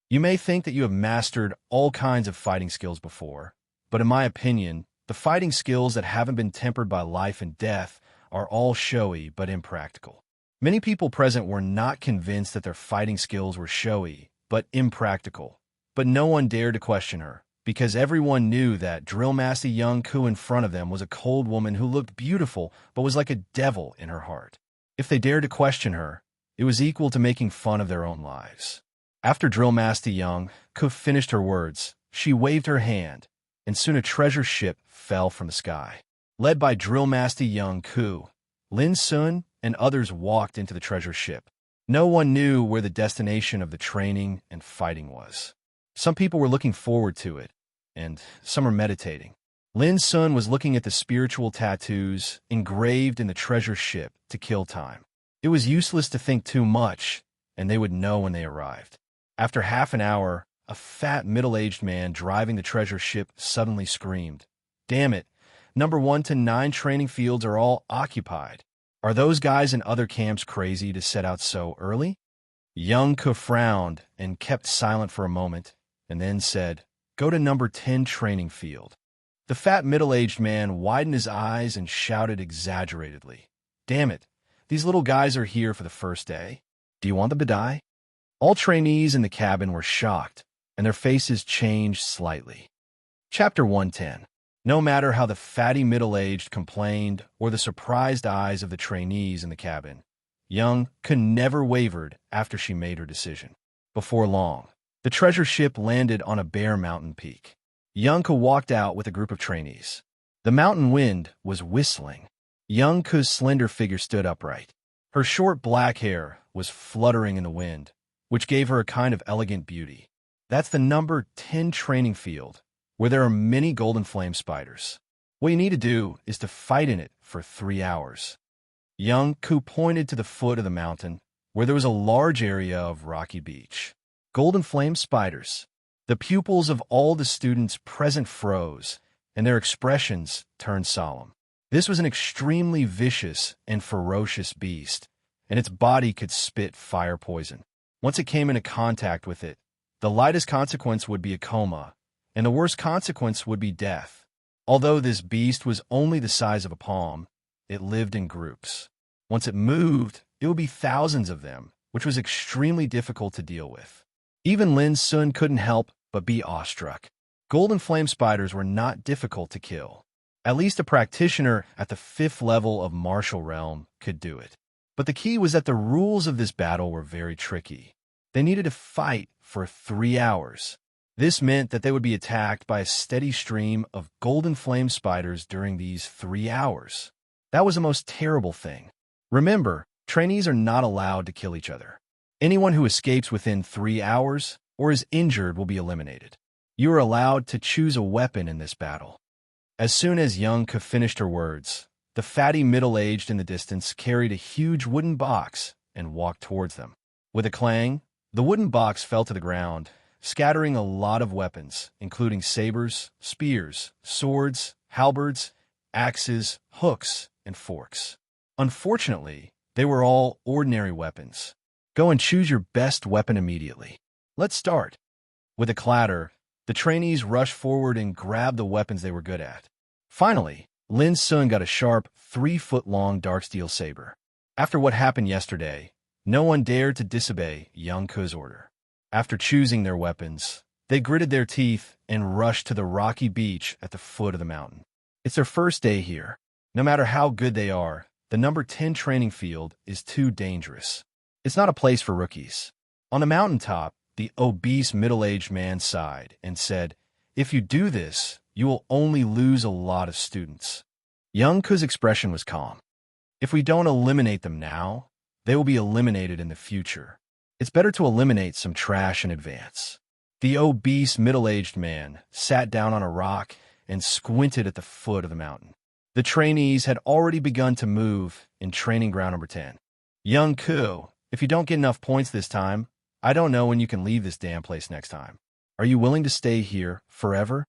You may think that you have mastered all kinds of fighting skills before, but in my opinion, the fighting skills that haven't been tempered by life and death are all showy but impractical. Many people present were not convinced that their fighting skills were showy but impractical, but no one dared to question her, because everyone knew that Drill Master Young Ku in front of them was a cold woman who looked beautiful but was like a devil in her heart. If they dared to question her, it was equal to making fun of their own lives. After Drill Master Young Ku finished her words, she waved her hand, and soon a treasure ship fell from the sky. Led by Drill Master Young Ku, Lin Sun and others walked into the treasure ship. No one knew where the destination of the training and fighting was. Some people were looking forward to it, and some were meditating. Lin Sun was looking at the spiritual tattoos engraved in the treasure ship to kill time. It was useless to think too much, and they would know when they arrived. After half an hour, a fat middle-aged man driving the treasure ship suddenly screamed, "Damn it, number 1 to 9 training fields are all occupied. Are those guys in other camps crazy to set out so early?" Young Ku frowned and kept silent for a moment, and then said, "Go to number 10 training field." The fat middle-aged man widened his eyes and shouted exaggeratedly, "Damn it, these little guys are here for the first day. Do you want them to die?" All trainees in the cabin were shocked, and their faces changed slightly. Chapter 110. No matter how the fatty middle-aged complained or the surprised eyes of the trainees in the cabin, Young Ku never wavered after she made her decision. Before long, the treasure ship landed on a bare mountain peak. Young Ko walked out with a group of trainees. The mountain wind was whistling. Young Ko's slender figure stood upright. Her short black hair was fluttering in the wind, which gave her a kind of elegant beauty. That's the number 10 training field, where there are many golden flame spiders. What you need to do is to fight in it for 3 hours. Young Ko pointed to the foot of the mountain, where there was a large area of rocky beach. Golden flame spiders. The pupils of all the students present froze, and their expressions turned solemn. This was an extremely vicious and ferocious beast, and its body could spit fire poison. Once it came into contact with it, the lightest consequence would be a coma, and the worst consequence would be death. Although this beast was only the size of a palm, it lived in groups. Once it moved, it would be thousands of them, which was extremely difficult to deal with. Even Lin Sun couldn't help but be awestruck. Golden flame spiders were not difficult to kill. At least a practitioner at the 5th level of martial realm could do it. But the key was that the rules of this battle were very tricky. They needed to fight for 3 hours. This meant that they would be attacked by a steady stream of golden flame spiders during these 3 hours. That was the most terrible thing. Remember, trainees are not allowed to kill each other. Anyone who escapes within 3 hours or is injured will be eliminated. You are allowed to choose a weapon in this battle. As soon as Young Ko finished her words, the fatty middle-aged in the distance carried a huge wooden box and walked towards them. With a clang, the wooden box fell to the ground, scattering a lot of weapons, including sabers, spears, swords, halberds, axes, hooks, and forks. Unfortunately, they were all ordinary weapons. Go and choose your best weapon immediately. Let's start. With a clatter, the trainees rushed forward and grabbed the weapons they were good at. Finally, Lin Sun got a sharp, 3-foot-long dark steel saber. After what happened yesterday, no one dared to disobey Young Ko's order. After choosing their weapons, they gritted their teeth and rushed to the rocky beach at the foot of the mountain. It's their first day here. No matter how good they are, the number 10 training field is too dangerous. It's not a place for rookies. On the mountaintop, the obese middle-aged man sighed and said, "If you do this, you will only lose a lot of students." Young Ko's expression was calm. "If we don't eliminate them now, they will be eliminated in the future. It's better to eliminate some trash in advance." The obese middle-aged man sat down on a rock and squinted at the foot of the mountain. The trainees had already begun to move in training ground number 10. "Young Ko, if you don't get enough points this time, I don't know when you can leave this damn place next time. Are you willing to stay here forever?"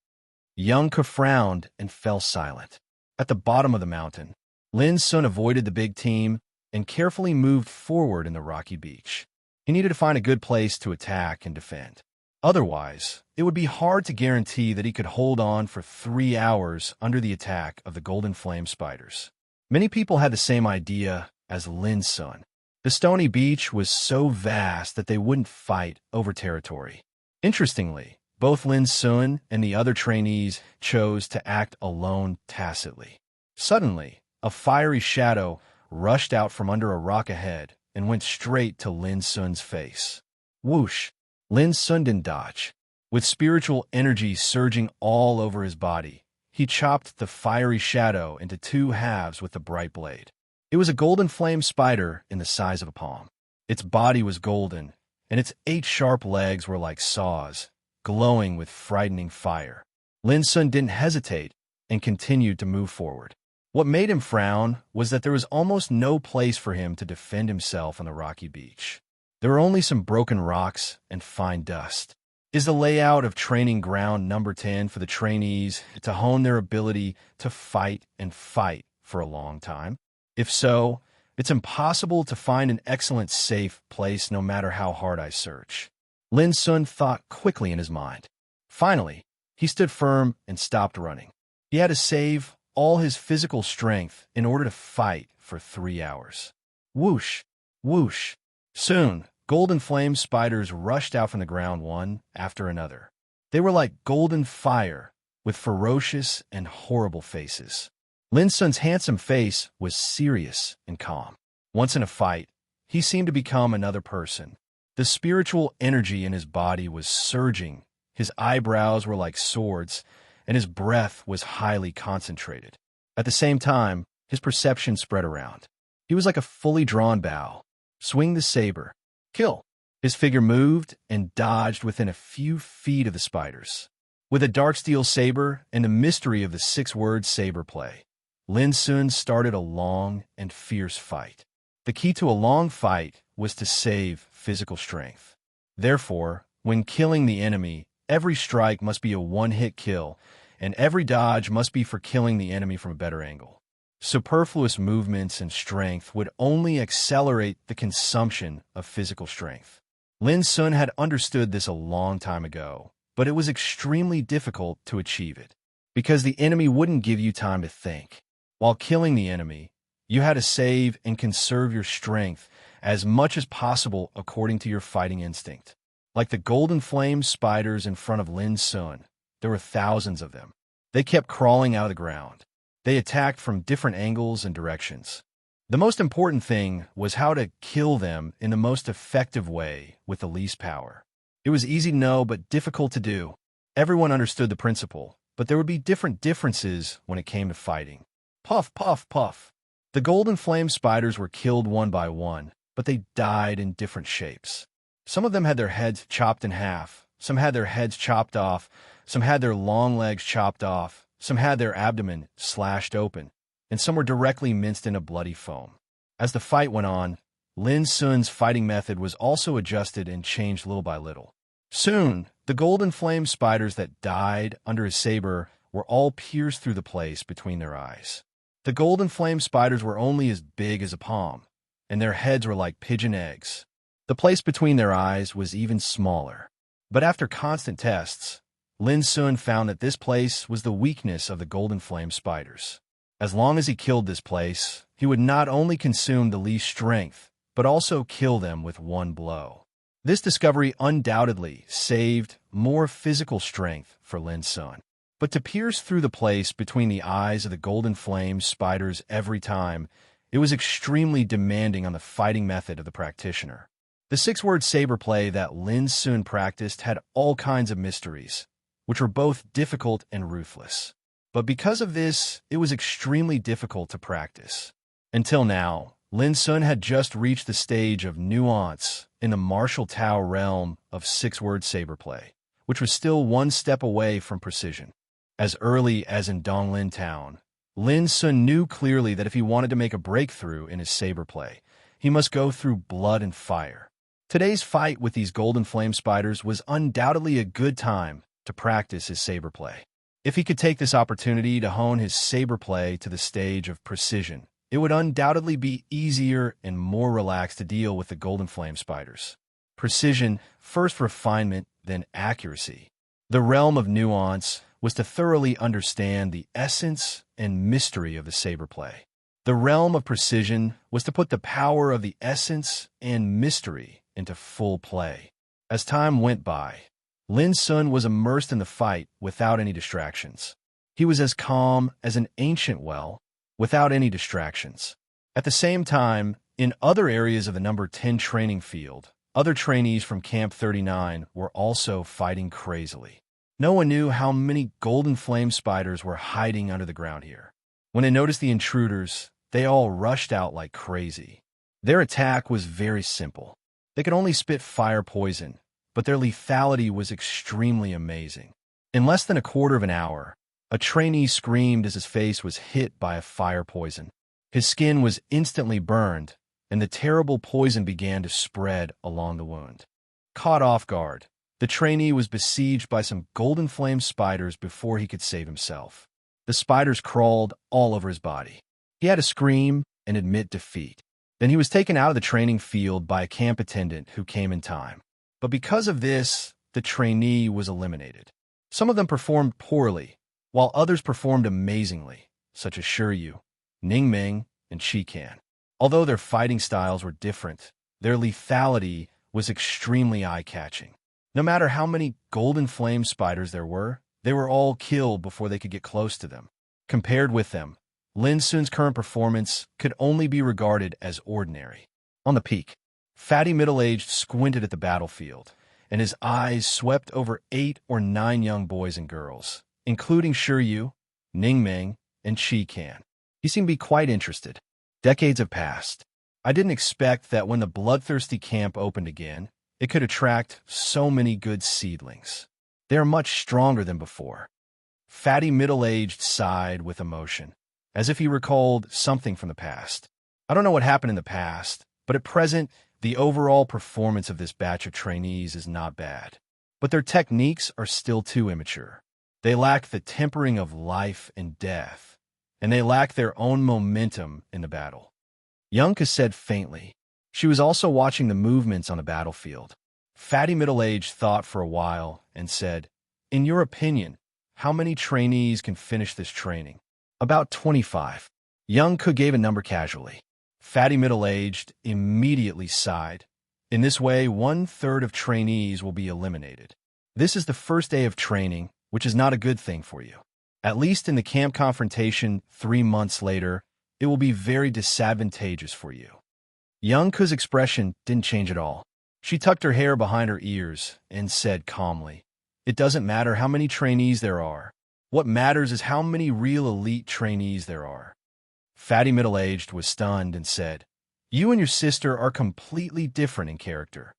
Young Ko frowned and fell silent. At the bottom of the mountain, Lin Sun avoided the big team and carefully moved forward in the rocky beach. He needed to find a good place to attack and defend. Otherwise, it would be hard to guarantee that he could hold on for 3 hours under the attack of the golden flame spiders. Many people had the same idea as Lin Sun. The stony beach was so vast that they wouldn't fight over territory. Interestingly, both Lin Sun and the other trainees chose to act alone tacitly. Suddenly, a fiery shadow rushed out from under a rock ahead and went straight to Lin Sun's face. Whoosh! Lin Sun didn't dodge. With spiritual energy surging all over his body, he chopped the fiery shadow into 2 halves with the bright blade. It was a golden flame spider in the size of a palm. Its body was golden, and its 8 sharp legs were like saws, glowing with frightening fire. Lin Sun didn't hesitate and continued to move forward. What made him frown was that there was almost no place for him to defend himself on the rocky beach. There were only some broken rocks and fine dust. Is the layout of training ground number 10 for the trainees to hone their ability to fight and fight for a long time? If so, it's impossible to find an excellent safe place no matter how hard I search. Lin Sun thought quickly in his mind. Finally, he stood firm and stopped running. He had to save all his physical strength in order to fight for 3 hours. Whoosh! Whoosh! Soon, golden flame spiders rushed out from the ground one after another. They were like golden fire, with ferocious and horrible faces. Lin Sun's handsome face was serious and calm. Once in a fight, he seemed to become another person. The spiritual energy in his body was surging, his eyebrows were like swords, and his breath was highly concentrated. At the same time, his perception spread around. He was like a fully drawn bow. Swing the saber. Kill. His figure moved and dodged within a few feet of the spiders. With a dark steel saber and the mystery of the six-word saber play, Lin Sun started a long and fierce fight. The key to a long fight was to save physical strength. Therefore, when killing the enemy, every strike must be a one-hit kill, and every dodge must be for killing the enemy from a better angle. Superfluous movements and strength would only accelerate the consumption of physical strength. Lin Sun had understood this a long time ago, but it was extremely difficult to achieve it, because the enemy wouldn't give you time to think. While killing the enemy, you had to save and conserve your strength as much as possible according to your fighting instinct. Like the golden flame spiders in front of Lin Sun, there were thousands of them. They kept crawling out of the ground. They attacked from different angles and directions. The most important thing was how to kill them in the most effective way with the least power. It was easy to know but difficult to do. Everyone understood the principle, but there would be differences when it came to fighting. Puff, puff, puff. The golden flame spiders were killed one by one, but they died in different shapes. Some of them had their heads chopped in half, some had their heads chopped off, some had their long legs chopped off, some had their abdomen slashed open, and some were directly minced in a bloody foam. As the fight went on, Lin Sun's fighting method was also adjusted and changed little by little. Soon, the golden flame spiders that died under his saber were all pierced through the place between their eyes. The golden flame spiders were only as big as a palm, and their heads were like pigeon eggs. The place between their eyes was even smaller. But after constant tests, Lin Sun found that this place was the weakness of the golden flame spiders. As long as he killed this place, he would not only consume the least strength, but also kill them with one blow. This discovery undoubtedly saved more physical strength for Lin Sun. But to pierce through the place between the eyes of the golden flame spiders every time, it was extremely demanding on the fighting method of the practitioner. The six-word saber play that Lin Sun practiced had all kinds of mysteries, which were both difficult and ruthless. But because of this, it was extremely difficult to practice. Until now, Lin Sun had just reached the stage of nuance in the martial Tao realm of six-word saber play, which was still one step away from precision. As early as in Donglin Town, Lin Sun knew clearly that if he wanted to make a breakthrough in his saber play, he must go through blood and fire. Today's fight with these golden flame spiders was undoubtedly a good time to practice his saber play. If he could take this opportunity to hone his saber play to the stage of precision, it would undoubtedly be easier and more relaxed to deal with the golden flame spiders. Precision, first refinement, then accuracy. The realm of nuance was to thoroughly understand the essence and mystery of the saber play. The realm of precision was to put the power of the essence and mystery into full play. As time went by, Lin Sun was immersed in the fight without any distractions. He was as calm as an ancient well, without any distractions. At the same time, in other areas of the number 10 training field, other trainees from Camp 39 were also fighting crazily. No one knew how many golden flame spiders were hiding under the ground here. When they noticed the intruders, they all rushed out like crazy. Their attack was very simple. They could only spit fire poison, but their lethality was extremely amazing. In less than a quarter of an hour, a trainee screamed as his face was hit by a fire poison. His skin was instantly burned, and the terrible poison began to spread along the wound. Caught off guard, the trainee was besieged by some golden flame spiders before he could save himself. The spiders crawled all over his body. He had to scream and admit defeat. Then he was taken out of the training field by a camp attendant who came in time. But because of this, the trainee was eliminated. Some of them performed poorly, while others performed amazingly, such as Shiryu, Ningming, and Shikan. Although their fighting styles were different, their lethality was extremely eye-catching. No matter how many golden flame spiders there were, they were all killed before they could get close to them. Compared with them, Lin Sun's current performance could only be regarded as ordinary. On the peak, Fatty middle-aged squinted at the battlefield, and his eyes swept over 8 or 9 young boys and girls, including Shiryu, Ningming, and Chi-Kan. He seemed to be quite interested. Decades have passed. I didn't expect that when the bloodthirsty camp opened again, it could attract so many good seedlings. They are much stronger than before. Fatty middle-aged sighed with emotion, as if he recalled something from the past. I don't know what happened in the past, but at present, the overall performance of this batch of trainees is not bad. But their techniques are still too immature. They lack the tempering of life and death, and they lack their own momentum in the battle. Yunka said faintly. She was also watching the movements on the battlefield. Fatty middle-aged thought for a while and said, "In your opinion, how many trainees can finish this training?" "About 25. Yunka gave a number casually. Fatty middle-aged immediately sighed. In this way, 1/3 of trainees will be eliminated. This is the first day of training, which is not a good thing for you. At least in the camp confrontation 3 months later, it will be very disadvantageous for you." Yunka's expression didn't change at all. She tucked her hair behind her ears and said calmly, "It doesn't matter how many trainees there are. What matters is how many real elite trainees there are." Fatty middle-aged was stunned and said, "You and your sister are completely different in character."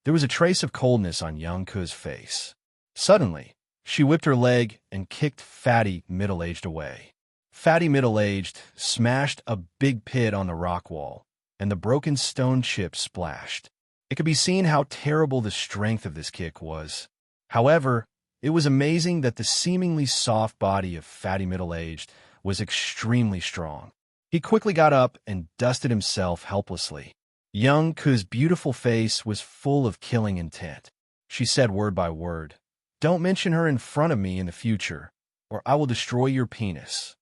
There was a trace of coldness on Yunka's face. Suddenly, she whipped her leg and kicked Fatty middle-aged away. Fatty middle-aged smashed a big pit on the rock wall, and the broken stone chips splashed. It could be seen how terrible the strength of this kick was. However, it was amazing that the seemingly soft body of Fatty middle-aged was extremely strong. He quickly got up and dusted himself helplessly. Yunka's beautiful face was full of killing intent. She said word by word, "Don't mention her in front of me in the future, or I will destroy your penis."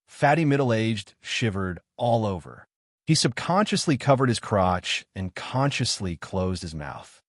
Fatty middle-aged shivered all over. He subconsciously covered his crotch and consciously closed his mouth.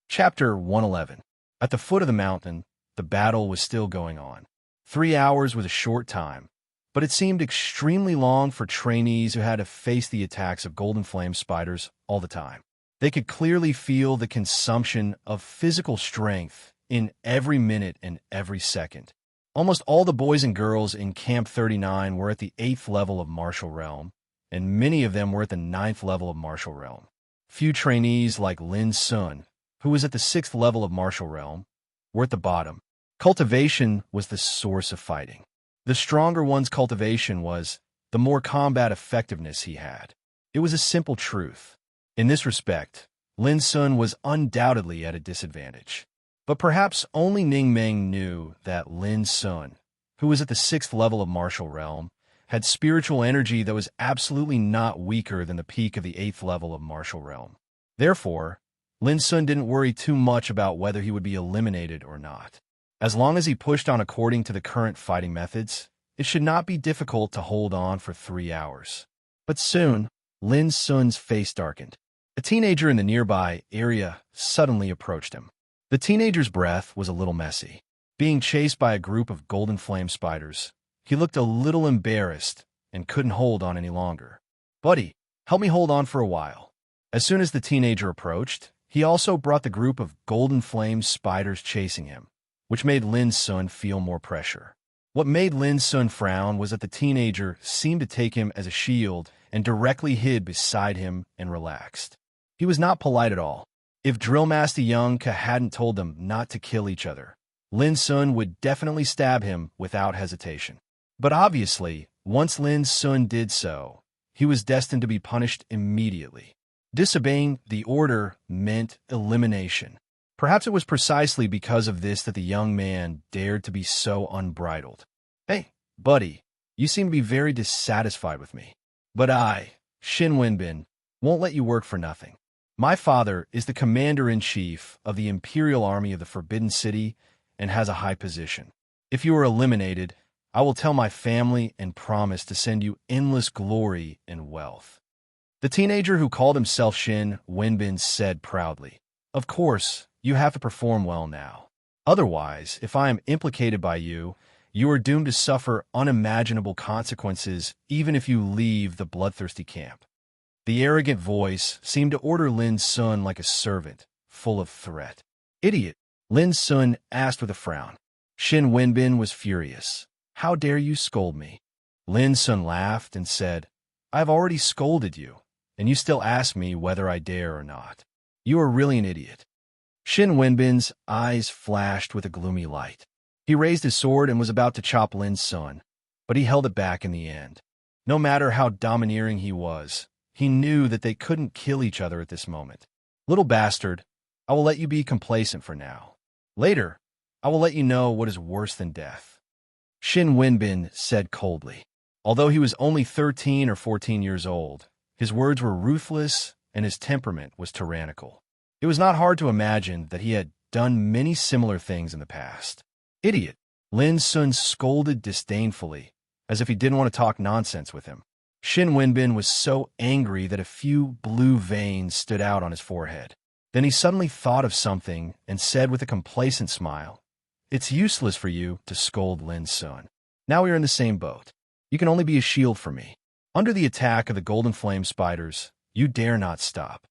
Chapter 111. At the foot of the mountain, the battle was still going on. 3 hours was a short time, but it seemed extremely long for trainees who had to face the attacks of golden flame spiders all the time. They could clearly feel the consumption of physical strength in every minute and every second. Almost all the boys and girls in Camp 39 were at the 8th level of Martial Realm, and many of them were at the 9th level of Martial Realm. Few trainees like Lin Sun, who was at the 6th level of Martial Realm, were at the bottom. Cultivation was the source of fighting. The stronger one's cultivation was, the more combat effectiveness he had. It was a simple truth. In this respect, Lin Sun was undoubtedly at a disadvantage. But perhaps only Ningming knew that Lin Sun, who was at the 6th level of Martial Realm, had spiritual energy that was absolutely not weaker than the peak of the 8th level of Martial Realm. Therefore, Lin Sun didn't worry too much about whether he would be eliminated or not. As long as he pushed on according to the current fighting methods, it should not be difficult to hold on for 3 hours. But soon, Lin Sun's face darkened. A teenager in the nearby area suddenly approached him. The teenager's breath was a little messy. Being chased by a group of golden flame spiders, he looked a little embarrassed and couldn't hold on any longer. "Buddy, help me hold on for a while." As soon as the teenager approached, he also brought the group of golden flame spiders chasing him, which made Lin Sun feel more pressure. What made Lin Sun frown was that the teenager seemed to take him as a shield and directly hid beside him and relaxed. He was not polite at all. If Drill Master Yunka hadn't told them not to kill each other, Lin Sun would definitely stab him without hesitation. But obviously, once Lin Sun did so, he was destined to be punished immediately. Disobeying the order meant elimination. Perhaps it was precisely because of this that the young man dared to be so unbridled. "Hey, buddy, you seem to be very dissatisfied with me. But I, Shin Wenbin, won't let you work for nothing. My father is the commander-in-chief of the Imperial Army of the Forbidden City and has a high position. If you are eliminated, I will tell my family and promise to send you endless glory and wealth." The teenager who called himself Shin Wenbin said proudly, "Of course, you have to perform well now. Otherwise, if I am implicated by you, you are doomed to suffer unimaginable consequences even if you leave the bloodthirsty camp." The arrogant voice seemed to order Lin Sun like a servant, full of threat. "Idiot," Lin Sun asked with a frown. Shin Wenbin was furious. "How dare you scold me?" Lin Sun laughed and said, "I've already scolded you, and you still ask me whether I dare or not. You are really an idiot." Shin Wenbin's eyes flashed with a gloomy light. He raised his sword and was about to chop Lin Sun, but he held it back in the end. No matter how domineering he was, he knew that they couldn't kill each other at this moment. "Little bastard, I will let you be complacent for now. Later, I will let you know what is worse than death," Shin Wenbin said coldly. Although he was only 13 or 14 years old, his words were ruthless and his temperament was tyrannical. It was not hard to imagine that he had done many similar things in the past. "Idiot," Lin Sun scolded disdainfully, as if he didn't want to talk nonsense with him. Shin Wenbin was so angry that a few blue veins stood out on his forehead. Then he suddenly thought of something and said with a complacent smile, "It's useless for you to scold Lin Sun. Now we are in the same boat. You can only be a shield for me. Under the attack of the golden flame spiders, you dare not stop."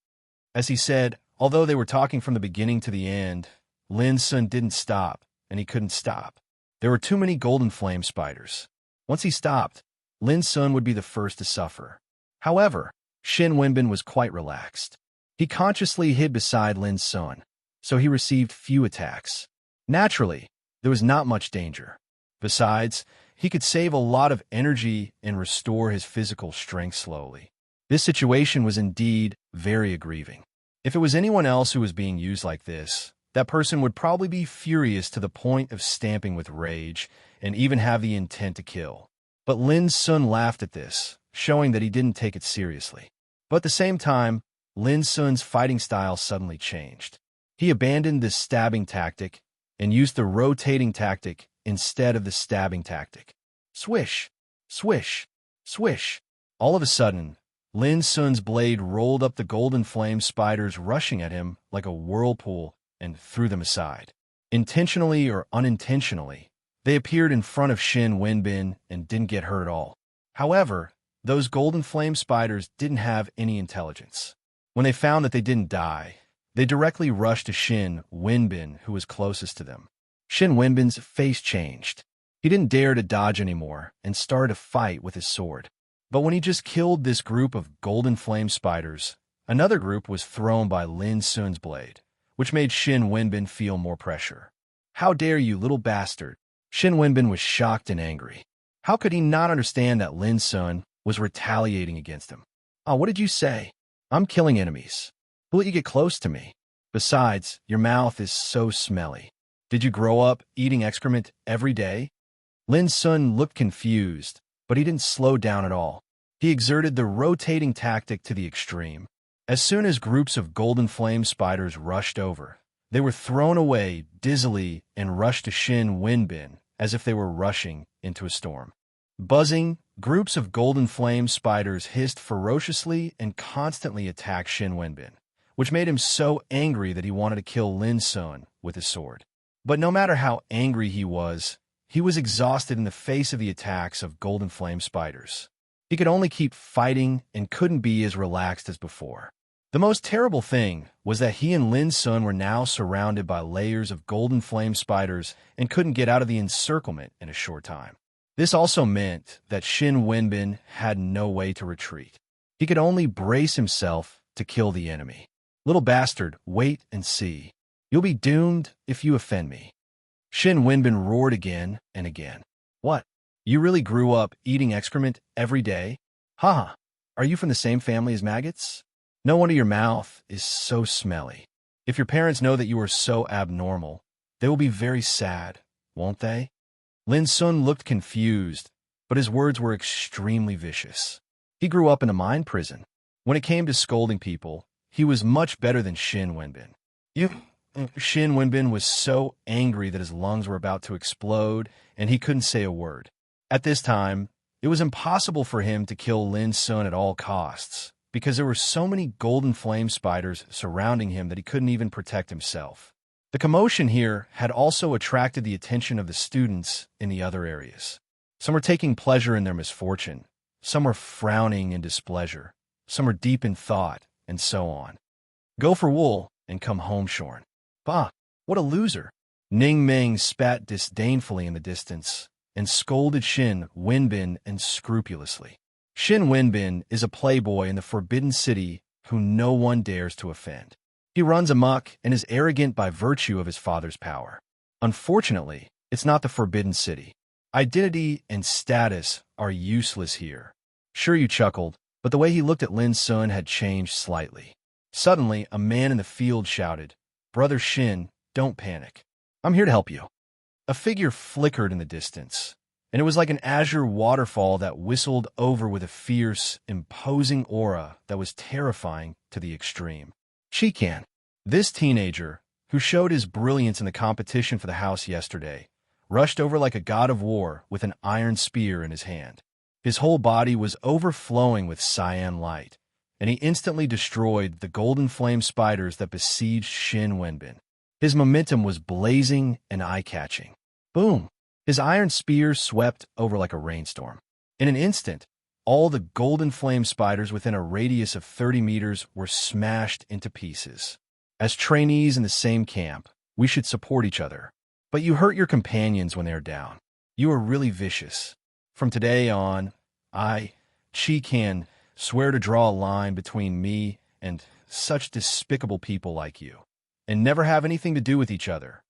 As he said, although they were talking from the beginning to the end, Lin Sun didn't stop, and he couldn't stop. There were too many golden flame spiders. Once he stopped, Lin Sun would be the first to suffer. However, Shin Wenbin was quite relaxed. He consciously hid beside Lin Sun, so he received few attacks. Naturally, there was not much danger. Besides, he could save a lot of energy and restore his physical strength slowly. This situation was indeed very aggrieving. If it was anyone else who was being used like this, that person would probably be furious to the point of stamping with rage and even have the intent to kill. But Lin Sun laughed at this, showing that he didn't take it seriously. But at the same time, Lin Sun's fighting style suddenly changed. He abandoned the stabbing tactic and used the rotating tactic instead of the stabbing tactic. Swish, swish, swish. All of a sudden, Lin Sun's blade rolled up the golden flame spiders rushing at him like a whirlpool and threw them aside. Intentionally or unintentionally, they appeared in front of Shin Wenbin and didn't get hurt at all. However, those golden flame spiders didn't have any intelligence. When they found that they didn't die, they directly rushed to Shin Wenbin, who was closest to them. Shin Wenbin's face changed. He didn't dare to dodge anymore and started a fight with his sword. But when he just killed this group of golden flame spiders, another group was thrown by Lin Sun's blade, which made Shin Wenbin feel more pressure. "How dare you, little bastard!" Shin Wenbin was shocked and angry. How could he not understand that Lin Sun was retaliating against him? "Oh, what did you say? I'm killing enemies. Who let you get close to me? Besides, your mouth is so smelly. Did you grow up eating excrement every day?" Lin Sun looked confused, but he didn't slow down at all. He exerted the rotating tactic to the extreme. As soon as groups of golden flame spiders rushed over, they were thrown away dizzily and rushed to Shin Wenbin as if they were rushing into a storm. Buzzing, groups of golden flame spiders hissed ferociously and constantly attacked Shin Wenbin, which made him so angry that he wanted to kill Lin Sun with his sword. But no matter how angry he was exhausted in the face of the attacks of golden flame spiders. He could only keep fighting and couldn't be as relaxed as before. The most terrible thing was that he and Lin Sun were now surrounded by layers of golden flame spiders and couldn't get out of the encirclement in a short time. This also meant that Shin Wenbin had no way to retreat. He could only brace himself to kill the enemy. "Little bastard, wait and see. You'll be doomed if you offend me." Shin Wenbin roared again and again. "What? You really grew up eating excrement every day? Haha, are you from the same family as maggots? No wonder your mouth is so smelly. If your parents know that you are so abnormal, they will be very sad, won't they?" Lin Sun looked confused, but his words were extremely vicious. He grew up in a mind prison. When it came to scolding people, he was much better than Shin Wenbin. Shin Wenbin was so angry that his lungs were about to explode, and he couldn't say a word. At this time, it was impossible for him to kill Lin Sun at all costs, because there were so many golden flame spiders surrounding him that he couldn't even protect himself. The commotion here had also attracted the attention of the students in the other areas. Some were taking pleasure in their misfortune. Some were frowning in displeasure. some are deep in thought, and so on. Go for wool and come home shorn. Bah, what a loser. Ning Ming spat disdainfully in the distance and scolded Shin Wenbin unscrupulously. Shin Wenbin is a playboy in the Forbidden City who no one dares to offend. He runs amok and is arrogant by virtue of his father's power. Unfortunately, it's not the Forbidden City. Identity and status are useless here. Sure, you chuckled, but the way he looked at Lin Sun had changed slightly. Suddenly, a man in the field shouted, "Brother Shin, don't panic. I'm here to help you." A figure flickered in the distance, and it was like an azure waterfall that whistled over with a fierce, imposing aura that was terrifying to the extreme. Chikan, this teenager, who showed his brilliance in the competition for the house yesterday, rushed over like a god of war with an iron spear in his hand. His whole body was overflowing with cyan light, and he instantly destroyed the golden flame spiders that besieged Shin Wenbin. His momentum was blazing and eye-catching. Boom! His iron spear swept over like a rainstorm. In an instant, all the golden flame spiders within a radius of 30 meters were smashed into pieces. As trainees in the same camp, we should support each other. But you hurt your companions when they are down. You are really vicious. From today on, I, Chikan, swear to draw a line between me and such despicable people like you, and never have anything to do with each other.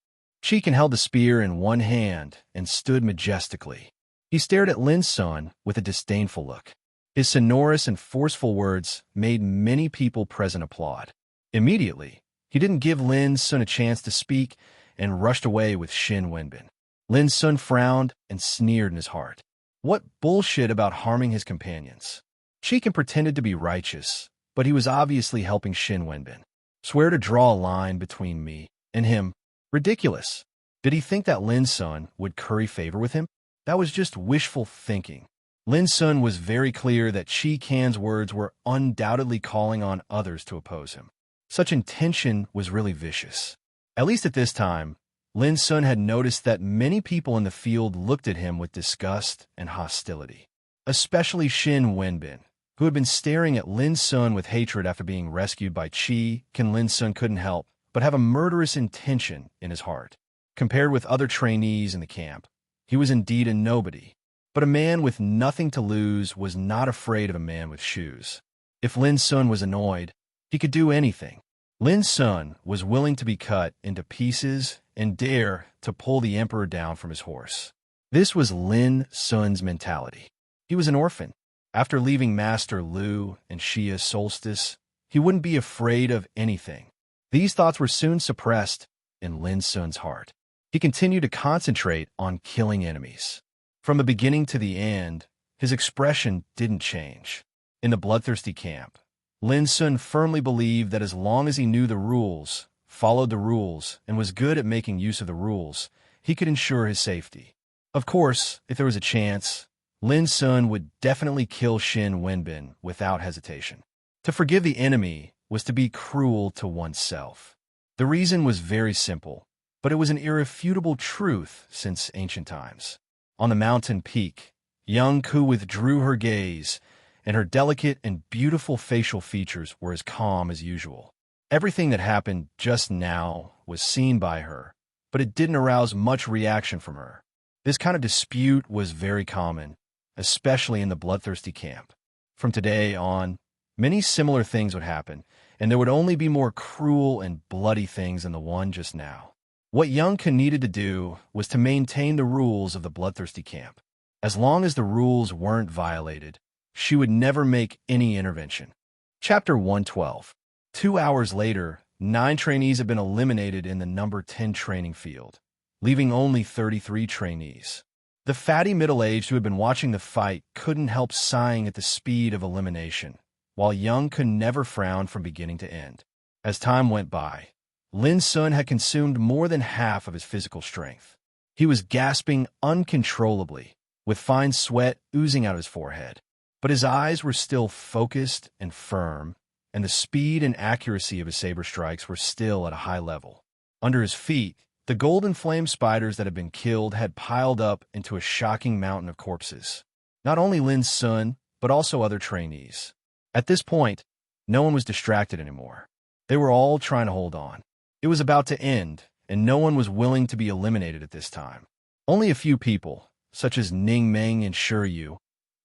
Chikan held the spear in one hand and stood majestically. He stared at Lin Sun with a disdainful look. His sonorous and forceful words made many people present applaud. Immediately, he didn't give Lin Sun a chance to speak and rushed away with Shin Wenbin. Lin Sun frowned and sneered in his heart. What bullshit about harming his companions. Chikan pretended to be righteous, but he was obviously helping Shin Wenbin. Swear to draw a line between me and him. Ridiculous. Did he think that Lin Sun would curry favor with him? That was just wishful thinking. Lin Sun was very clear that Chi Kan's words were undoubtedly calling on others to oppose him. Such intention was really vicious. At least at this time, Lin Sun had noticed that many people in the field looked at him with disgust and hostility. Especially Shin Wenbin, who had been staring at Lin Sun with hatred after being rescued by Chi Kan. Lin Sun couldn't help but have a murderous intention in his heart. Compared with other trainees in the camp, he was indeed a nobody. But a man with nothing to lose was not afraid of a man with shoes. If Lin Sun was annoyed, he could do anything. Lin Sun was willing to be cut into pieces and dare to pull the emperor down from his horse. This was Lin Sun's mentality. He was an orphan. After leaving Master Lu and Xia Solstice, he wouldn't be afraid of anything. These thoughts were soon suppressed in Lin Sun's heart. He continued to concentrate on killing enemies. From the beginning to the end, his expression didn't change. In the bloodthirsty camp, Lin Sun firmly believed that as long as he knew the rules, followed the rules, and was good at making use of the rules, he could ensure his safety. Of course, if there was a chance, Lin Sun would definitely kill Shin Wenbin without hesitation. To forgive the enemy was to be cruel to oneself. The reason was very simple, but it was an irrefutable truth since ancient times. On the mountain peak, young Ku withdrew her gaze, and her delicate and beautiful facial features were as calm as usual. Everything that happened just now was seen by her, but it didn't arouse much reaction from her. This kind of dispute was very common, especially in the bloodthirsty camp. From today on, many similar things would happen, and there would only be more cruel and bloody things than the one just now. What young Ku needed to do was to maintain the rules of the bloodthirsty camp. As long as the rules weren't violated, she would never make any intervention. Chapter 112. 2 hours later, 9 trainees had been eliminated in the number 10 training field, leaving only 33 trainees. The fatty middle-aged who had been watching the fight couldn't help sighing at the speed of elimination, while young Ku never frowned from beginning to end. As time went by, Lin Sun had consumed more than half of his physical strength. He was gasping uncontrollably, with fine sweat oozing out of his forehead. But his eyes were still focused and firm, and the speed and accuracy of his saber strikes were still at a high level. Under his feet, the golden flame spiders that had been killed had piled up into a shocking mountain of corpses. Not only Lin Sun, but also other trainees. At this point, no one was distracted anymore. They were all trying to hold on. It was about to end, and no one was willing to be eliminated at this time. Only a few people, such as Ning Meng and Shiryu,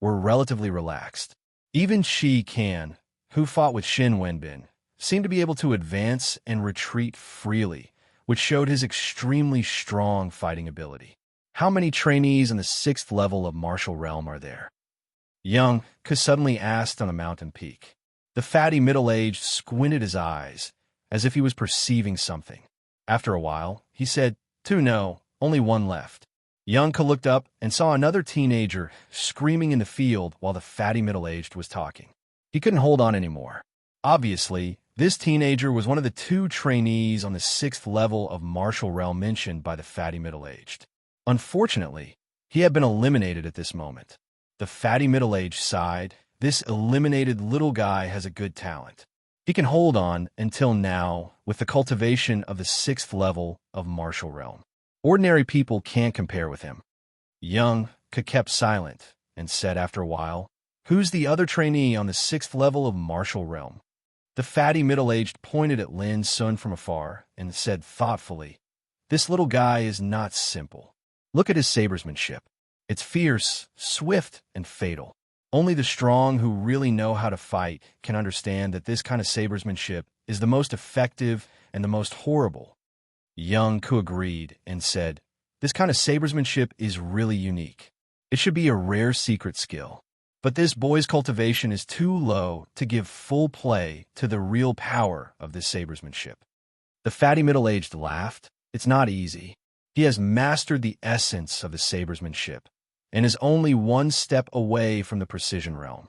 were relatively relaxed. Even Qi Kan, who fought with Shin Wenbin, seemed to be able to advance and retreat freely, which showed his extremely strong fighting ability. How many trainees in the 6th level of martial realm are there? Young Ke suddenly asked on the mountain peak. The fatty middle-aged squinted his eyes, as if he was perceiving something. After a while, he said, "Two, no, only one left." Young Ke looked up and saw another teenager screaming in the field while the fatty middle-aged was talking. He couldn't hold on anymore. Obviously, this teenager was one of the 2 trainees on the 6th level of martial realm mentioned by the fatty middle-aged. Unfortunately, he had been eliminated at this moment. The fatty middle-aged sighed. This eliminated little guy has a good talent. He can hold on until now with the cultivation of the 6th level of martial realm. Ordinary people can't compare with him. Young Ke kept silent and said after a while, "Who's the other trainee on the 6th level of martial realm?" The fatty middle-aged pointed at Lin Sun from afar and said thoughtfully, "This little guy is not simple. Look at his sabersmanship. It's fierce, swift, and fatal. Only the strong who really know how to fight can understand that this kind of sabersmanship is the most effective and the most horrible." Young Ke agreed and said, "This kind of sabersmanship is really unique. It should be a rare secret skill. But this boy's cultivation is too low to give full play to the real power of this sabersmanship." The fatty middle-aged laughed. "It's not easy. He has mastered the essence of the sabersmanship and is only one step away from the precision realm."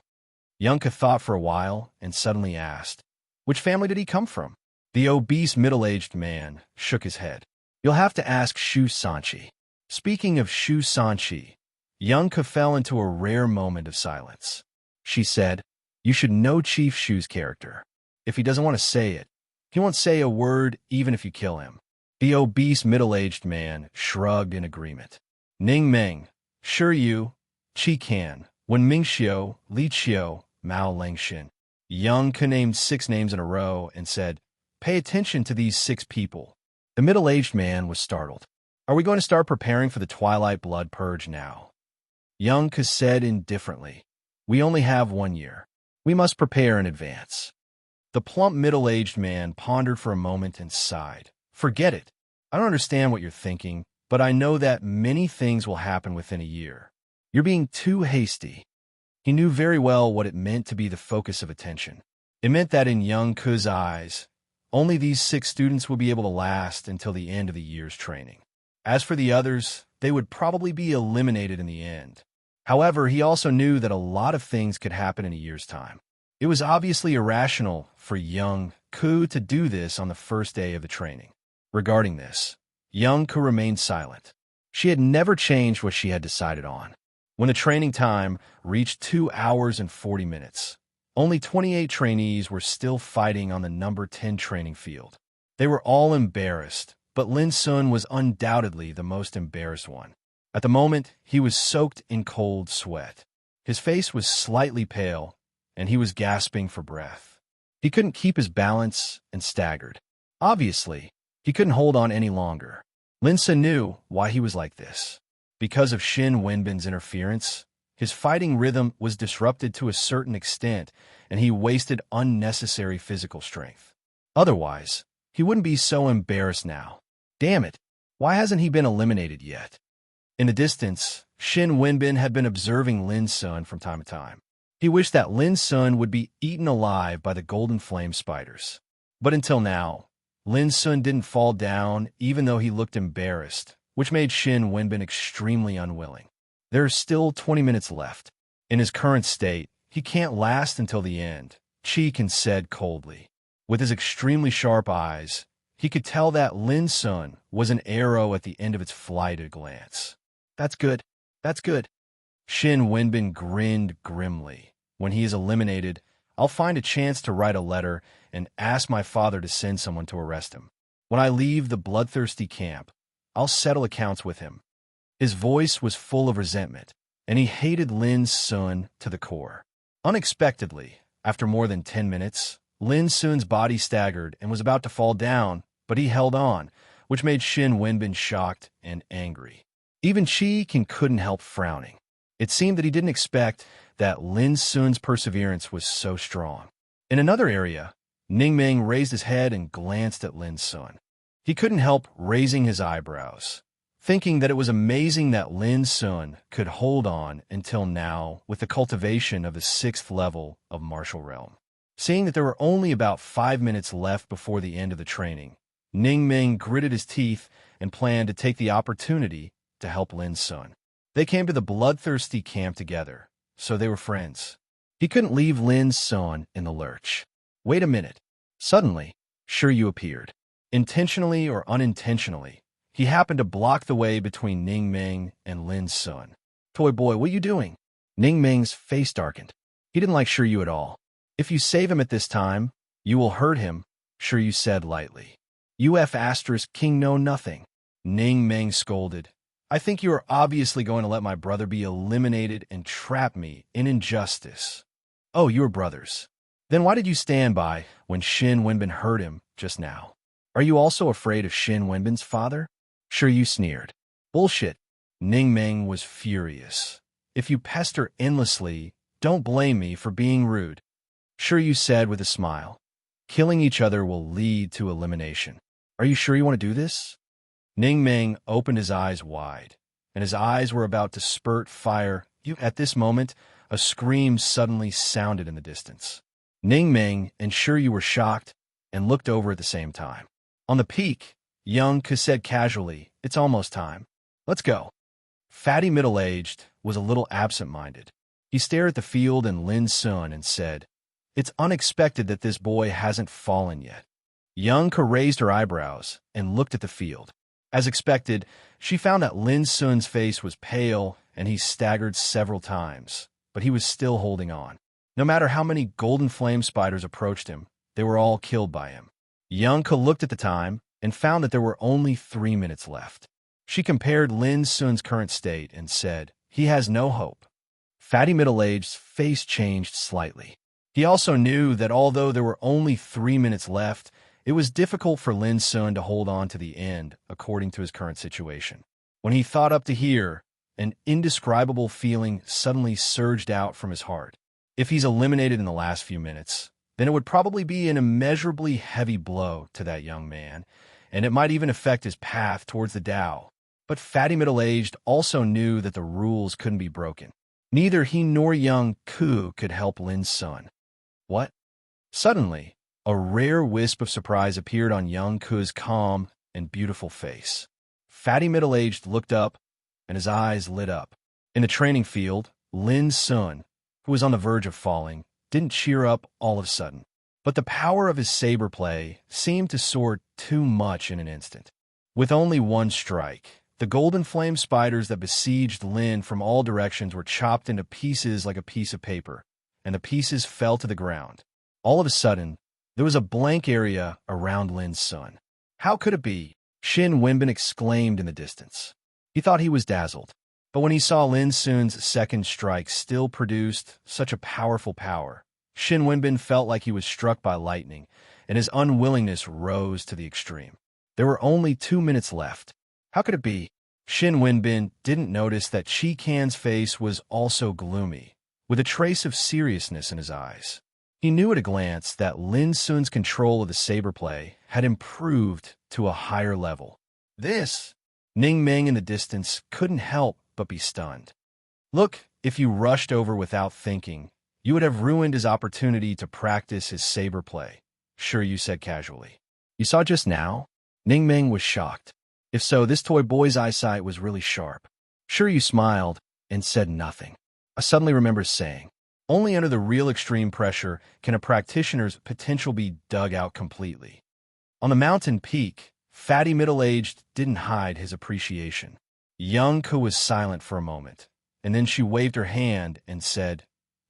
Young Ke thought for a while and suddenly asked, "Which family did he come from?" The obese middle-aged man shook his head. "You'll have to ask Shu Sanchi." Speaking of Shu Sanchi, Young Ke fell into a rare moment of silence. She said, "You should know Chief Shu's character. If he doesn't want to say it, he won't say a word even if you kill him." The obese middle-aged man shrugged in agreement. Ning Meng, Shiryu, Qi Kan, Wen Mingxiu, Li Qiu, Mao Langxin. Young Ke named 6 names in a row and said, "Pay attention to these 6 people." The middle-aged man was startled. "Are we going to start preparing for the Twilight Blood Purge now?" Young Ke said indifferently, "We only have 1 year. We must prepare in advance." The plump middle-aged man pondered for a moment and sighed. "Forget it. I don't understand what you're thinking, but I know that many things will happen within a year. You're being too hasty." He knew very well what it meant to be the focus of attention. It meant that in Young Ke's eyes, only these 6 students would be able to last until the end of the year's training. As for the others, they would probably be eliminated in the end. However, he also knew that a lot of things could happen in a year's time. It was obviously irrational for Young Ke to do this on the first day of the training. Regarding this, Young Ke remained silent. She had never changed what she had decided on. When the training time reached 2 hours and 40 minutes, only 28 trainees were still fighting on the number 10 training field. They were all embarrassed, but Lin Sun was undoubtedly the most embarrassed one. At the moment, he was soaked in cold sweat. His face was slightly pale, and he was gasping for breath. He couldn't keep his balance and staggered. Obviously, he couldn't hold on any longer. Lin Sun knew why he was like this. Because of Shin Wenbin's interference, his fighting rhythm was disrupted to a certain extent, and he wasted unnecessary physical strength. Otherwise, he wouldn't be so embarrassed now. Damn it, why hasn't he been eliminated yet? In the distance, Shin Wenbin had been observing Lin Sun from time to time. He wished that Lin Sun would be eaten alive by the golden flame spiders. But until now, Lin Sun didn't fall down even though he looked embarrassed, which made Shin Wenbin extremely unwilling. There are still 20 minutes left. In his current state, he can't last until the end, Qi Kan said coldly. With his extremely sharp eyes, he could tell that Lin Sun was an arrow at the end of its flight at a glance. That's good. That's good. Shin Wenbin grinned grimly. When he is eliminated, I'll find a chance to write a letter and ask my father to send someone to arrest him. When I leave the bloodthirsty camp, I'll settle accounts with him. His voice was full of resentment, and he hated Lin Sun to the core. Unexpectedly, After more than 10 minutes, Lin Sun's body staggered and was about to fall down, but he held on, which made Shin Wenbin shocked and angry. Even Qi King couldn't help frowning. It seemed that he didn't expect that Lin Sun's perseverance was so strong. In another area, Ningming raised his head and glanced at Lin Sun. He couldn't help raising his eyebrows, thinking that it was amazing that Lin Sun could hold on until now with the cultivation of the 6th level of martial realm. Seeing that there were only about 5 minutes left before the end of the training, Ningming gritted his teeth and planned to take the opportunity to help Lin Sun. They came to the bloodthirsty camp together, so they were friends. He couldn't leave Lin Sun in the lurch. Wait a minute. Suddenly, Shiryu appeared. Intentionally or unintentionally, he happened to block the way between Ningming and Lin Sun. "Toy boy, what are you doing?" Ningming's face darkened. He didn't like Shiryu at all. "If you save him at this time, you will hurt him," Shiryu said lightly. King know nothing. Ningming scolded. "I think you are obviously going to let my brother be eliminated and trap me in injustice." "Oh, you are brothers. Then why did you stand by when Shin Wenbin hurt him just now? Are you also afraid of Shin Wenbin's father?" Shiryu sneered. "Bullshit." Ningming was furious. "If you pester endlessly, don't blame me for being rude," Shiryu said with a smile. "Killing each other will lead to elimination. Are you sure you want to do this?" Ningming opened his eyes wide, and his eyes were about to spurt fire. At this moment, a scream suddenly sounded in the distance. Ningming and Shiryu were shocked and looked over at the same time. On the peak, young Ke said casually, "It's almost time. Let's go." Fatty middle-aged was a little absent-minded. He stared at the field and Lin Sun and said, "It's unexpected that this boy hasn't fallen yet." Young Ke raised her eyebrows and looked at the field. As expected, she found that Lin Sun's face was pale and he staggered several times, but he was still holding on. No matter how many golden flame spiders approached him, they were all killed by him. Young Ke looked at the time and found that there were only 3 minutes left. She compared Lin Sun's current state and said, "He has no hope." Fatty middle-aged's face changed slightly. He also knew that although there were only 3 minutes left, it was difficult for Lin Sun to hold on to the end, according to his current situation. When he thought up to here, an indescribable feeling suddenly surged out from his heart. If he's eliminated in the last few minutes, then it would probably be an immeasurably heavy blow to that young man, and it might even affect his path towards the Tao. But Fatty Middle-Aged also knew that the rules couldn't be broken. Neither he nor young Ku could help Lin Sun. What? Suddenly, a rare wisp of surprise appeared on young Ku's calm and beautiful face. Fatty Middle-Aged looked up, and his eyes lit up. In the training field, Lin Sun, who was on the verge of falling, didn't cheer up all of a sudden. But the power of his saber play seemed to soar too much in an instant. With only one strike, the golden flame spiders that besieged Lin from all directions were chopped into pieces like a piece of paper, and the pieces fell to the ground. All of a sudden, there was a blank area around Lin Sun. How could it be? Shin Wenbin exclaimed in the distance. He thought he was dazzled. But when he saw Lin Sun's second strike still produced such a powerful power, Shin Wenbin felt like he was struck by lightning, and his unwillingness rose to the extreme. There were only 2 minutes left. How could it be? Shin Wenbin didn't notice that Chi Can's face was also gloomy, with a trace of seriousness in his eyes. He knew at a glance that Lin Sun's control of the saber play had improved to a higher level. This, Ning Meng in the distance couldn't help but be stunned. Look, if you rushed over without thinking, you would have ruined his opportunity to practice his saber play, Shiryu said casually. You saw just now? Ning Meng was shocked. If so, this toy boy's eyesight was really sharp. Shiryu smiled and said nothing. I suddenly remembered saying, only under the real extreme pressure can a practitioner's potential be dug out completely. On the mountain peak, Fatty Middle-Aged didn't hide his appreciation. Young Ku was silent for a moment, and then she waved her hand and said,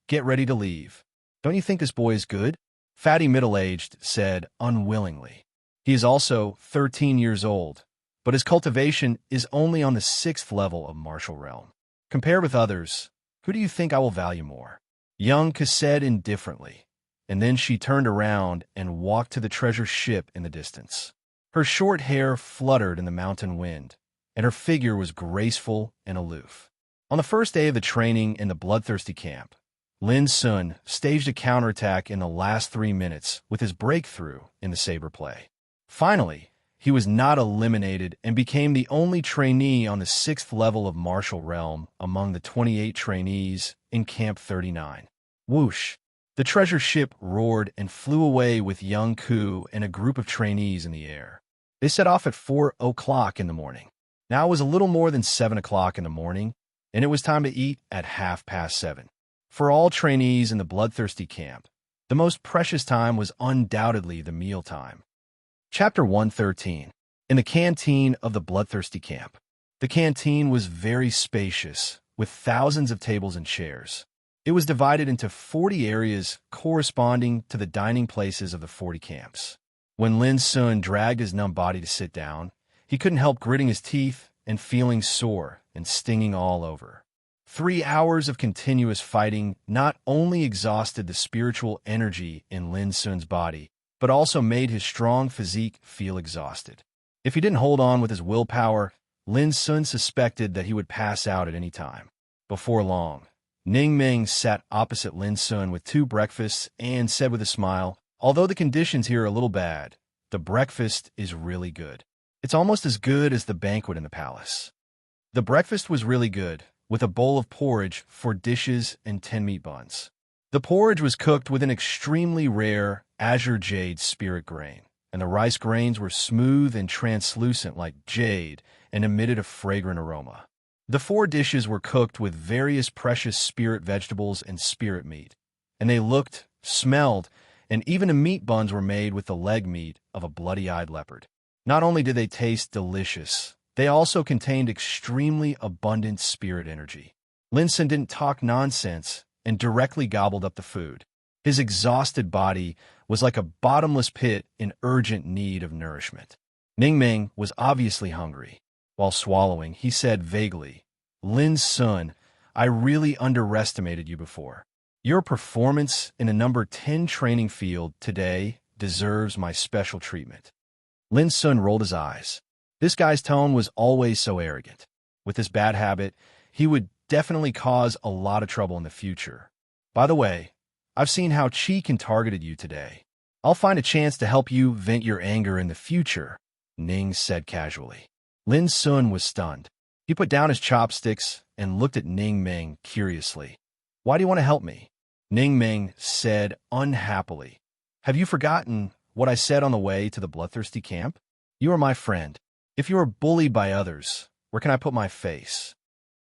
Get ready to leave. Don't you think this boy is good? Fatty Middle-Aged said unwillingly. He is also 13 years old, but his cultivation is only on the 6th level of martial realm. Compared with others, who do you think I will value more? Young Ku said indifferently. and then she turned around and walked to the treasure ship in the distance. Her short hair fluttered in the mountain wind, and her figure was graceful and aloof. On the first day of the training in the bloodthirsty camp, Lin Sun staged a counterattack in the last 3 minutes with his breakthrough in the saber play. Finally, he was not eliminated and became the only trainee on the 6th level of martial realm among the 28 trainees in Camp 39. Whoosh! The treasure ship roared and flew away with young Ku and a group of trainees in the air. They set off at 4 o'clock in the morning. Now it was a little more than 7 o'clock in the morning, and it was time to eat at 7:30. For all trainees in the bloodthirsty camp, the most precious time was undoubtedly the mealtime. Chapter 113. In the canteen of the bloodthirsty camp. The canteen was very spacious, with thousands of tables and chairs. It was divided into 40 areas corresponding to the dining places of the 40 camps. When Lin Sun dragged his numb body to sit down, he couldn't help gritting his teeth and feeling sore and stinging all over. 3 hours of continuous fighting not only exhausted the spiritual energy in Lin Sun's body, but also made his strong physique feel exhausted. If he didn't hold on with his willpower, Lin Sun suspected that he would pass out at any time. Before long, Ning Ming sat opposite Lin Sun with 2 breakfasts and said with a smile, "Although the conditions here are a little bad, the breakfast is really good. It's almost as good as the banquet in the palace." The breakfast was really good, with a bowl of porridge, 4 dishes, and 10 meat buns. The porridge was cooked with an extremely rare azure jade spirit grain, and the rice grains were smooth and translucent like jade and emitted a fragrant aroma. The 4 dishes were cooked with various precious spirit vegetables and spirit meat, and they looked, smelled, and even the meat buns were made with the leg meat of a bloody-eyed leopard. Not only did they taste delicious, they also contained extremely abundant spirit energy. Lin Sun didn't talk nonsense and directly gobbled up the food. His exhausted body was like a bottomless pit in urgent need of nourishment. Ning Ming was obviously hungry. While swallowing, he said vaguely, "Lin Sun, I really underestimated you before. Your performance in the number 10 training field today deserves my special treatment." Lin Sun rolled his eyes. This guy's tone was always so arrogant. With this bad habit, he would definitely cause a lot of trouble in the future. "By the way, I've seen how Cheek targeted you today. I'll find a chance to help you vent your anger in the future," Ning said casually. Lin Sun was stunned. He put down his chopsticks and looked at Ning Ming curiously. "Why do you want to help me?" Ning Ming said unhappily, "Have you forgotten what I said on the way to the bloodthirsty camp? You are my friend. If you are bullied by others, where can I put my face?"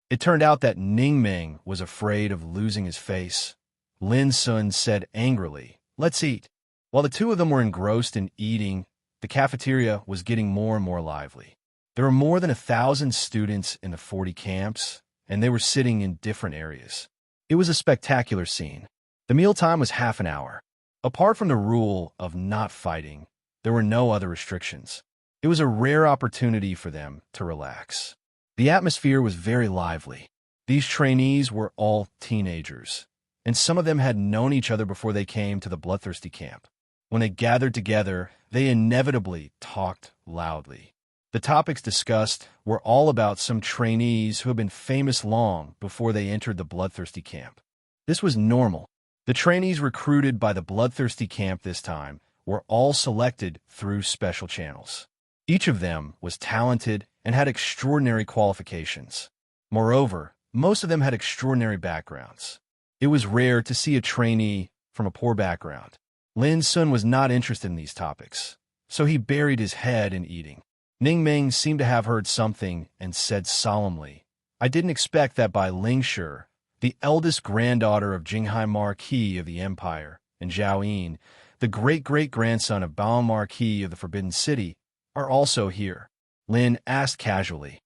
It turned out that Ning Ming was afraid of losing his face. Lin Sun said angrily, "Let's eat." While the 2 of them were engrossed in eating, the cafeteria was getting more and more lively. There were more than 1,000 students in the 40 camps, and they were sitting in different areas. It was a spectacular scene. The mealtime was half an hour. Apart from the rule of not fighting, there were no other restrictions. It was a rare opportunity for them to relax. The atmosphere was very lively. These trainees were all teenagers, and some of them had known each other before they came to the bloodthirsty camp. When they gathered together, they inevitably talked loudly. The topics discussed were all about some trainees who had been famous long before they entered the bloodthirsty camp. This was normal. The trainees recruited by the bloodthirsty camp this time were all selected through special channels. Each of them was talented and had extraordinary qualifications. Moreover, most of them had extraordinary backgrounds. It was rare to see a trainee from a poor background. Lin Sun was not interested in these topics, so he buried his head in eating. Ning Ming seemed to have heard something and said solemnly, "I didn't expect that by Ling Shi, the eldest granddaughter of Jinghai Marquis of the Empire, and Zhao Yin, the great-great-grandson of Bao Marquis of the Forbidden City, are also here." Lin asked casually,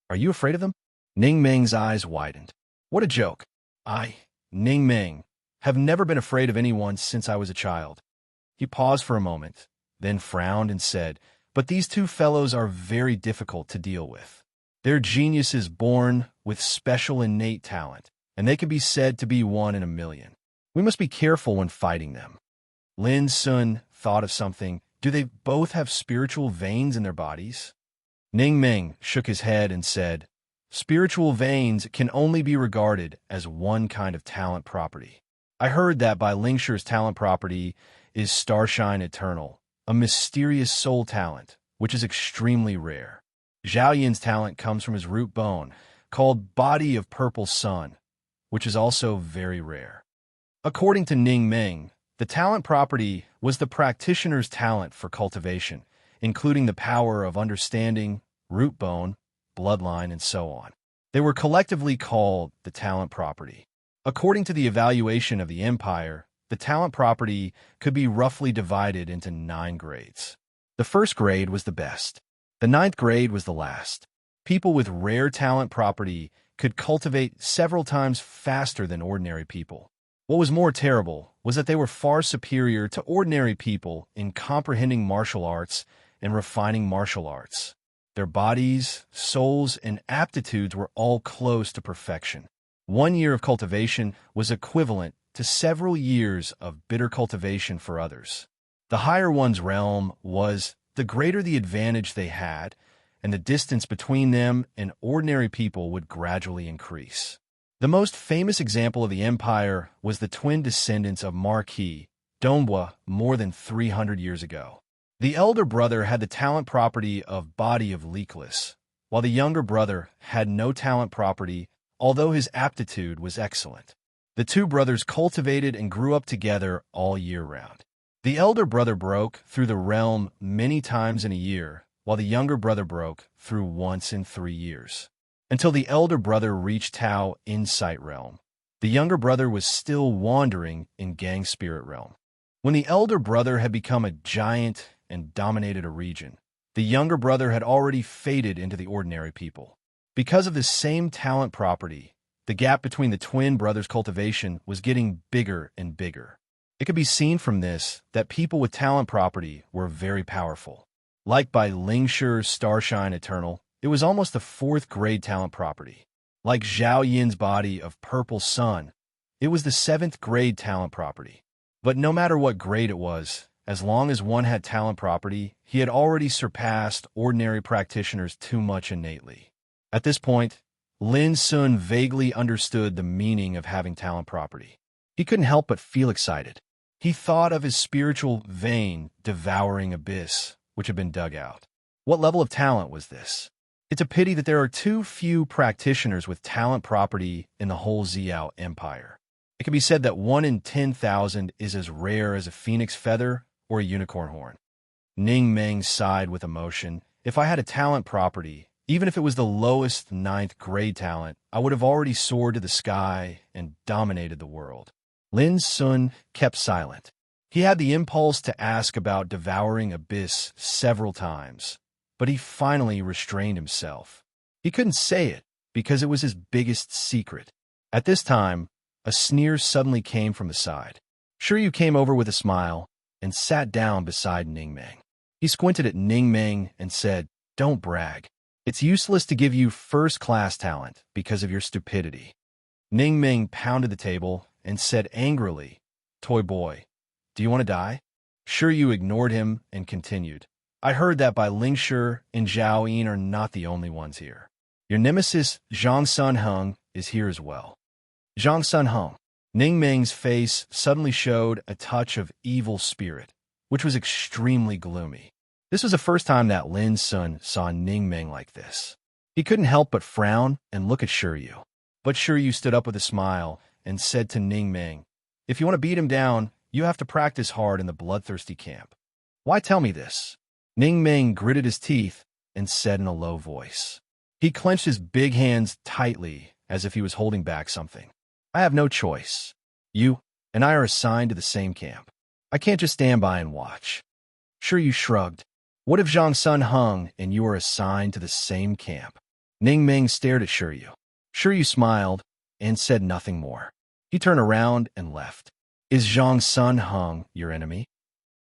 "Are you afraid of them?" Ning Ming's eyes widened. "What a joke. I, Ning Ming, have never been afraid of anyone since I was a child." He paused for a moment, then frowned and said, "But these 2 fellows are very difficult to deal with. They're geniuses born with special innate talent, and they can be said to be 1 in a million. We must be careful when fighting them." Lin Sun thought of something. Do they both have spiritual veins in their bodies? Ning Ming shook his head and said, spiritual veins can only be regarded as one kind of talent property. I heard that Bai Lingshi's talent property is Starshine Eternal, a mysterious soul talent, which is extremely rare. Zhao Yin's talent comes from his root bone, called Body of Purple Sun, which is also very rare. According to Ning Ming, the talent property was the practitioner's talent for cultivation, including the power of understanding, root bone, bloodline, and so on. They were collectively called the talent property. According to the evaluation of the empire, the talent property could be roughly divided into 9 grades. The first grade was the best. The 9th grade was the last. People with rare talent property could cultivate several times faster than ordinary people. What was more terrible was that they were far superior to ordinary people in comprehending martial arts and refining martial arts. Their bodies, souls, and aptitudes were all close to perfection. 1 year of cultivation was equivalent to several years of bitter cultivation for others. The higher one's realm was, the greater the advantage they had, and the distance between them and ordinary people would gradually increase. The most famous example of the empire was the twin descendants of Marquis, Donghua, more than 300 years ago. The elder brother had the talent property of Body of Leakless, while the younger brother had no talent property, although his aptitude was excellent. The two brothers cultivated and grew up together all year round. The elder brother broke through the realm many times in a year, while the younger brother broke through once in 3 years. Until the elder brother reached Tao Insight Realm. The younger brother was still wandering in Gang Spirit Realm. When the elder brother had become a giant and dominated a region, the younger brother had already faded into the ordinary people. Because of the same talent property, the gap between the twin brothers' cultivation was getting bigger and bigger. It could be seen from this that people with talent property were very powerful. Like Bai Lingshi's Starshine Eternal, it was almost the 4th grade talent property. Like Zhao Yin's Body of Purple Sun, it was the 7th grade talent property. But no matter what grade it was, as long as one had talent property, he had already surpassed ordinary practitioners too much innately. At this point, Lin Sun vaguely understood the meaning of having talent property. He couldn't help but feel excited. He thought of his spiritual vein devouring abyss, which had been dug out. What level of talent was this? It's a pity that there are too few practitioners with talent property in the whole Xiao Empire. It can be said that 1 in 10,000 is as rare as a phoenix feather or a unicorn horn. Ning Meng sighed with emotion. If I had a talent property, even if it was the lowest 9th grade talent, I would have already soared to the sky and dominated the world. Lin Sun kept silent. He had the impulse to ask about devouring abyss several times, but he finally restrained himself. He couldn't say it because it was his biggest secret. At this time, a sneer suddenly came from the side. Sure, you came over with a smile and sat down beside Ning Meng. He squinted at Ning Meng and said, "Don't brag. It's useless to give you first-class talent because of your stupidity." Ning Meng pounded the table and said angrily, "Toy boy, do you want to die?" Sure, you ignored him and continued, "I heard that Bai Lingshi and Zhao Yin are not the only ones here. Your nemesis, Zhang Sun Heng, is here as well." Zhang Sun Heng. Ning Meng's face suddenly showed a touch of evil spirit, which was extremely gloomy. This was the first time that Lin Sun saw Ning Meng like this. He couldn't help but frown and look at Shiryu. But Shiryu stood up with a smile and said to Ning Meng, "If you want to beat him down, you have to practice hard in the bloodthirsty camp." "Why tell me this?" Ning Meng gritted his teeth and said in a low voice. He clenched his big hands tightly as if he was holding back something. "I have no choice. You and I are assigned to the same camp. I can't just stand by and watch." Shiryu shrugged. "What if Zhang Sun Heng and you are assigned to the same camp?" Ning Meng stared at Shiryu. Shiryu smiled and said nothing more. He turned around and left. "Is Zhang Sun Heng your enemy?"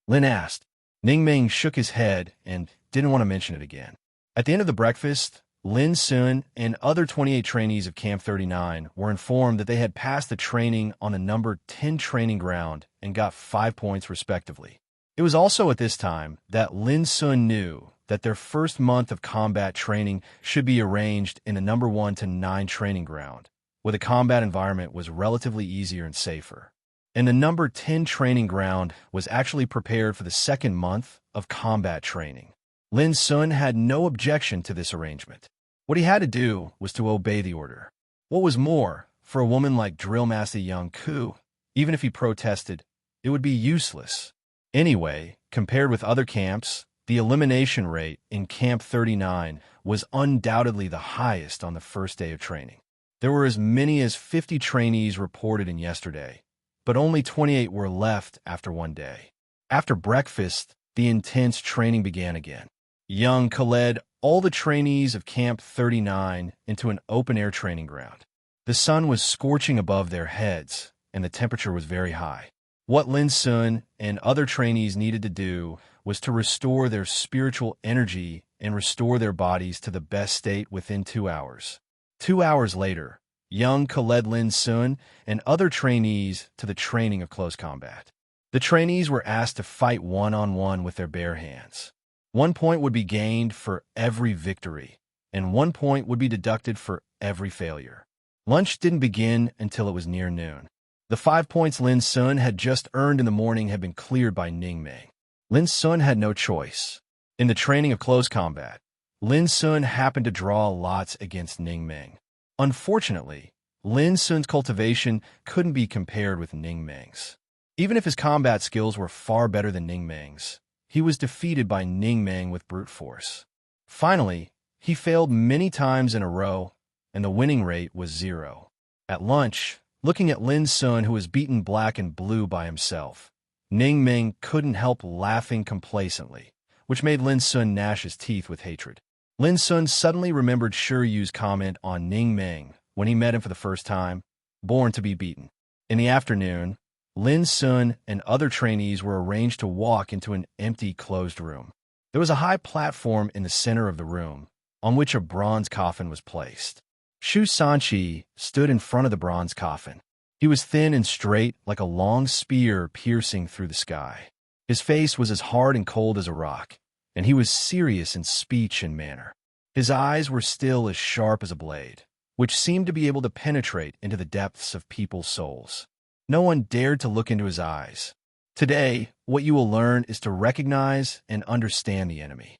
Lin asked. Ning Meng shook his head and didn't want to mention it again. At the end of the breakfast, Lin Sun and other 28 trainees of Camp 39 were informed that they had passed the training on the number 10 training ground and got 5 points respectively. It was also at this time that Lin Sun knew that their first month of combat training should be arranged in a number 1 to 9 training ground, where the combat environment was relatively easier and safer. And the number 10 training ground was actually prepared for the second month of combat training. Lin Sun had no objection to this arrangement. What he had to do was to obey the order. What was more, for a woman like Drill Master Young Ku, even if he protested, it would be useless. Anyway, compared with other camps, the elimination rate in Camp 39 was undoubtedly the highest on the first day of training. There were as many as 50 trainees reported in yesterday, but only 28 were left after one day. After breakfast, the intense training began again. Young Ku led all the trainees of Camp 39 into an open-air training ground. The sun was scorching above their heads, and the temperature was very high. What Lin Sun and other trainees needed to do was to restore their spiritual energy and restore their bodies to the best state within 2 hours. 2 hours later, Young Ku led Lin Sun and other trainees to the training of close combat. The trainees were asked to fight one-on-one with their bare hands. 1 point would be gained for every victory, and 1 point would be deducted for every failure. Lunch didn't begin until it was near noon. The 5 points Lin Sun had just earned in the morning had been cleared by Ning Meng. Lin Sun had no choice. In the training of close combat, Lin Sun happened to draw lots against Ning Meng. Unfortunately, Lin Sun's cultivation couldn't be compared with Ning Meng's. Even if his combat skills were far better than Ning Meng's, he was defeated by Ning Meng with brute force. Finally, he failed many times in a row, and the winning rate was 0. At lunch, looking at Lin Sun, who was beaten black and blue by himself, Ning Meng couldn't help laughing complacently, which made Lin Sun gnash his teeth with hatred. Lin Sun suddenly remembered Shi Yu's comment on Ning Meng when he met him for the first time, born to be beaten. In the afternoon, Lin Sun and other trainees were arranged to walk into an empty, closed room. There was a high platform in the center of the room, on which a bronze coffin was placed. Shu Sanqi stood in front of the bronze coffin. He was thin and straight, like a long spear piercing through the sky. His face was as hard and cold as a rock, and he was serious in speech and manner. His eyes were still as sharp as a blade, which seemed to be able to penetrate into the depths of people's souls. No one dared to look into his eyes. Today, what you will learn is to recognize and understand the enemy.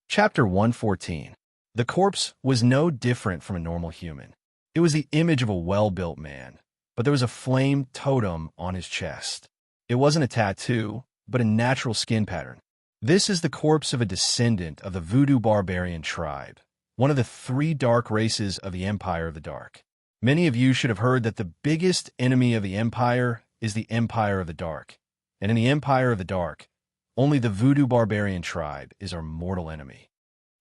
Chapter 114. The corpse was no different from a normal human. It was the image of a well-built man, but there was a flame totem on his chest. It wasn't a tattoo, but a natural skin pattern. This is the corpse of a descendant of the Voodoo barbarian tribe, one of the 3 dark races of the Empire of the Dark. Many of you should have heard that the biggest enemy of the Empire is the Empire of the Dark, and in the Empire of the Dark, only the Voodoo barbarian tribe is our mortal enemy.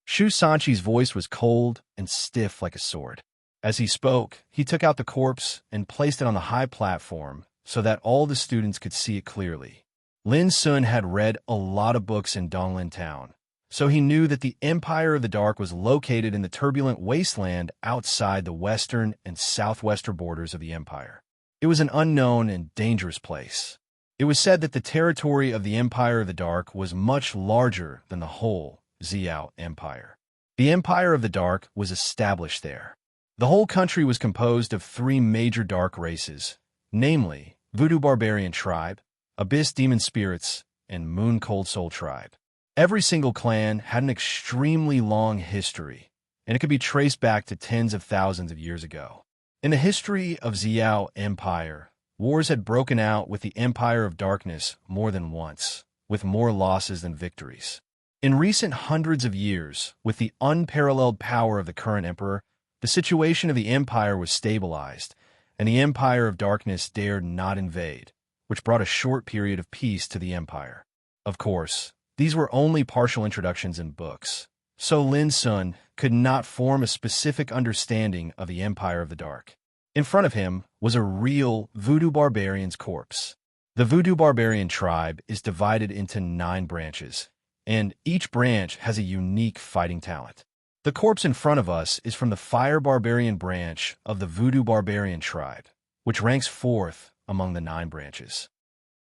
Shu Sanqi's voice was cold and stiff like a sword. As he spoke, he took out the corpse and placed it on the high platform so that all the students could see it clearly. Lin Sun had read a lot of books in Donglin Town, so he knew that the Empire of the Dark was located in the turbulent wasteland outside the western and southwestern borders of the Empire. It was an unknown and dangerous place. It was said that the territory of the Empire of the Dark was much larger than the whole Xiao Empire. The Empire of the Dark was established there. The whole country was composed of 3 major dark races, namely Voodoo Barbarian Tribe, Abyss Demon Spirits, and Moon Cold Soul Tribe. Every single clan had an extremely long history, and it could be traced back to tens of thousands of years ago. In the history of Xiao Empire, wars had broken out with the Empire of Darkness more than once, with more losses than victories. In recent hundreds of years, with the unparalleled power of the current emperor, the situation of the empire was stabilized, and the Empire of Darkness dared not invade, which brought a short period of peace to the empire. Of course, these were only partial introductions in books, so Lin Sun could not form a specific understanding of the Empire of the Dark. In front of him was a real Voodoo barbarian's corpse. The Voodoo barbarian tribe is divided into 9 branches, and each branch has a unique fighting talent. The corpse in front of us is from the fire barbarian branch of the voodoo barbarian tribe, which ranks fourth among the 9 branches.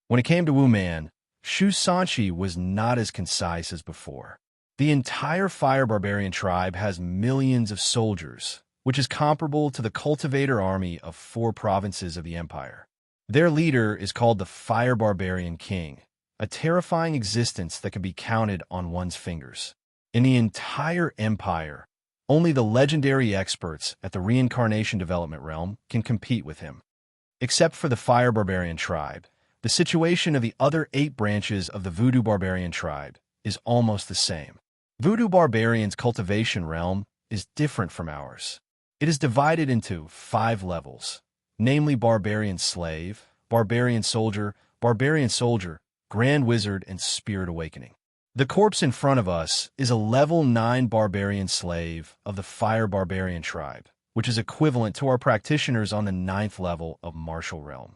When it came to Wu Man, Shu Sanqi was not as concise as before. The entire fire barbarian tribe has millions of soldiers, which is comparable to the cultivator army of 4 provinces of the empire. Their leader is called the Fire Barbarian King, a terrifying existence that can be counted on one's fingers. In the entire empire, only the legendary experts at the reincarnation development realm can compete with him. Except for the Fire Barbarian tribe, the situation of the other 8 branches of the Voodoo Barbarian tribe is almost the same. Voodoo Barbarian's cultivation realm is different from ours. It is divided into 5 levels, namely Barbarian Slave, Barbarian Soldier, Grand Wizard, and Spirit Awakening. The corpse in front of us is a level 9 barbarian slave of the Fire Barbarian tribe, which is equivalent to our practitioners on the 9th level of Martial Realm.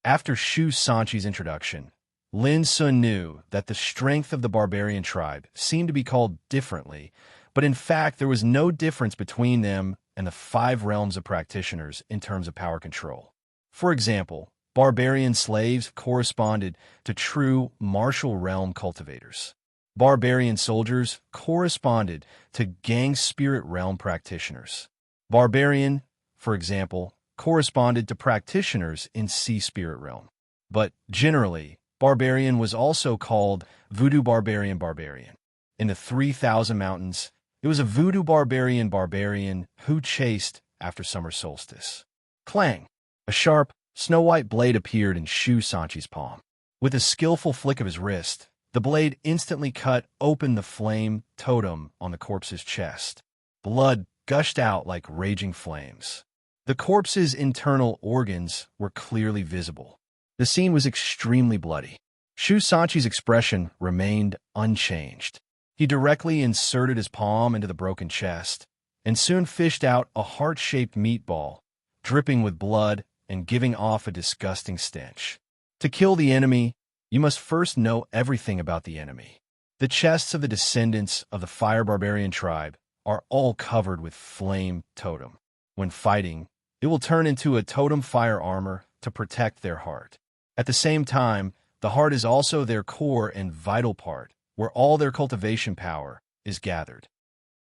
After Shu Sanqi's introduction, Lin Sun knew that the strength of the barbarian tribe seemed to be called differently, but in fact there was no difference between them and the 5 realms of practitioners in terms of power control. For example, barbarian slaves corresponded to true martial realm cultivators. Barbarian soldiers corresponded to gang spirit realm practitioners. Barbarian, for example, corresponded to practitioners in sea spirit realm. But generally, barbarian was also called voodoo barbarian. In the 3,000 mountains, it was a voodoo barbarian who chased after summer solstice. Clang! A sharp, snow-white blade appeared in Shu Sanqi's palm. With a skillful flick of his wrist, the blade instantly cut open the flame totem on the corpse's chest. Blood gushed out like raging flames. The corpse's internal organs were clearly visible. The scene was extremely bloody. Shu Sanqi's expression remained unchanged. He directly inserted his palm into the broken chest and soon fished out a heart-shaped meatball, dripping with blood and giving off a disgusting stench. To kill the enemy, you must first know everything about the enemy. The chests of the descendants of the Fire Barbarian tribe are all covered with flame totem. When fighting, it will turn into a totem fire armor to protect their heart. At the same time, the heart is also their core and vital part, where all their cultivation power is gathered.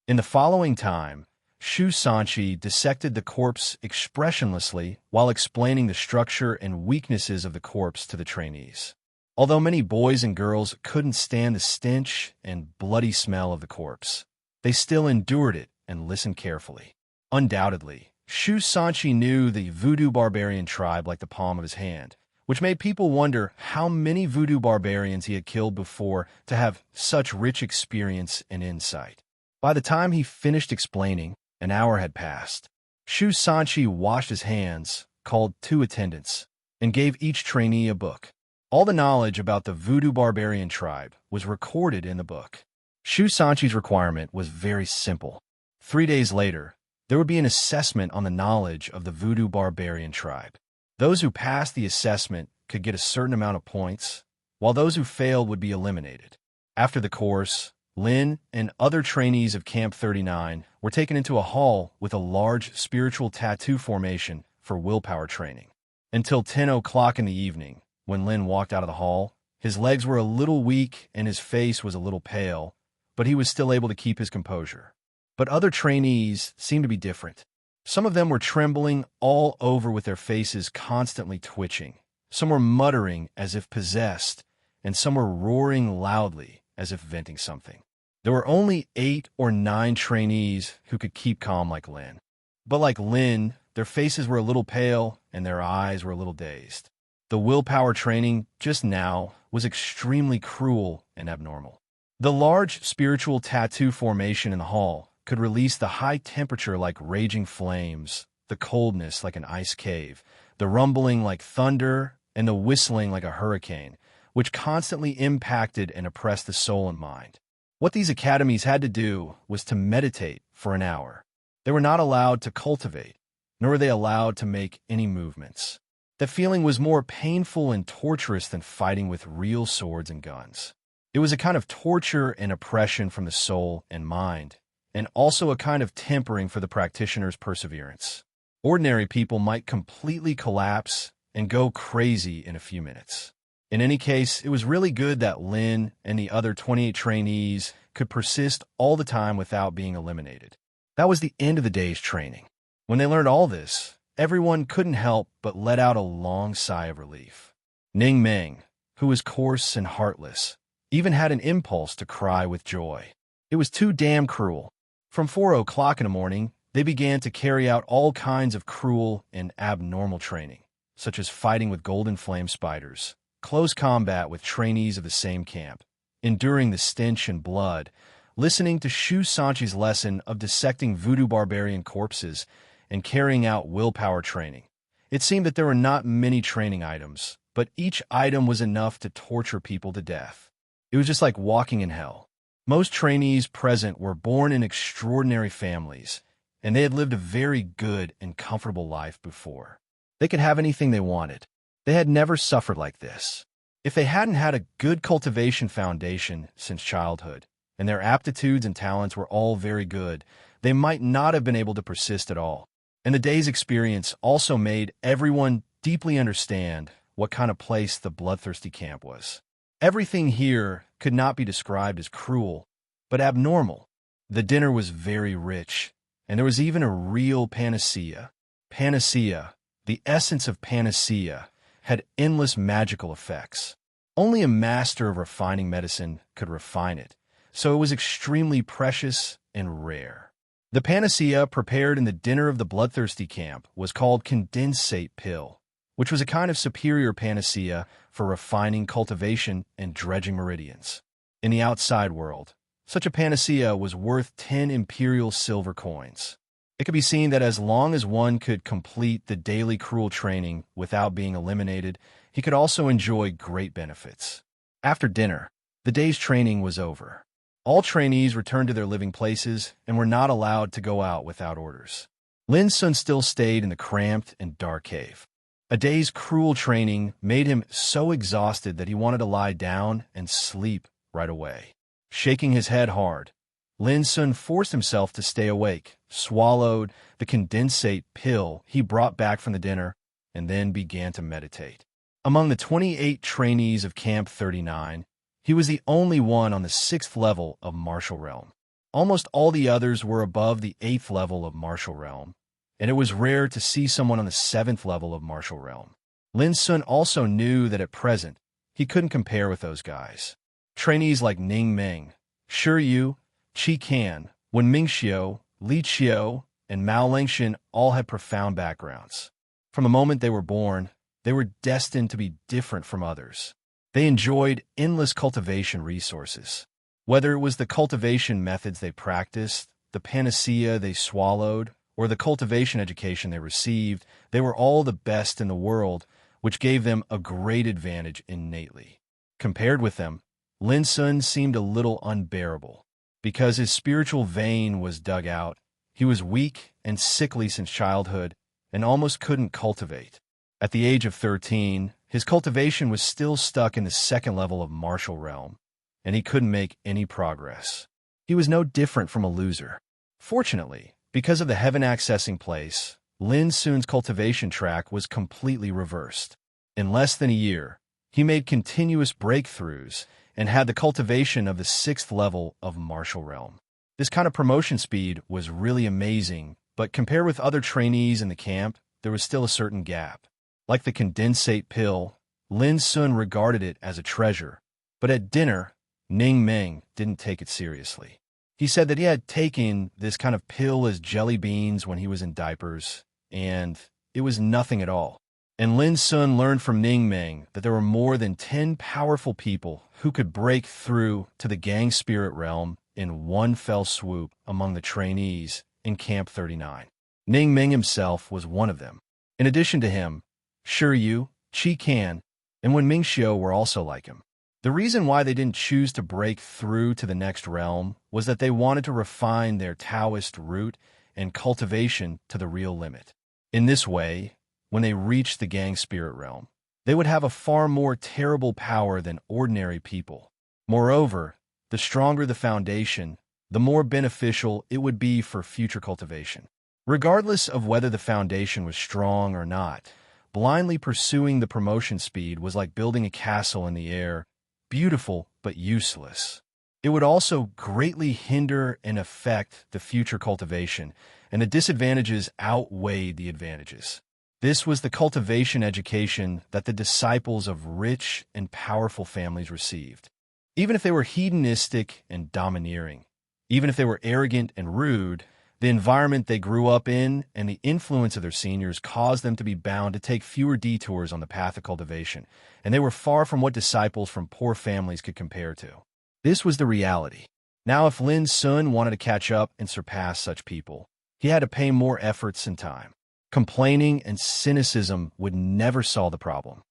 In the following time, Shu Sanqi dissected the corpse expressionlessly while explaining the structure and weaknesses of the corpse to the trainees. Although many boys and girls couldn't stand the stench and bloody smell of the corpse, they still endured it and listened carefully. Undoubtedly, Shu Sanqi knew the voodoo barbarian tribe like the palm of his hand, which made people wonder how many voodoo barbarians he had killed before to have such rich experience and insight. By the time he finished explaining, an hour had passed. Shu Sanqi washed his hands, called 2 attendants, and gave each trainee a book. All the knowledge about the voodoo barbarian tribe was recorded in the book. Shu Sanqi's requirement was very simple. 3 days later, there would be an assessment on the knowledge of the voodoo barbarian tribe. Those who passed the assessment could get a certain amount of points, while those who failed would be eliminated. After the course, Lin and other trainees of Camp 39 were taken into a hall with a large spiritual tattoo formation for willpower training. Until 10 o'clock in the evening, when Lin walked out of the hall, his legs were a little weak and his face was a little pale, but he was still able to keep his composure. But other trainees seemed to be different. Some of them were trembling all over with their faces constantly twitching. Some were muttering as if possessed, and some were roaring loudly as if venting something. There were only 8 or 9 trainees who could keep calm like Lin. But like Lin, their faces were a little pale and their eyes were a little dazed. The willpower training just now was extremely cruel and abnormal. The large spiritual tattoo formation in the hall could release the high temperature like raging flames, the coldness like an ice cave, the rumbling like thunder, and the whistling like a hurricane, which constantly impacted and oppressed the soul and mind. What these academies had to do was to meditate for an hour. They were not allowed to cultivate, nor were they allowed to make any movements. The feeling was more painful and torturous than fighting with real swords and guns. It was a kind of torture and oppression from the soul and mind, and also a kind of tempering for the practitioner's perseverance. Ordinary people might completely collapse and go crazy in a few minutes. In any case, it was really good that Lin and the other 28 trainees could persist all the time without being eliminated. That was the end of the day's training. When they learned all this, everyone couldn't help but let out a long sigh of relief. Ning Meng, who was coarse and heartless, even had an impulse to cry with joy. It was too damn cruel. From 4 o'clock in the morning, they began to carry out all kinds of cruel and abnormal training, such as fighting with golden flame spiders, close combat with trainees of the same camp, enduring the stench and blood, listening to Shu Sanchi's lesson of dissecting voodoo barbarian corpses, and carrying out willpower training. It seemed that there were not many training items, but each item was enough to torture people to death. It was just like walking in hell. Most trainees present were born in extraordinary families, and they had lived a very good and comfortable life before. They could have anything they wanted. They had never suffered like this. If they hadn't had a good cultivation foundation since childhood, and their aptitudes and talents were all very good, they might not have been able to persist at all. And the day's experience also made everyone deeply understand what kind of place the bloodthirsty camp was. Everything here could not be described as cruel, but abnormal. The dinner was very rich, and there was even a real panacea. Panacea, the essence of panacea, had endless magical effects. Only a master of refining medicine could refine it, so it was extremely precious and rare. The panacea prepared in the dinner of the bloodthirsty camp was called condensate pill, which was a kind of superior panacea for refining cultivation and dredging meridians. In the outside world, such a panacea was worth 10 imperial silver coins. It could be seen that as long as one could complete the daily cruel training without being eliminated, he could also enjoy great benefits. After dinner, the day's training was over. All trainees returned to their living places and were not allowed to go out without orders. Lin Sun still stayed in the cramped and dark cave. A day's cruel training made him so exhausted that he wanted to lie down and sleep right away. Shaking his head hard, Lin Sun forced himself to stay awake, swallowed the condensate pill he brought back from the dinner, and then began to meditate. Among the 28 trainees of Camp 39, he was the only one on the 6th level of Martial Realm. Almost all the others were above the 8th level of Martial Realm, and it was rare to see someone on the 7th level of Martial Realm. Lin Sun also knew that at present, he couldn't compare with those guys. Trainees like Ning Meng, Shi Yu, Qi Kan, Wen Mingxiu, Li Qiu, and Mao Lengxian all had profound backgrounds. From the moment they were born, they were destined to be different from others. They enjoyed endless cultivation resources. Whether it was the cultivation methods they practiced, the panacea they swallowed, or the cultivation education they received, they were all the best in the world, which gave them a great advantage innately. Compared with them, Lin Sun seemed a little unbearable. Because his spiritual vein was dug out, he was weak and sickly since childhood and almost couldn't cultivate. At the age of 13, his cultivation was still stuck in the 2nd level of Martial Realm, and he couldn't make any progress. He was no different from a loser. Fortunately, because of the heaven accessing place, Lin Sun's cultivation track was completely reversed. In less than a year, he made continuous breakthroughs and had the cultivation of the 6th level of Martial Realm. This kind of promotion speed was really amazing, but compared with other trainees in the camp, there was still a certain gap. Like the condensate pill, Lin Sun regarded it as a treasure, but at dinner, Ning Meng didn't take it seriously. He said that he had taken this kind of pill as jelly beans when he was in diapers, and it was nothing at all. And Lin Sun learned from Ning Meng that there were more than 10 powerful people who could break through to the gang spirit realm in one fell swoop among the trainees in Camp 39. Ning Meng himself was one of them. In addition to him, Shi Yu, Qi Kan, and Wen Mingxiu were also like him. The reason why they didn't choose to break through to the next realm was that they wanted to refine their Taoist root and cultivation to the real limit. In this way, when they reached the gang spirit realm, they would have a far more terrible power than ordinary people. Moreover, the stronger the foundation, the more beneficial it would be for future cultivation. Regardless of whether the foundation was strong or not, blindly pursuing the promotion speed was like building a castle in the air, beautiful but useless. It would also greatly hinder and affect the future cultivation, and the disadvantages outweighed the advantages. This was the cultivation education that the disciples of rich and powerful families received. Even if they were hedonistic and domineering, even if they were arrogant and rude, the environment they grew up in and the influence of their seniors caused them to be bound to take fewer detours on the path of cultivation, and they were far from what disciples from poor families could compare to. This was the reality. Now, if Lin Sun wanted to catch up and surpass such people, he had to pay more efforts and time. Complaining and cynicism would never solve the problem.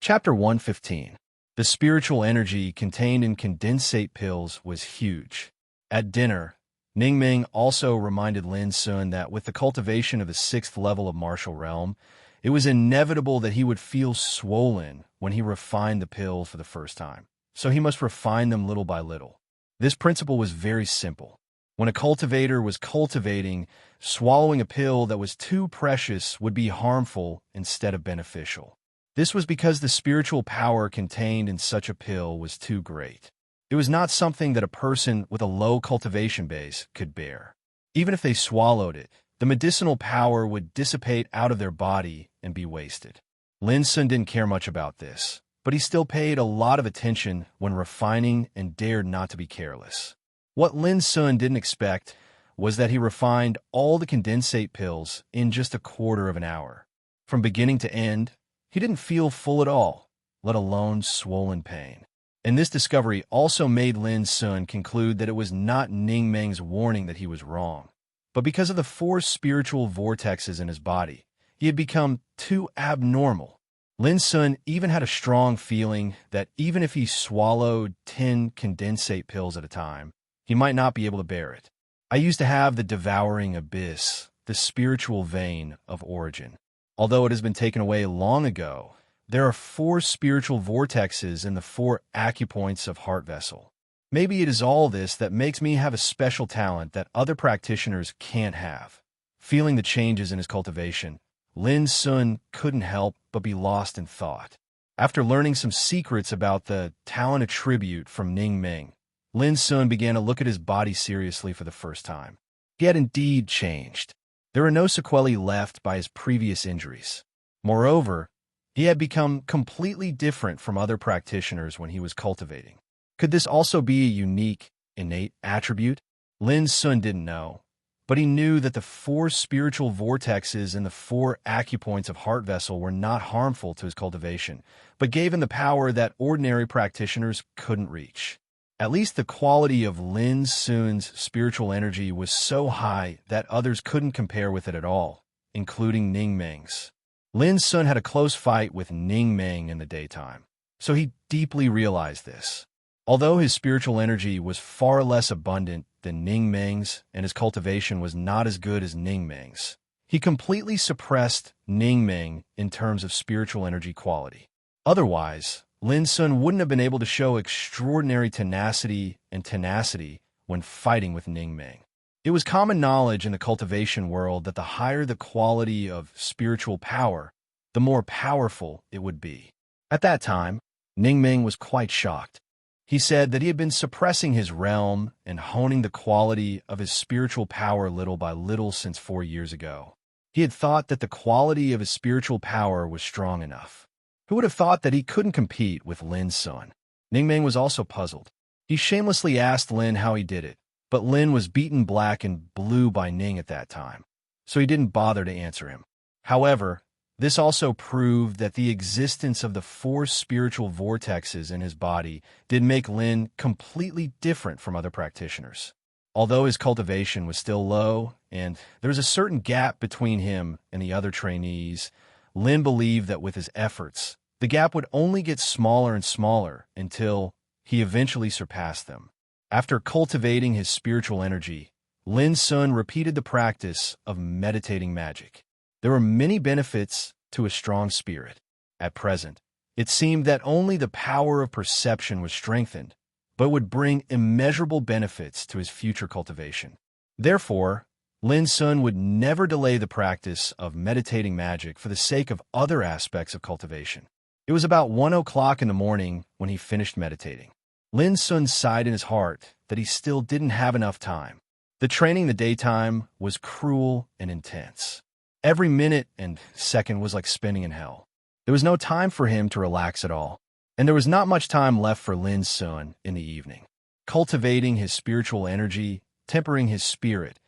Chapter 115. The spiritual energy contained in condensate pills was huge. At dinner, Ningming also reminded Lin Sun that with the cultivation of the 6th level of martial realm, it was inevitable that he would feel swollen when he refined the pills for the first time. So he must refine them little by little. This principle was very simple. When a cultivator was cultivating, swallowing a pill that was too precious would be harmful instead of beneficial. This was because the spiritual power contained in such a pill was too great. It was not something that a person with a low cultivation base could bear. Even if they swallowed it, the medicinal power would dissipate out of their body and be wasted. Lin Sun didn't care much about this, but he still paid a lot of attention when refining and dared not to be careless. What Lin Sun didn't expect was that he refined all the condensate pills in just a quarter of an hour. From beginning to end, he didn't feel full at all, let alone swollen pain. And this discovery also made Lin Sun conclude that it was not Ningmeng's warning that he was wrong, but because of the 4 spiritual vortexes in his body, he had become too abnormal. Lin Sun even had a strong feeling that even if he swallowed 10 condensate pills at a time, he might not be able to bear it. I used to have the devouring abyss, the spiritual vein of origin. Although it has been taken away long ago, there are 4 spiritual vortexes in the 4 acupoints of heart vessel. Maybe it is all this that makes me have a special talent that other practitioners can't have. Feeling the changes in his cultivation, Lin Sun couldn't help but be lost in thought. After learning some secrets about the talent attribute from Ningmeng, Lin Sun began to look at his body seriously for the first time. He had indeed changed. There were no sequelae left by his previous injuries. Moreover, he had become completely different from other practitioners when he was cultivating. Could this also be a unique, innate attribute? Lin Sun didn't know, but he knew that the 4 spiritual vortexes and the 4 acupoints of heart vessel were not harmful to his cultivation, but gave him the power that ordinary practitioners couldn't reach. At least the quality of Lin Sun's spiritual energy was so high that others couldn't compare with it at all, including Ningmeng's. Lin Sun had a close fight with Ningmeng in the daytime, so he deeply realized this. Although his spiritual energy was far less abundant than Ningmeng's and his cultivation was not as good as Ningmeng's, he completely suppressed Ningmeng in terms of spiritual energy quality. Otherwise, Lin Sun wouldn't have been able to show extraordinary tenacity when fighting with Ningmeng. It was common knowledge in the cultivation world that the higher the quality of spiritual power, the more powerful it would be. At that time, Ningmeng was quite shocked. He said that he had been suppressing his realm and honing the quality of his spiritual power little by little since 4 years ago. He had thought that the quality of his spiritual power was strong enough. Who would have thought that he couldn't compete with Lin Sun? Ningmeng was also puzzled. He shamelessly asked Lin how he did it, but Lin was beaten black and blue by Ning at that time, so he didn't bother to answer him. However, this also proved that the existence of the 4 spiritual vortexes in his body did make Lin completely different from other practitioners. Although his cultivation was still low, and there was a certain gap between him and the other trainees, Lin believed that with his efforts, the gap would only get smaller and smaller until he eventually surpassed them. After cultivating his spiritual energy, Lin Sun repeated the practice of meditating magic. There were many benefits to a strong spirit. At present, it seemed that only the power of perception was strengthened, but would bring immeasurable benefits to his future cultivation. Therefore, Lin Sun would never delay the practice of meditating magic for the sake of other aspects of cultivation. It was about 1 o'clock in the morning when he finished meditating. Lin Sun sighed in his heart that he still didn't have enough time. The training in the daytime was cruel and intense. Every minute and second was like spinning in hell. There was no time for him to relax at all, and there was not much time left for Lin Sun in the evening. Cultivating his spiritual energy, tempering his spirit,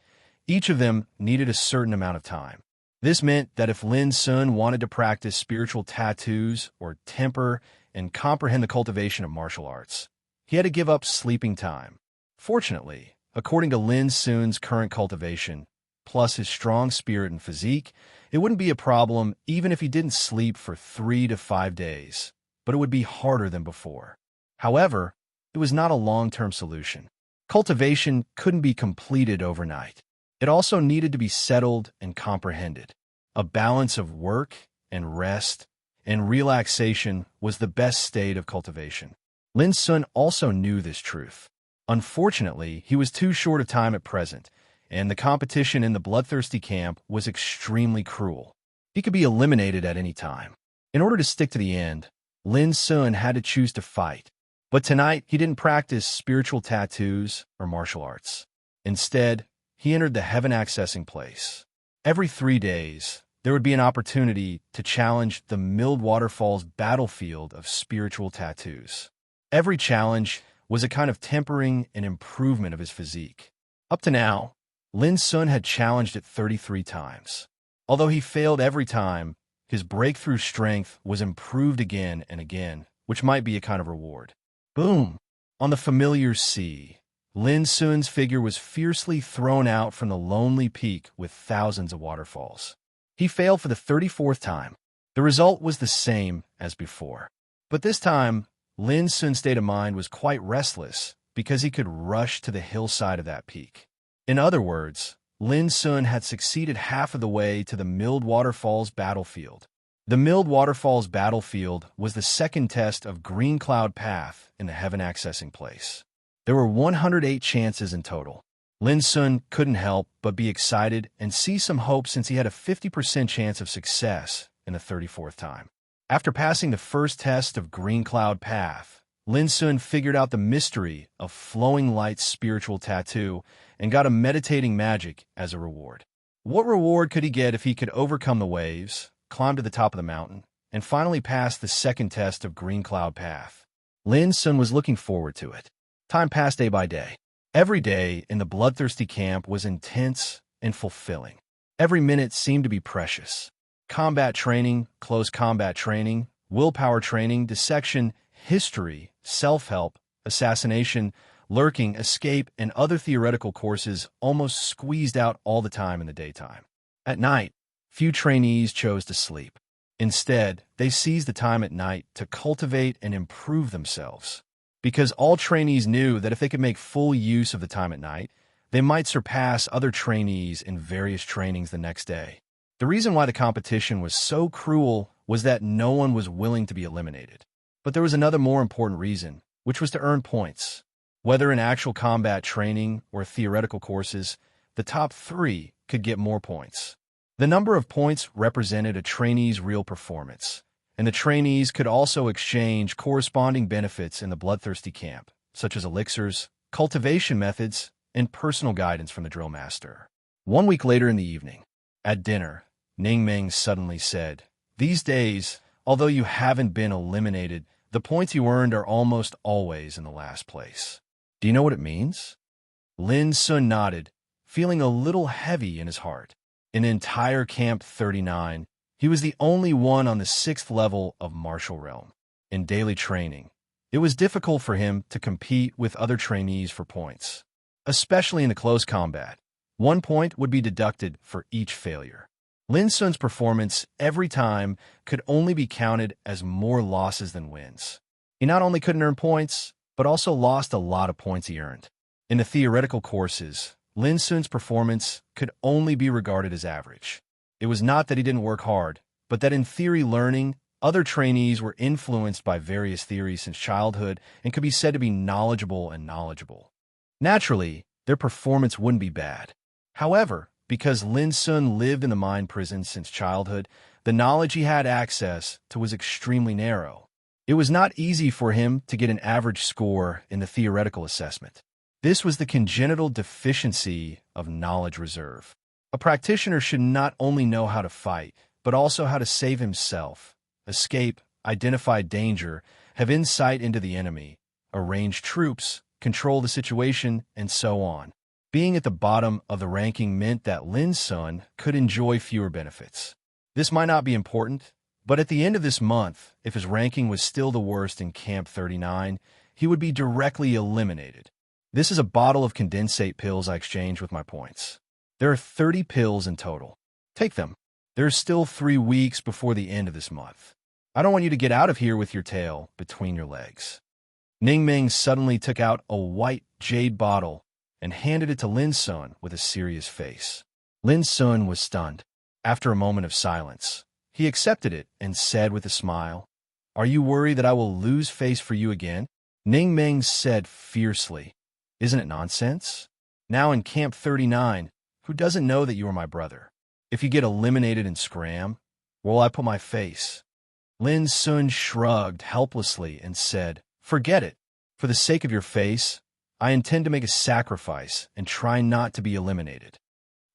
each of them needed a certain amount of time. This meant that if Lin Sun wanted to practice spiritual tattoos or temper and comprehend the cultivation of martial arts, he had to give up sleeping time. Fortunately, according to Lin Sun's current cultivation, plus his strong spirit and physique, it wouldn't be a problem even if he didn't sleep for 3 to 5 days, but it would be harder than before. However, it was not a long-term solution. Cultivation couldn't be completed overnight. It also needed to be settled and comprehended. A balance of work and rest and relaxation was the best state of cultivation. Lin Sun also knew this truth. Unfortunately, he was too short of time at present, and the competition in the bloodthirsty camp was extremely cruel. He could be eliminated at any time. In order to stick to the end, Lin Sun had to choose to fight. But tonight, he didn't practice spiritual tattoos or martial arts. Instead, he entered the heaven-accessing place. Every 3 days, there would be an opportunity to challenge the Milled Waterfall's battlefield of spiritual tattoos. Every challenge was a kind of tempering and improvement of his physique. Up to now, Lin Sun had challenged it 33 times. Although he failed every time, his breakthrough strength was improved again and again, which might be a kind of reward. Boom! On the familiar sea, Lin Sun's figure was fiercely thrown out from the lonely peak with thousands of waterfalls. He failed for the 34th time. The result was the same as before. But this time, Lin Sun's state of mind was quite restless because he could rush to the hillside of that peak. In other words, Lin Sun had succeeded half of the way to the Milled Waterfall's battlefield. The Milled Waterfall's battlefield was the second test of Green Cloud Path in the heaven-accessing place. There were 108 chances in total. Lin Sun couldn't help but be excited and see some hope since he had a 50% chance of success in the 34th time. After passing the first test of Green Cloud Path, Lin Sun figured out the mystery of Flowing Light's spiritual tattoo and got a meditating magic as a reward. What reward could he get if he could overcome the waves, climb to the top of the mountain, and finally pass the second test of Green Cloud Path? Lin Sun was looking forward to it. Time passed day by day. Every day in the bloodthirsty camp was intense and fulfilling. Every minute seemed to be precious. Combat training, close combat training, willpower training, dissection, history, self-help, assassination, lurking, escape, and other theoretical courses almost squeezed out all the time in the daytime. At night, few trainees chose to sleep. Instead, they seized the time at night to cultivate and improve themselves. Because all trainees knew that if they could make full use of the time at night, they might surpass other trainees in various trainings the next day. The reason why the competition was so cruel was that no one was willing to be eliminated. But there was another more important reason, which was to earn points. Whether in actual combat training or theoretical courses, the top 3 could get more points. The number of points represented a trainee's real performance, and the trainees could also exchange corresponding benefits in the bloodthirsty camp, such as elixirs, cultivation methods, and personal guidance from the drill master. 1 week later in the evening, at dinner, Ning Meng suddenly said, "These days, although you haven't been eliminated, the points you earned are almost always in the last place. Do you know what it means?" Lin Sun nodded, feeling a little heavy in his heart. In the entire Camp 39, he was the only one on the 6th level of martial realm. In daily training, it was difficult for him to compete with other trainees for points. Especially in the close combat, 1 point would be deducted for each failure. Lin Sun's performance every time could only be counted as more losses than wins. He not only couldn't earn points, but also lost a lot of points he earned. In the theoretical courses, Lin Sun's performance could only be regarded as average. It was not that he didn't work hard, but that in theory learning, Other trainees were influenced by various theories since childhood and could be said to be knowledgeable. Naturally, their performance wouldn't be bad. However, because Lin Sun lived in the mind prison since childhood, the knowledge he had access to was extremely narrow. It was not easy for him to get an average score in the theoretical assessment. This was the congenital deficiency of knowledge reserve. A practitioner should not only know how to fight, but also how to save himself, escape, identify danger, have insight into the enemy, arrange troops, control the situation, and so on. Being at the bottom of the ranking meant that Lin Sun could enjoy fewer benefits. This might not be important, but at the end of this month, if his ranking was still the worst in Camp 39, he would be directly eliminated. This is a bottle of condensate pills I exchanged with my points. There are 30 pills in total. Take them. There's still 3 weeks before the end of this month. I don't want you to get out of here with your tail between your legs. Ning Ming suddenly took out a white jade bottle and handed it to Lin Sun with a serious face. Lin Sun was stunned. After a moment of silence, he accepted it and said with a smile, "Are you worried that I will lose face for you again?" Ning Ming said fiercely, "Isn't it nonsense? Now in Camp 39, who doesn't know that you are my brother? If you get eliminated in Scram, where will I put my face?" Lin Sun shrugged helplessly and said, "Forget it. For the sake of your face, I intend to make a sacrifice and try not to be eliminated."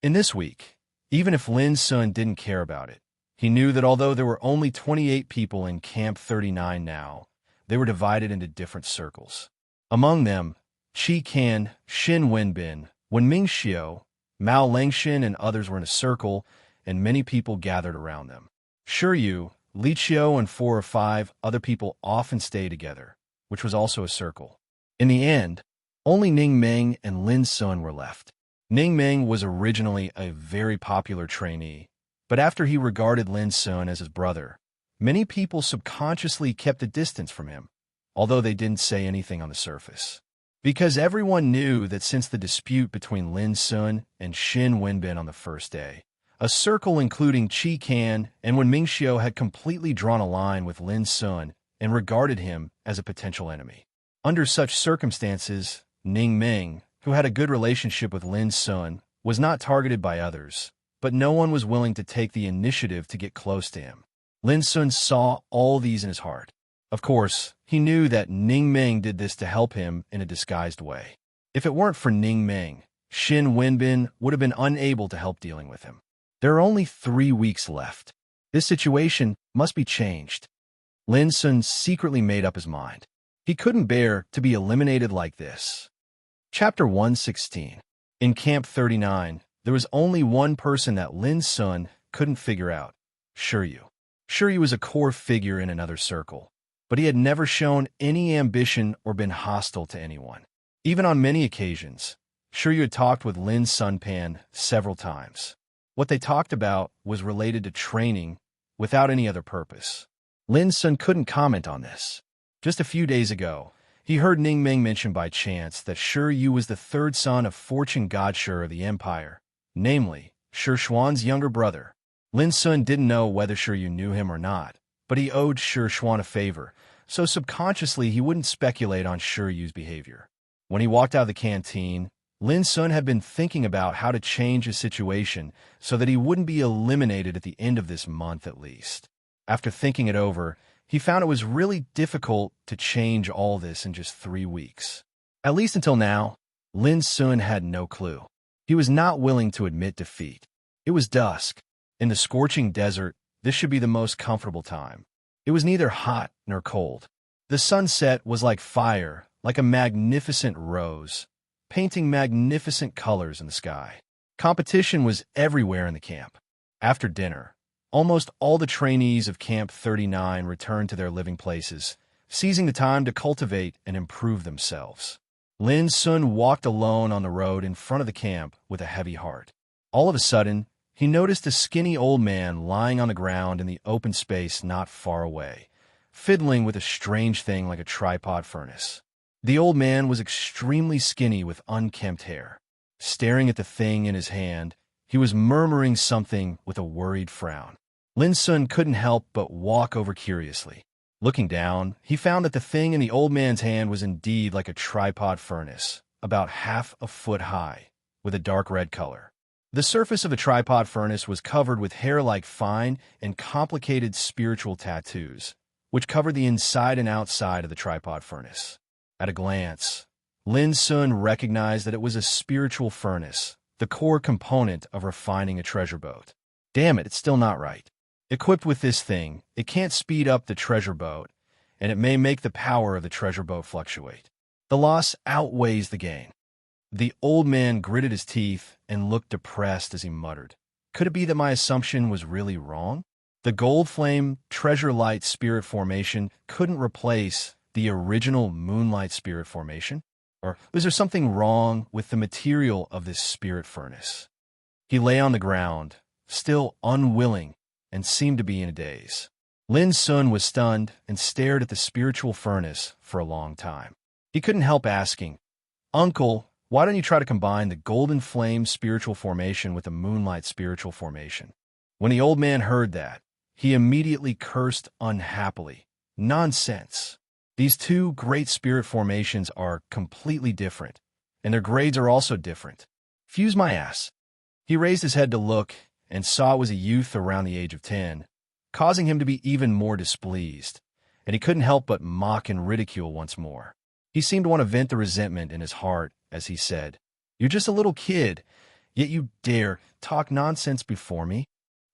In this week, even if Lin Sun didn't care about it, he knew that although there were only 28 people in Camp 39 now, they were divided into different circles. Among them, Qi Kan, Xin Wenbin, Wen Mingxiu, Mao Lengshin, and others were in a circle, and many people gathered around them. Shiryu, Li Qiu, and 4 or 5 other people often stayed together, which was also a circle. In the end, only Ning Ming and Lin Sun were left. Ning Ming was originally a very popular trainee, but after he regarded Lin Sun as his brother, many people subconsciously kept a distance from him, although they didn't say anything on the surface. Because everyone knew that since the dispute between Lin Sun and Xin Wenbin on the first day, a circle including Qi Kan and Wen Mingxiu had completely drawn a line with Lin Sun and regarded him as a potential enemy. Under such circumstances, Ning Ming, who had a good relationship with Lin Sun, was not targeted by others, but no one was willing to take the initiative to get close to him. Lin Sun saw all these in his heart. Of course, he knew that Ning Ming did this to help him in a disguised way. If it weren't for Ning Ming, Xin Wenbin would have been unable to help dealing with him. There are only 3 weeks left. This situation must be changed. Lin Sun secretly made up his mind. He couldn't bear to be eliminated like this. Chapter 116. In Camp 39, there was only one person that Lin Sun couldn't figure out: Shiryu. Shiryu was a core figure in another circle, but he had never shown any ambition or been hostile to anyone. Even on many occasions, Shiryu had talked with Lin Sunpan several times. What they talked about was related to training without any other purpose. Lin Sun couldn't comment on this. Just a few days ago, he heard Ning Ming mention by chance that Shiryu was the 3rd son of Fortune God Shi of the Empire, namely, Shi Xuan's younger brother. Lin Sun didn't know whether Shiryu knew him or not, but he owed Shi Xuan a favor, so subconsciously he wouldn't speculate on Shiryu's behavior. When he walked out of the canteen, Lin Sun had been thinking about how to change his situation so that he wouldn't be eliminated at the end of this month at least. After thinking it over, he found it was really difficult to change all this in just 3 weeks. At least until now, Lin Sun had no clue. He was not willing to admit defeat. It was dusk. In the scorching desert, this should be the most comfortable time. It was neither hot nor cold. The sunset was like fire, like a magnificent rose, painting magnificent colors in the sky. Competition was everywhere in the camp. After dinner, almost all the trainees of Camp 39 returned to their living places, seizing the time to cultivate and improve themselves. Lin Sun walked alone on the road in front of the camp with a heavy heart. All of a sudden, he noticed a skinny old man lying on the ground in the open space not far away, fiddling with a strange thing like a tripod furnace. The old man was extremely skinny with unkempt hair. Staring at the thing in his hand, he was murmuring something with a worried frown. Lin Sun couldn't help but walk over curiously. Looking down, he found that the thing in the old man's hand was indeed like a tripod furnace, about half a foot high, with a dark red color. The surface of the tripod furnace was covered with hair-like fine and complicated spiritual tattoos, which covered the inside and outside of the tripod furnace. At a glance, Lin Sun recognized that it was a spiritual furnace, the core component of refining a treasure boat. Damn it, it's still not right. Equipped with this thing, it can't speed up the treasure boat, and it may make the power of the treasure boat fluctuate. The loss outweighs the gain. The old man gritted his teeth and looked depressed as he muttered, "Could it be that my assumption was really wrong? The gold flame treasure light spirit formation couldn't replace the original moonlight spirit formation? Or was there something wrong with the material of this spirit furnace?" He lay on the ground, still unwilling, and seemed to be in a daze. Lin Sun was stunned and stared at the spiritual furnace for a long time. He couldn't help asking, "Uncle, why don't you try to combine the golden flame spiritual formation with the moonlight spiritual formation?" When the old man heard that, he immediately cursed unhappily. Nonsense. These two great spirit formations are completely different, and their grades are also different. Fuse my ass. He raised his head to look and saw it was a youth around the age of 10, causing him to be even more displeased, and he couldn't help but mock and ridicule once more. He seemed to want to vent the resentment in his heart as he said, "You're just a little kid, yet you dare talk nonsense before me?"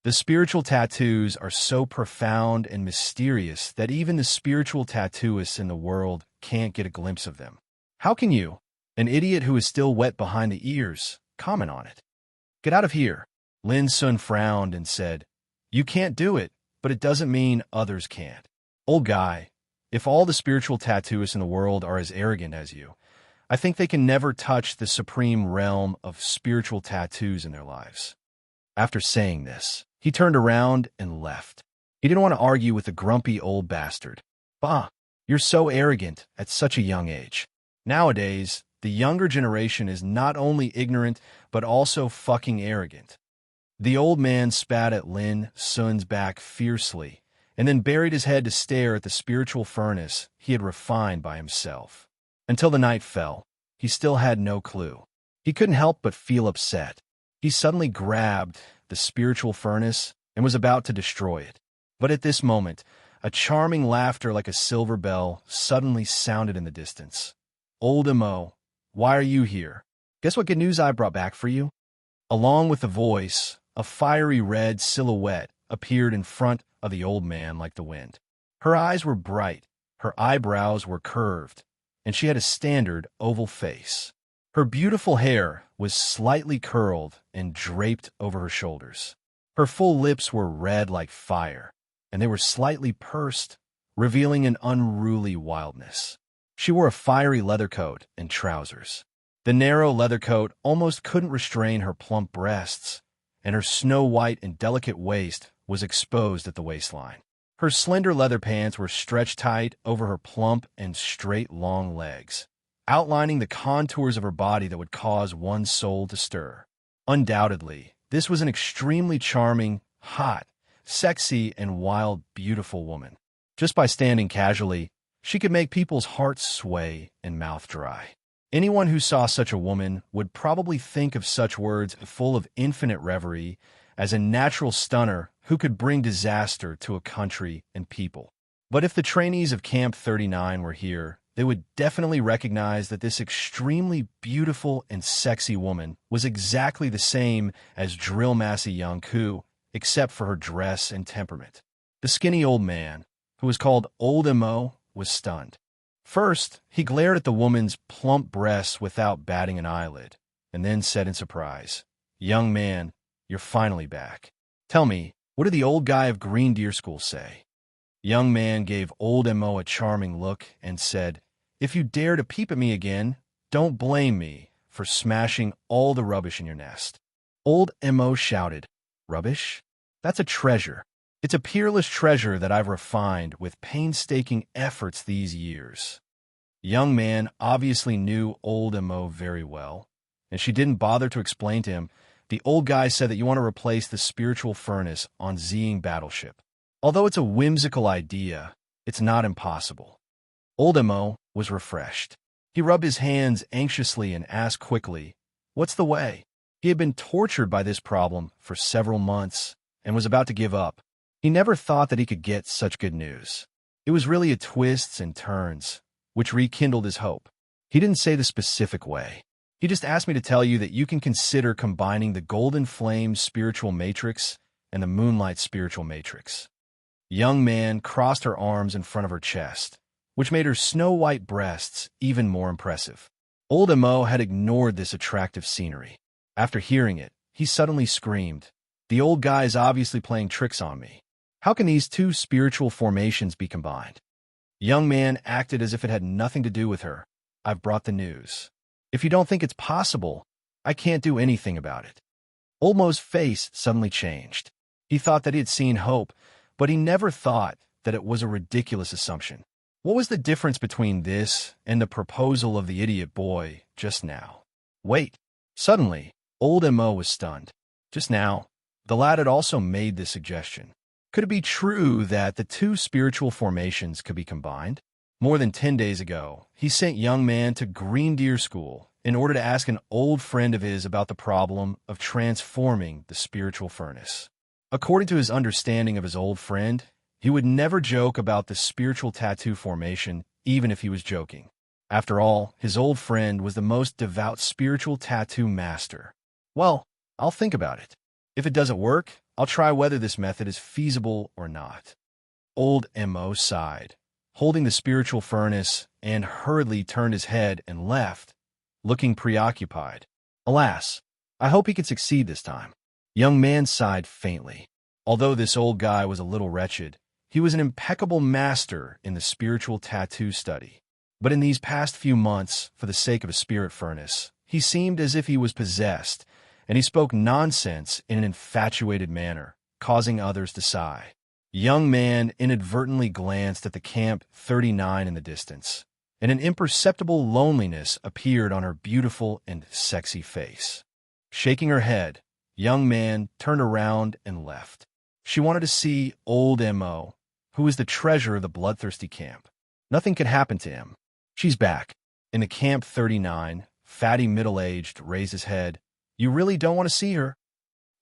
The spiritual tattoos are so profound and mysterious that even the spiritual tattooists in the world can't get a glimpse of them. How can you, an idiot who is still wet behind the ears, comment on it? Get out of here. Lin Sun frowned and said, "You can't do it, but it doesn't mean others can't. Old guy, if all the spiritual tattooists in the world are as arrogant as you, I think they can never touch the supreme realm of spiritual tattoos in their lives." After saying this, he turned around and left. He didn't want to argue with the grumpy old bastard. "Bah, you're so arrogant at such a young age. Nowadays, the younger generation is not only ignorant, but also fucking arrogant." The old man spat at Lin Sun's back fiercely, and then buried his head to stare at the spiritual furnace he had refined by himself. Until the night fell, he still had no clue. He couldn't help but feel upset. He suddenly grabbed the spiritual furnace and was about to destroy it. But at this moment, a charming laughter like a silver bell suddenly sounded in the distance. "Old Mo, why are you here? Guess what good news I brought back for you?" Along with the voice, a fiery red silhouette appeared in front of the old man like the wind. Her eyes were bright, her eyebrows were curved, and she had a standard oval face. Her beautiful hair was slightly curled and draped over her shoulders. Her full lips were red like fire, and they were slightly pursed, revealing an unruly wildness. She wore a fiery leather coat and trousers. The narrow leather coat almost couldn't restrain her plump breasts, and her snow-white and delicate waist was exposed at the waistline. Her slender leather pants were stretched tight over her plump and straight long legs, outlining the contours of her body that would cause one's soul to stir. Undoubtedly, this was an extremely charming, hot, sexy, and wild, beautiful woman. Just by standing casually, she could make people's hearts sway and mouth dry. Anyone who saw such a woman would probably think of such words full of infinite reverie as a natural stunner who could bring disaster to a country and people. But if the trainees of Camp 39 were here, they would definitely recognize that this extremely beautiful and sexy woman was exactly the same as Drill Massey Young Koo, except for her dress and temperament. The skinny old man, who was called Old Mo, was stunned. First, he glared at the woman's plump breasts without batting an eyelid, and then said in surprise, "Young man, you're finally back. Tell me, what did the old guy of Green Deer School say?" Young man gave Old Mo a charming look and said, "If you dare to peep at me again, don't blame me for smashing all the rubbish in your nest." Old Mo shouted, "Rubbish? That's a treasure. It's a peerless treasure that I've refined with painstaking efforts these years." Young man obviously knew Old Mo very well, and she didn't bother to explain to him, The old guy said that you want to replace the spiritual furnace on Zing battleship. Although it's a whimsical idea, it's not impossible. Old Mo was refreshed. He rubbed his hands anxiously and asked quickly, "What's the way?" He had been tortured by this problem for several months and was about to give up. He never thought that he could get such good news. It was really a twists and turns, which rekindled his hope. He didn't say the specific way. He just asked me to tell you that you can consider combining the Golden Flame spiritual matrix and the Moonlight spiritual matrix. Young man crossed her arms in front of her chest, which made her snow-white breasts even more impressive. Old Mo had ignored this attractive scenery. After hearing it, he suddenly screamed, "The old guy is obviously playing tricks on me. How can these two spiritual formations be combined?" Young man acted as if it had nothing to do with her. "I've brought the news. If you don't think it's possible, I can't do anything about it." Old Mo's face suddenly changed. He thought that he had seen hope, but he never thought that it was a ridiculous assumption. What was the difference between this and the proposal of the idiot boy just now? Wait. Suddenly, Old Mo was stunned. Just now, the lad had also made this suggestion. Could it be true that the two spiritual formations could be combined? More than 10 days ago, he sent young man to Green Deer School in order to ask an old friend of his about the problem of transforming the spiritual furnace. According to his understanding of his old friend, he would never joke about the spiritual tattoo formation, even if he was joking. After all, his old friend was the most devout spiritual tattoo master. Well, I'll think about it. If it doesn't work, I'll try whether this method is feasible or not. Old Mo sighed, holding the spiritual furnace, and hurriedly turned his head and left, looking preoccupied. Alas, I hope he can succeed this time. Young man sighed faintly. Although this old guy was a little wretched, he was an impeccable master in the spiritual tattoo study. But in these past few months, for the sake of a spirit furnace, he seemed as if he was possessed, and he spoke nonsense in an infatuated manner, causing others to sigh. Young man inadvertently glanced at the Camp 39 in the distance, and an imperceptible loneliness appeared on her beautiful and sexy face. Shaking her head, young man turned around and left. She wanted to see Old Mo, who was the treasure of the bloodthirsty camp. Nothing could happen to him. She's back. In the Camp 39, fatty middle-aged raised his head. You really don't want to see her?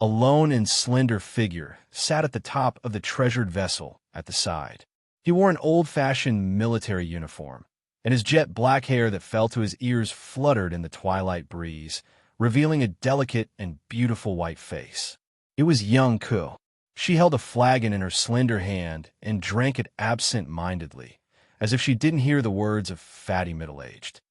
A lone and slender figure sat at the top of the treasured vessel at the side. He wore an old-fashioned military uniform, and his jet black hair that fell to his ears fluttered in the twilight breeze, revealing a delicate and beautiful white face. It was young Ku. She held a flagon in her slender hand and drank it absent-mindedly, as if she didn't hear the words of fatty middle-aged.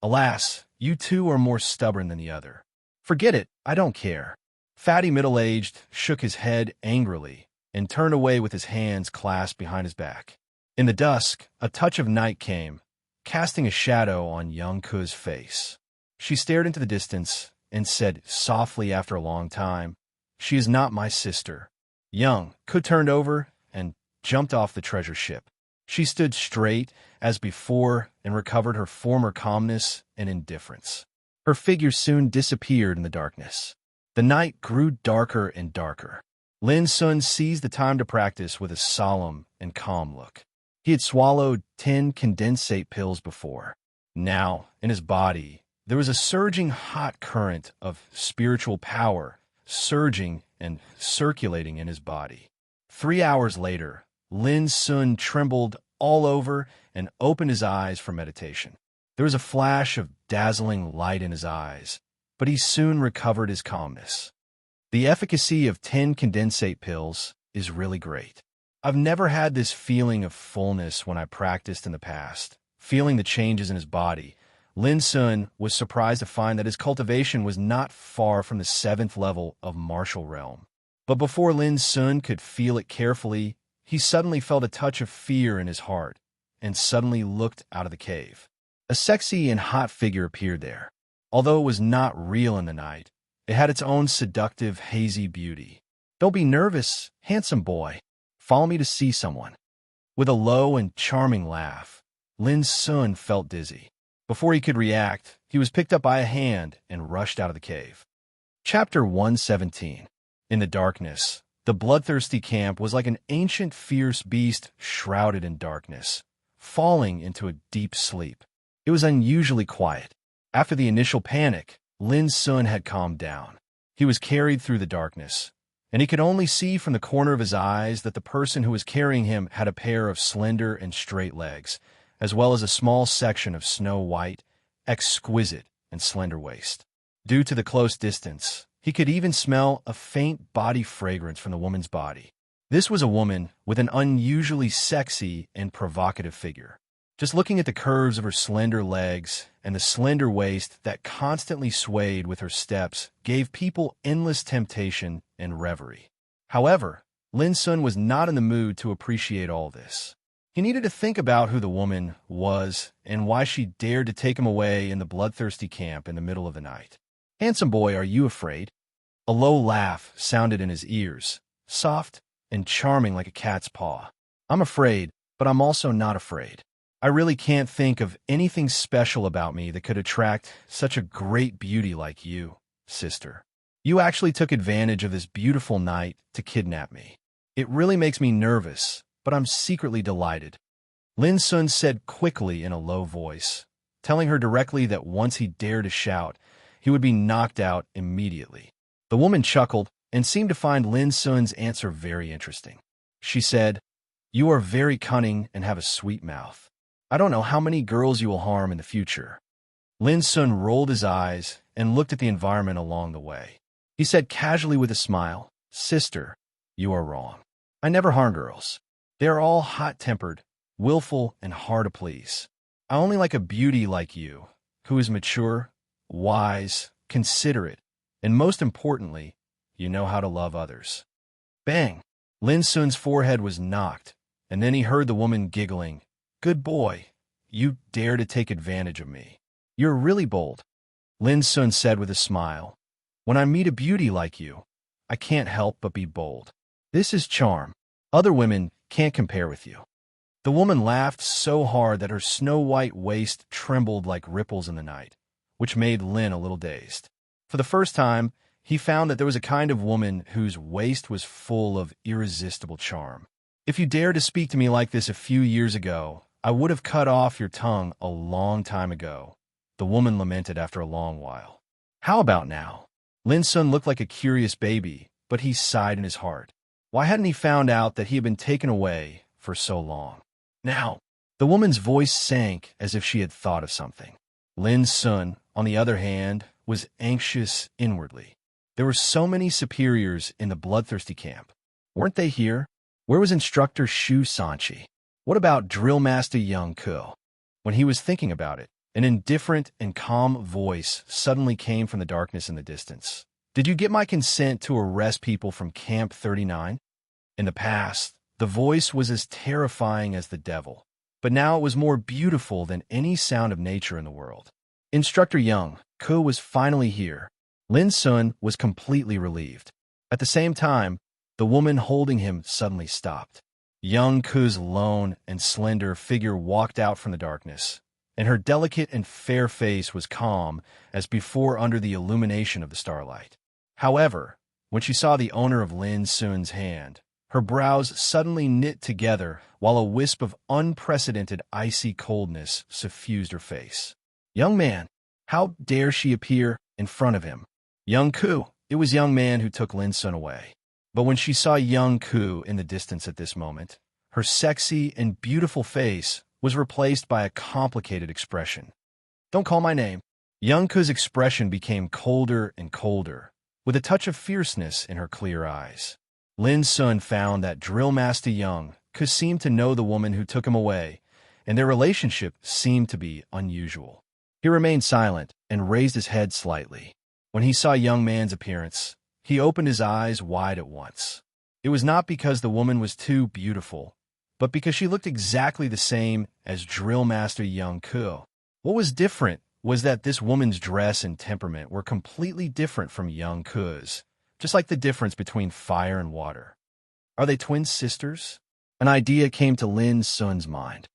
Alas, you two are more stubborn than the other. Forget it, I don't care. Fatty middle-aged shook his head angrily and turned away with his hands clasped behind his back. In the dusk, a touch of night came, casting a shadow on young Ku's face. She stared into the distance and said softly after a long time, "She is not my sister." Young Ku turned over and jumped off the treasure ship. She stood straight as before and recovered her former calmness and indifference. Her figure soon disappeared in the darkness. The night grew darker and darker. Lin Sun seized the time to practice with a solemn and calm look. He had swallowed 10 condensate pills before. Now, in his body, there was a surging hot current of spiritual power, surging and circulating in his body. 3 hours later, Lin Sun trembled all over and opened his eyes for meditation. There was a flash of dazzling light in his eyes, but he soon recovered his calmness. The efficacy of 10 condensate pills is really great. I've never had this feeling of fullness when I practiced in the past. Feeling the changes in his body, Lin Sun was surprised to find that his cultivation was not far from the 7th level of martial realm. But before Lin Sun could feel it carefully, he suddenly felt a touch of fear in his heart and suddenly looked out of the cave. A sexy and hot figure appeared there. Although it was not real in the night, it had its own seductive, hazy beauty. "Don't be nervous, handsome boy. Follow me to see someone." With a low and charming laugh, Lin Sun felt dizzy. Before he could react, he was picked up by a hand and rushed out of the cave. Chapter 117. In the darkness, the bloodthirsty camp was like an ancient fierce beast shrouded in darkness, falling into a deep sleep. It was unusually quiet. After the initial panic, Lin Sun had calmed down. He was carried through the darkness, and he could only see from the corner of his eyes that the person who was carrying him had a pair of slender and straight legs, as well as a small section of snow-white, exquisite, and slender waist. Due to the close distance, he could even smell a faint body fragrance from the woman's body. This was a woman with an unusually sexy and provocative figure. Just looking at the curves of her slender legs and the slender waist that constantly swayed with her steps gave people endless temptation and reverie. However, Lin Sun was not in the mood to appreciate all this. He needed to think about who the woman was and why she dared to take him away in the bloodthirsty camp in the middle of the night. "Handsome boy, are you afraid?" A low laugh sounded in his ears, soft and charming like a cat's paw. "I'm afraid, but I'm also not afraid. I really can't think of anything special about me that could attract such a great beauty like you, sister. You actually took advantage of this beautiful night to kidnap me. It really makes me nervous, but I'm secretly delighted," Lin Sun said quickly in a low voice, telling her directly that once he dared to shout, he would be knocked out immediately. The woman chuckled and seemed to find Lin Sun's answer very interesting. She said, "You are very cunning and have a sweet mouth. I don't know how many girls you will harm in the future." Lin Sun rolled his eyes and looked at the environment along the way. He said casually with a smile, "Sister, you are wrong. I never harm girls. They are all hot-tempered, willful, and hard to please. I only like a beauty like you, who is mature, wise, considerate, and most importantly, you know how to love others." Bang! Lin Sun's forehead was knocked, and then he heard the woman giggling. "Good boy. You dare to take advantage of me. You're really bold," Lin Sun said with a smile. "When I meet a beauty like you, I can't help but be bold. This is charm. Other women can't compare with you." The woman laughed so hard that her snow-white waist trembled like ripples in the night, which made Lin a little dazed. For the first time, he found that there was a kind of woman whose waist was full of irresistible charm. "If you dared to speak to me like this a few years ago, I would have cut off your tongue a long time ago," the woman lamented after a long while. "How about now?" Lin Sun looked like a curious baby, but he sighed in his heart. Why hadn't he found out that he had been taken away for so long? "Now," the woman's voice sank as if she had thought of something. Lin Sun, on the other hand, was anxious inwardly. There were so many superiors in the bloodthirsty camp. Weren't they here? Where was Instructor Shu Sanchi? What about Drill Master Young Ko? When he was thinking about it, an indifferent and calm voice suddenly came from the darkness in the distance. "Did you get my consent to arrest people from Camp 39? In the past, the voice was as terrifying as the devil, but now it was more beautiful than any sound of nature in the world. Instructor Young Ko was finally here. Lin Sun was completely relieved. At the same time, the woman holding him suddenly stopped. Young Ko's lone and slender figure walked out from the darkness, and her delicate and fair face was calm as before under the illumination of the starlight. However, when she saw the owner of Lin Sun's hand, her brows suddenly knit together while a wisp of unprecedented icy coldness suffused her face. "Young man, how dare she appear in front of him?" "Young Ko." It was Young Man who took Lin Sun away. But when she saw Young Ko in the distance at this moment, her sexy and beautiful face was replaced by a complicated expression. "Don't call my name." Young Ko's expression became colder and colder, with a touch of fierceness in her clear eyes. Lin Sun found that Drill Master Young Ko seemed to know the woman who took him away, and their relationship seemed to be unusual. He remained silent and raised his head slightly. When he saw Young Man's appearance, he opened his eyes wide at once. It was not because the woman was too beautiful, but because she looked exactly the same as Drill Master Young Ko. What was different was that this woman's dress and temperament were completely different from Young Ko's, just like the difference between fire and water. Are they twin sisters? An idea came to Lin Sun's mind.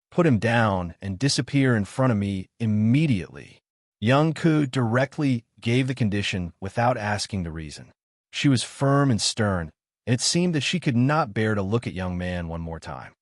Put him down and disappear in front of me immediately. Young Ko directly gave the condition without asking the reason. She was firm and stern, and it seemed that she could not bear to look at young man one more time.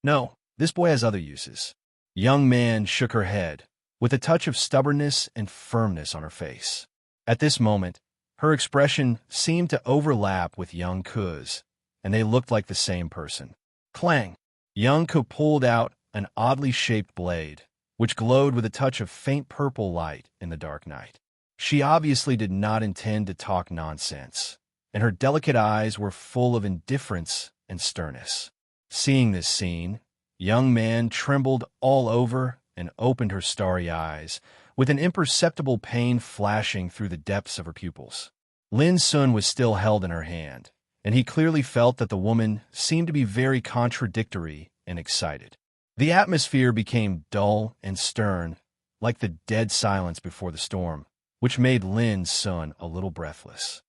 No, this boy has other uses. Young man shook her head, with a touch of stubbornness and firmness on her face. At this moment, her expression seemed to overlap with young Ku's, and they looked like the same person. Clang! Young Ku pulled out an oddly shaped blade, which glowed with a touch of faint purple light in the dark night. She obviously did not intend to talk nonsense, and her delicate eyes were full of indifference and sternness. Seeing this scene, young man trembled all over and opened her starry eyes, with an imperceptible pain flashing through the depths of her pupils. Lin Sun was still held in her hand, and he clearly felt that the woman seemed to be very contradictory and excited. The atmosphere became dull and stern, like the dead silence before the storm, which made Lin Sun a little breathless.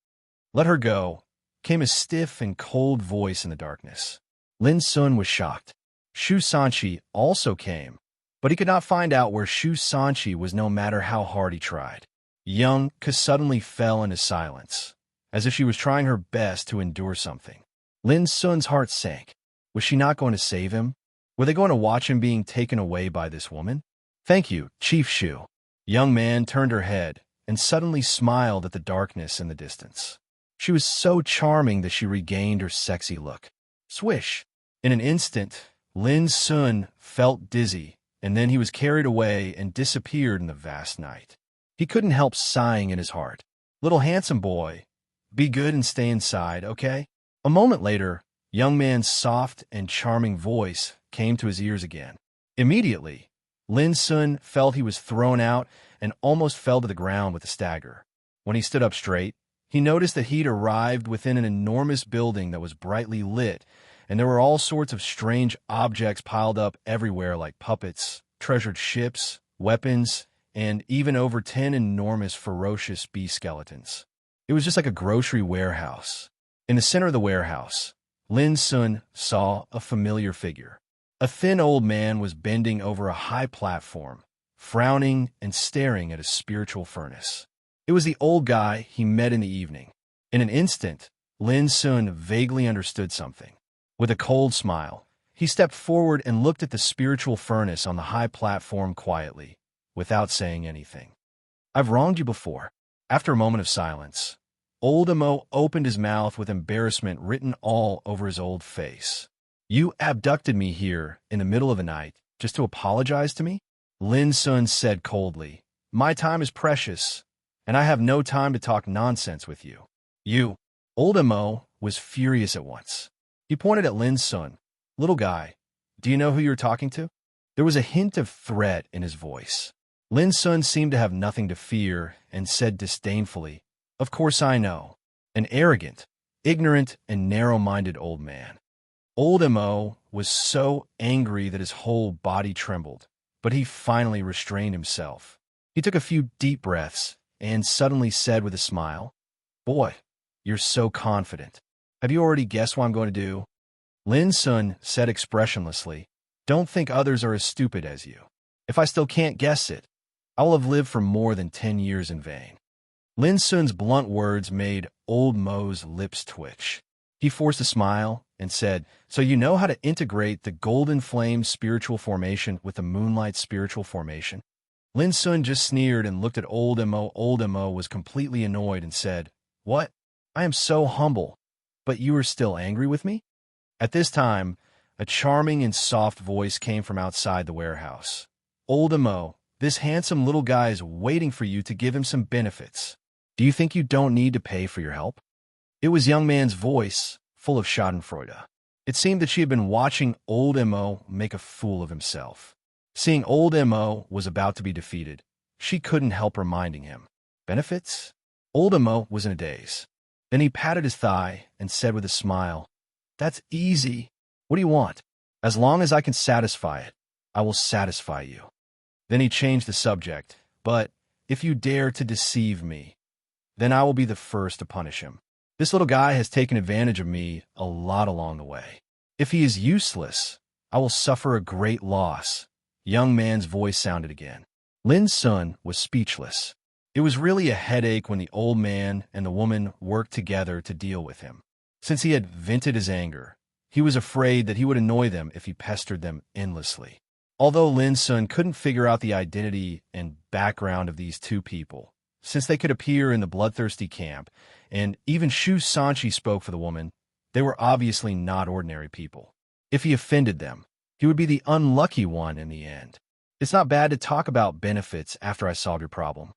"Let her go," came a stiff and cold voice in the darkness. Lin Sun was shocked. Shu Sanqi also came, but he could not find out where Shu Sanqi was no matter how hard he tried. Young Ke suddenly fell into silence, as if she was trying her best to endure something. Lin Sun's heart sank. Was she not going to save him? Were they going to watch him being taken away by this woman? "Thank you, Chief Shu." Young man turned her head and suddenly smiled at the darkness in the distance. She was so charming that she regained her sexy look. Swish! In an instant, Lin Sun felt dizzy, and then he was carried away and disappeared in the vast night. He couldn't help sighing in his heart. "Little handsome boy, be good and stay inside, okay?" A moment later, young man's soft and charming voice came to his ears again. Immediately, Lin Sun felt he was thrown out and almost fell to the ground with a stagger. When he stood up straight, he noticed that he'd arrived within an enormous building that was brightly lit, and there were all sorts of strange objects piled up everywhere like puppets, treasured ships, weapons, and even over 10 enormous ferocious beast skeletons. It was just like a grocery warehouse. In the center of the warehouse, Lin Sun saw a familiar figure. A thin old man was bending over a high platform, frowning and staring at a spiritual furnace. It was the old guy he met in the evening. In an instant, Lin Sun vaguely understood something. With a cold smile, he stepped forward and looked at the spiritual furnace on the high platform quietly, without saying anything. "I've wronged you before." After a moment of silence, old Emo opened his mouth with embarrassment written all over his old face. "You abducted me here in the middle of the night just to apologize to me?" Lin Sun said coldly, "My time is precious, and I have no time to talk nonsense with you." "You." Old Emo was furious at once. He pointed at Lin Sun. "Little guy, do you know who you're talking to?" There was a hint of threat in his voice. Lin Sun seemed to have nothing to fear and said disdainfully, "Of course I know." An arrogant, ignorant, and narrow-minded old man. Old Emo was so angry that his whole body trembled, but he finally restrained himself. He took a few deep breaths and suddenly said with a smile, "Boy, you're so confident. Have you already guessed what I'm going to do?" Lin Sun said expressionlessly, "Don't think others are as stupid as you. If I still can't guess it, I will have lived for more than 10 years in vain." Lin Sun's blunt words made old Mo's lips twitch. He forced a smile and said, "So you know how to integrate the golden flame spiritual formation with the moonlight spiritual formation?" Lin Sun just sneered and looked at old Emo. Old Emo was completely annoyed and said, "What? I am so humble, but you are still angry with me?" At this time, a charming and soft voice came from outside the warehouse. "Old Emo, this handsome little guy is waiting for you to give him some benefits. Do you think you don't need to pay for your help?" It was young man's voice, full of schadenfreude. It seemed that she had been watching old Emo make a fool of himself. Seeing old Emo was about to be defeated, she couldn't help reminding him. "Benefits?" Old Emo was in a daze. Then he patted his thigh and said with a smile, "That's easy. What do you want? As long as I can satisfy it, I will satisfy you." Then he changed the subject. "But if you dare to deceive me, then I will be the first to punish him. This little guy has taken advantage of me a lot along the way. If he is useless, I will suffer a great loss." Young man's voice sounded again. Lin Sun was speechless. It was really a headache when the old man and the woman worked together to deal with him. Since he had vented his anger, he was afraid that he would annoy them if he pestered them endlessly. Although Lin Sun couldn't figure out the identity and background of these two people, since they could appear in the bloodthirsty camp, and even Shu Sanchi spoke for the woman, they were obviously not ordinary people. If he offended them, he would be the unlucky one in the end. It's not bad to talk about benefits after I solve your problem.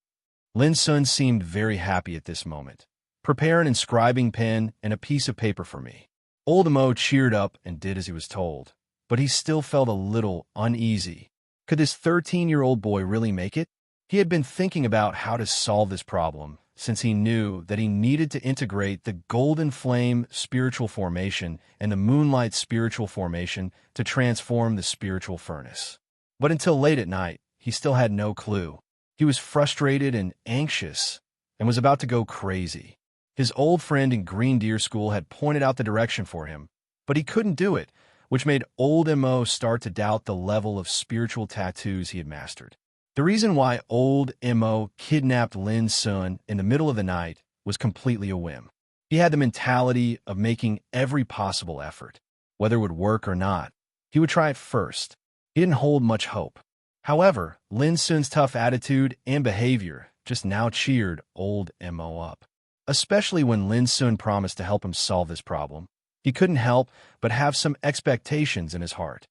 Lin Sun seemed very happy at this moment. Prepare an inscribing pen and a piece of paper for me. Old Mo cheered up and did as he was told, but he still felt a little uneasy. Could this 13-year-old boy really make it? He had been thinking about how to solve this problem since he knew that he needed to integrate the Golden Flame spiritual formation and the Moonlight spiritual formation to transform the spiritual furnace. But until late at night, he still had no clue. He was frustrated and anxious and was about to go crazy. His old friend in Green Deer School had pointed out the direction for him, but he couldn't do it, which made old Mo start to doubt the level of spiritual tattoos he had mastered. The reason why old Mo kidnapped Lin Sun in the middle of the night was completely a whim. He had the mentality of making every possible effort. Whether it would work or not, he would try it first. He didn't hold much hope. However, Lin Sun's tough attitude and behavior just now cheered old Mo up. Especially when Lin Sun promised to help him solve this problem, he couldn't help but have some expectations in his heart.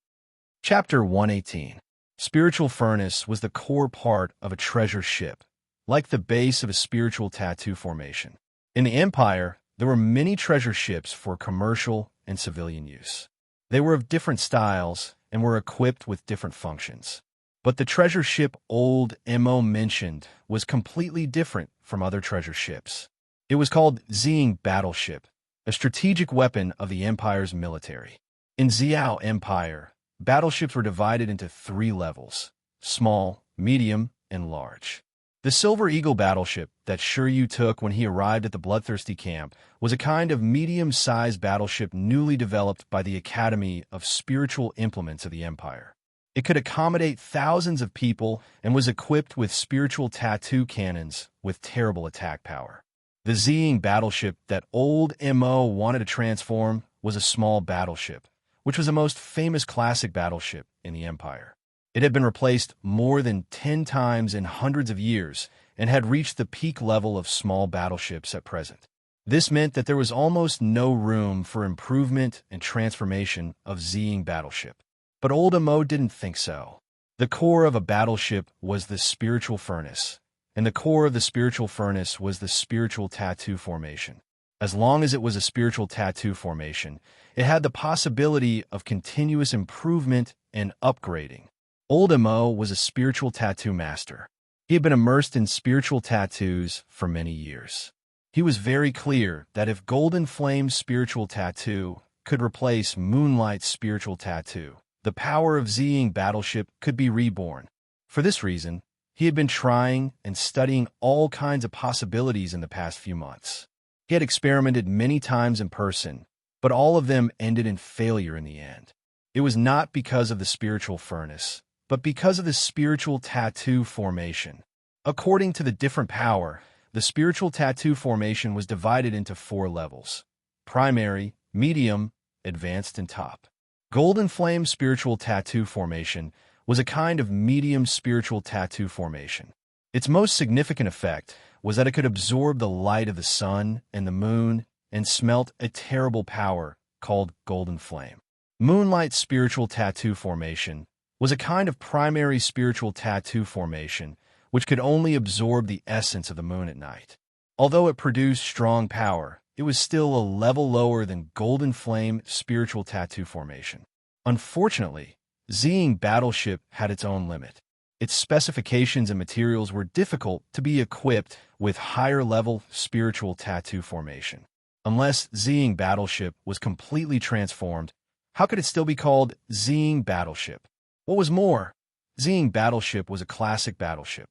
Chapter 118. Spiritual furnace was the core part of a treasure ship, like the base of a spiritual tattoo formation. In the Empire, there were many treasure ships for commercial and civilian use. They were of different styles and were equipped with different functions. But the treasure ship old Mo mentioned was completely different from other treasure ships. It was called Ziying Battleship, a strategic weapon of the Empire's military. In Xiao Empire, battleships were divided into 3 levels: small, medium, and large. The Silver Eagle battleship that Shiryu took when he arrived at the Bloodthirsty camp was a kind of medium-sized battleship newly developed by the Academy of Spiritual Implements of the Empire. It could accommodate thousands of people and was equipped with spiritual tattoo cannons with terrible attack power. The Ziying battleship that old Mo wanted to transform was a small battleship, which was the most famous classic battleship in the Empire. It had been replaced more than 10 times in hundreds of years and had reached the peak level of small battleships at present. This meant that there was almost no room for improvement and transformation of Ziying battleship. But old Mo didn't think so. The core of a battleship was the spiritual furnace, and the core of the spiritual furnace was the spiritual tattoo formation. As long as it was a spiritual tattoo formation, it had the possibility of continuous improvement and upgrading. Old Mo was a spiritual tattoo master. He had been immersed in spiritual tattoos for many years. He was very clear that if Golden Flame spiritual tattoo could replace Moonlight spiritual tattoo, the power of Ziying battleship could be reborn. For this reason, he had been trying and studying all kinds of possibilities in the past few months. He had experimented many times in person, but all of them ended in failure in the end. It was not because of the spiritual furnace, but because of the spiritual tattoo formation. According to the different power, the spiritual tattoo formation was divided into 4 levels: primary, medium, advanced, and top. Golden Flame spiritual tattoo formation was a kind of medium spiritual tattoo formation. Its most significant effect was that it could absorb the light of the sun and the moon and smelt a terrible power called Golden Flame. Moonlight spiritual tattoo formation was a kind of primary spiritual tattoo formation which could only absorb the essence of the moon at night. Although it produced strong power, it was still a level lower than Golden Flame spiritual tattoo formation. Unfortunately, Ziying battleship had its own limit. Its specifications and materials were difficult to be equipped with higher-level spiritual tattoo formation. Unless Ziying battleship was completely transformed, how could it still be called Ziying battleship? What was more, Ziying battleship was a classic battleship.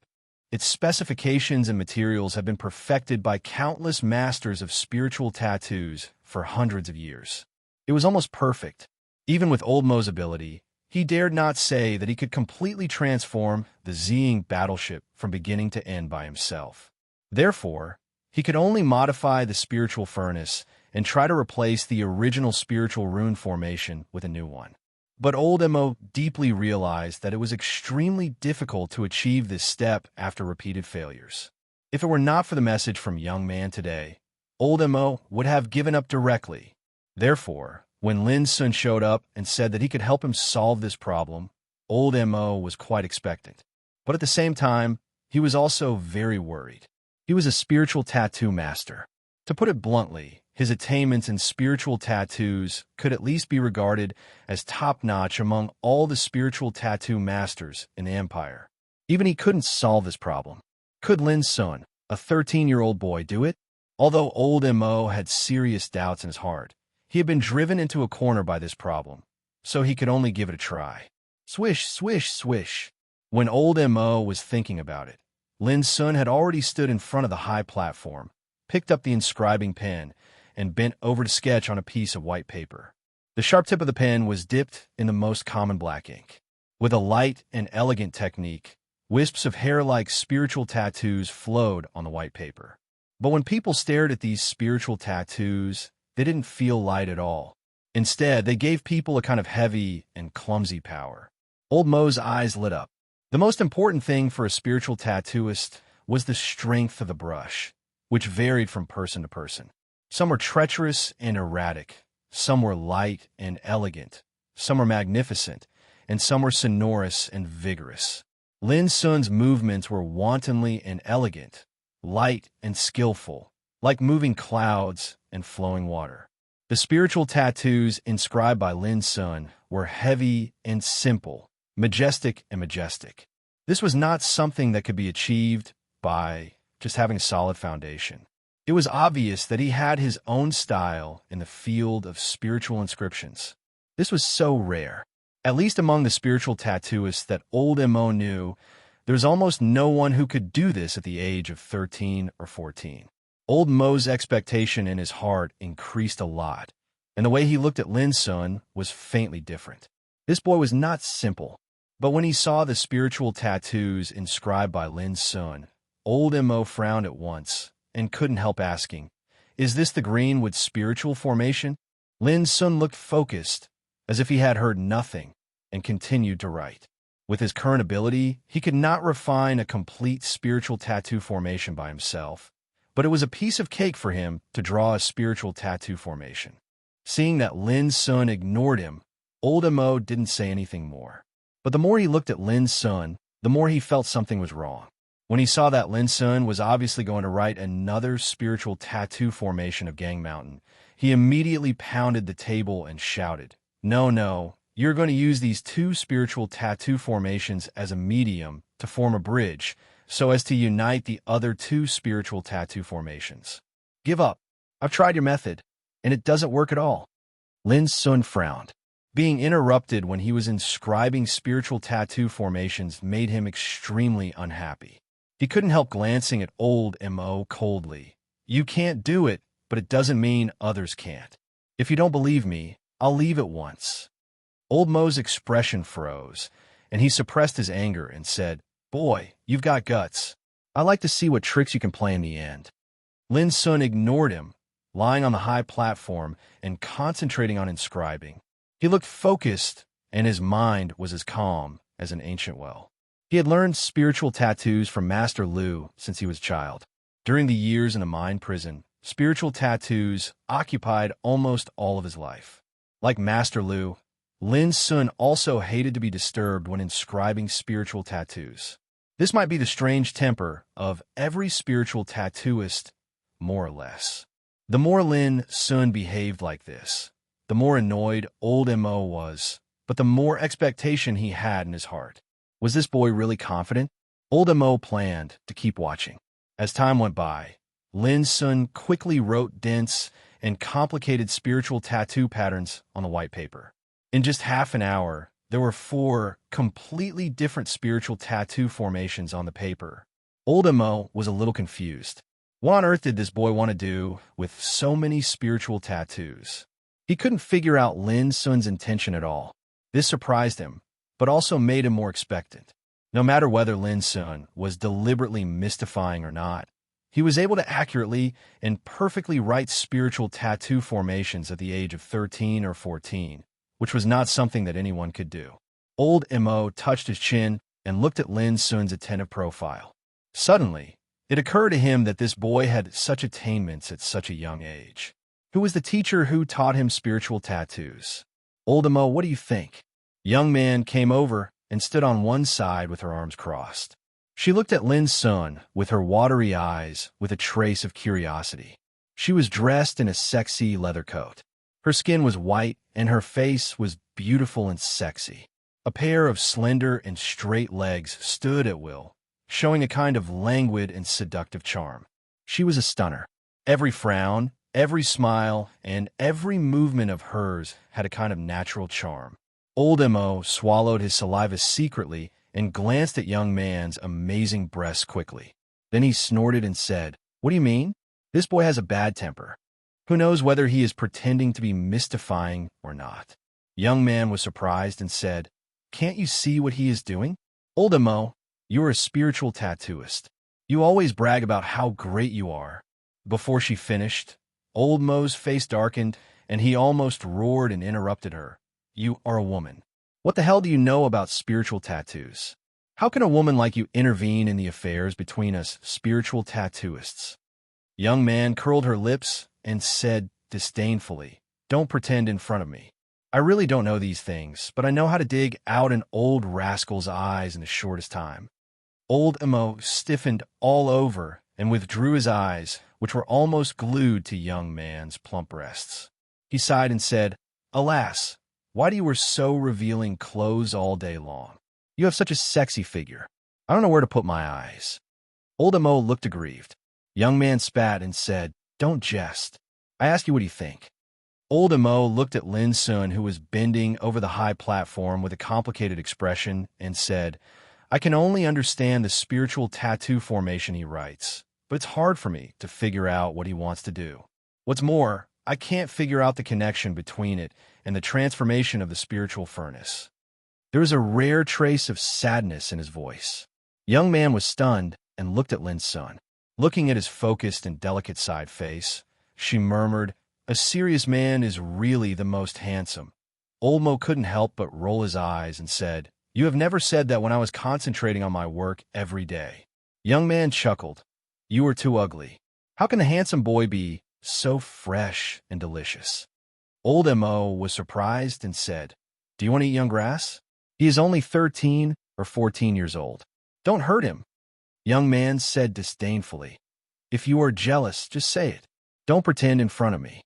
Its specifications and materials have been perfected by countless masters of spiritual tattoos for hundreds of years. It was almost perfect. Even with old Mo's ability, He dared not say that he could completely transform the Ziying battleship from beginning to end by himself. Therefore, he could only modify the spiritual furnace and try to replace the original spiritual rune formation with a new one. But old Mo deeply realized that it was extremely difficult to achieve this step after repeated failures. If it were not for the message from young man today, old Mo would have given up directly. Therefore, when Lin Sun showed up and said that he could help him solve this problem, old Mo was quite expectant. But at the same time, he was also very worried. He was a spiritual tattoo master. To put it bluntly, his attainments in spiritual tattoos could at least be regarded as top-notch among all the spiritual tattoo masters in the empire. Even he couldn't solve this problem. Could Lin Sun, a 13-year-old boy, do it? Although old Mo had serious doubts in his heart, he had been driven into a corner by this problem, so he could only give it a try. Swish, swish, swish. When old Mo was thinking about it, Lin Sun had already stood in front of the high platform, picked up the inscribing pen, and bent over to sketch on a piece of white paper. The sharp tip of the pen was dipped in the most common black ink. With a light and elegant technique, wisps of hair-like spiritual tattoos flowed on the white paper. But when people stared at these spiritual tattoos, they didn't feel light at all. Instead, they gave people a kind of heavy and clumsy power. Old Mo's eyes lit up. The most important thing for a spiritual tattooist was the strength of the brush, which varied from person to person. Some were treacherous and erratic, some were light and elegant, some were magnificent, and some were sonorous and vigorous. Lin Sun's movements were wantonly and elegant, light and skillful, like moving clouds and flowing water. The spiritual tattoos inscribed by Lin Sun were heavy and simple, majestic and majestic. This was not something that could be achieved by just having a solid foundation. It was obvious that he had his own style in the field of spiritual inscriptions. This was so rare. At least among the spiritual tattooists that old Mo knew, there was almost no one who could do this at the age of 13 or 14. Old Mo's expectation in his heart increased a lot, and the way he looked at Lin Sun was faintly different. This boy was not simple, but when he saw the spiritual tattoos inscribed by Lin Sun, old Mo frowned at once and couldn't help asking, "Is this the Greenwood spiritual formation?" Lin Sun looked focused, as if he had heard nothing, and continued to write. With his current ability, he could not refine a complete spiritual tattoo formation by himself, but it was a piece of cake for him to draw a spiritual tattoo formation. Seeing that Lin Sun ignored him, old Mo didn't say anything more. But the more he looked at Lin Sun, the more he felt something was wrong. When he saw that Lin Sun was obviously going to write another spiritual tattoo formation of Gang Mountain, he immediately pounded the table and shouted, "No, no, you're going to use these two spiritual tattoo formations as a medium to form a bridge so as to unite the other two spiritual tattoo formations. Give up. I've tried your method, and it doesn't work at all." Lin Sun frowned. Being interrupted when he was inscribing spiritual tattoo formations made him extremely unhappy. He couldn't help glancing at old Mo coldly. "You can't do it, but it doesn't mean others can't. If you don't believe me, I'll leave at once." Old Mo's expression froze, and he suppressed his anger and said, "Boy, you've got guts. I like to see what tricks you can play in the end." Lin Sun ignored him, lying on the high platform and concentrating on inscribing. He looked focused, and his mind was as calm as an ancient well. He had learned spiritual tattoos from Master Lu since he was a child. During the years in a mine prison, spiritual tattoos occupied almost all of his life. Like Master Lu, Lin Sun also hated to be disturbed when inscribing spiritual tattoos. This might be the strange temper of every spiritual tattooist, more or less. The more Lin Sun behaved like this, the more annoyed old Mo was, but the more expectation he had in his heart. Was this boy really confident? Old Mo planned to keep watching. As time went by, Lin Sun quickly wrote dense and complicated spiritual tattoo patterns on the white paper. In just half an hour, there were 4 completely different spiritual tattoo formations on the paper. Old Mo was a little confused. What on earth did this boy want to do with so many spiritual tattoos? He couldn't figure out Lin Sun's intention at all. This surprised him, but also made him more expectant. No matter whether Lin Sun was deliberately mystifying or not, he was able to accurately and perfectly write spiritual tattoo formations at the age of 13 or 14, which was not something that anyone could do. Old Mo touched his chin and looked at Lin Sun's attentive profile. Suddenly, it occurred to him that this boy had such attainments at such a young age. Who was the teacher who taught him spiritual tattoos? Old Mo, what do you think? Young man came over and stood on one side with her arms crossed. She looked at Lin Sun with her watery eyes with a trace of curiosity. She was dressed in a sexy leather coat. Her skin was white and her face was beautiful and sexy. A pair of slender and straight legs stood at will, showing a kind of languid and seductive charm. She was a stunner. Every frown, every smile, and every movement of hers had a kind of natural charm. Old Mo swallowed his saliva secretly and glanced at young man's amazing breasts quickly. Then he snorted and said, "What do you mean? This boy has a bad temper. Who knows whether he is pretending to be mystifying or not?" Young man was surprised and said, "Can't you see what he is doing? Old Mo, you are a spiritual tattooist. You always brag about how great you are." Before she finished, Old Mo's face darkened, and he almost roared and interrupted her. "You are a woman. What the hell do you know about spiritual tattoos? How can a woman like you intervene in the affairs between us spiritual tattooists?" Young man curled her lips and said disdainfully, "Don't pretend in front of me. I really don't know these things, but I know how to dig out an old rascal's eyes in the shortest time." Old Mo stiffened all over and withdrew his eyes, which were almost glued to young man's plump breasts. He sighed and said, "Alas, why do you wear so revealing clothes all day long? You have such a sexy figure. I don't know where to put my eyes." Old Mo looked aggrieved. Young man spat and said, "Don't jest. I ask you what you think." Old Mo looked at Lin Sun, who was bending over the high platform with a complicated expression, and said, "I can only understand the spiritual tattoo formation he writes, but it's hard for me to figure out what he wants to do. What's more, I can't figure out the connection between it and the transformation of the spiritual furnace." There was a rare trace of sadness in his voice. Young man was stunned and looked at Lin Sun. Looking at his focused and delicate side face, she murmured, "A serious man is really the most handsome." Old Mo couldn't help but roll his eyes and said, "You have never said that when I was concentrating on my work every day." Young man chuckled. "You are too ugly. How can a handsome boy be so fresh and delicious?" Old Mo was surprised and said, "Do you want to eat young grass? He is only 13 or 14 years old. Don't hurt him." Young man said disdainfully, "If you are jealous, just say it. Don't pretend in front of me."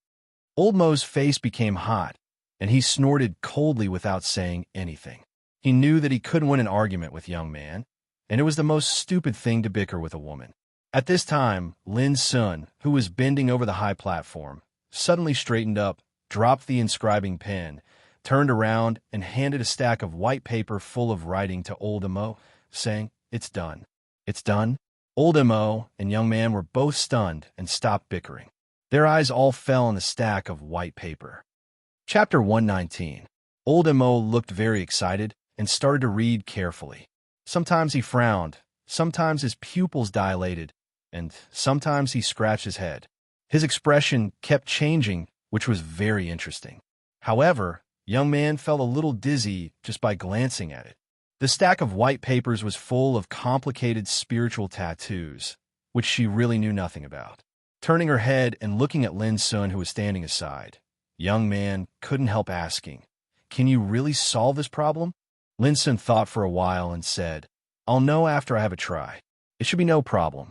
Old Mo's face became hot, and he snorted coldly without saying anything. He knew that he couldn't win an argument with young man, and it was the most stupid thing to bicker with a woman. At this time, Lin Sun, who was bending over the high platform, suddenly straightened up, dropped the inscribing pen, turned around, and handed a stack of white paper full of writing to Old Mo, saying, "It's done. It's done." Old Mo and young man were both stunned and stopped bickering. Their eyes all fell on the stack of white paper. Chapter 119. Old Mo looked very excited and started to read carefully. Sometimes he frowned, sometimes his pupils dilated, and sometimes he scratched his head. His expression kept changing, which was very interesting. However, young man felt a little dizzy just by glancing at it. The stack of white papers was full of complicated spiritual tattoos, which she really knew nothing about. Turning her head and looking at Lin Sun, who was standing aside, young man couldn't help asking, "Can you really solve this problem?" Lin Sun thought for a while and said, "I'll know after I have a try. It should be no problem."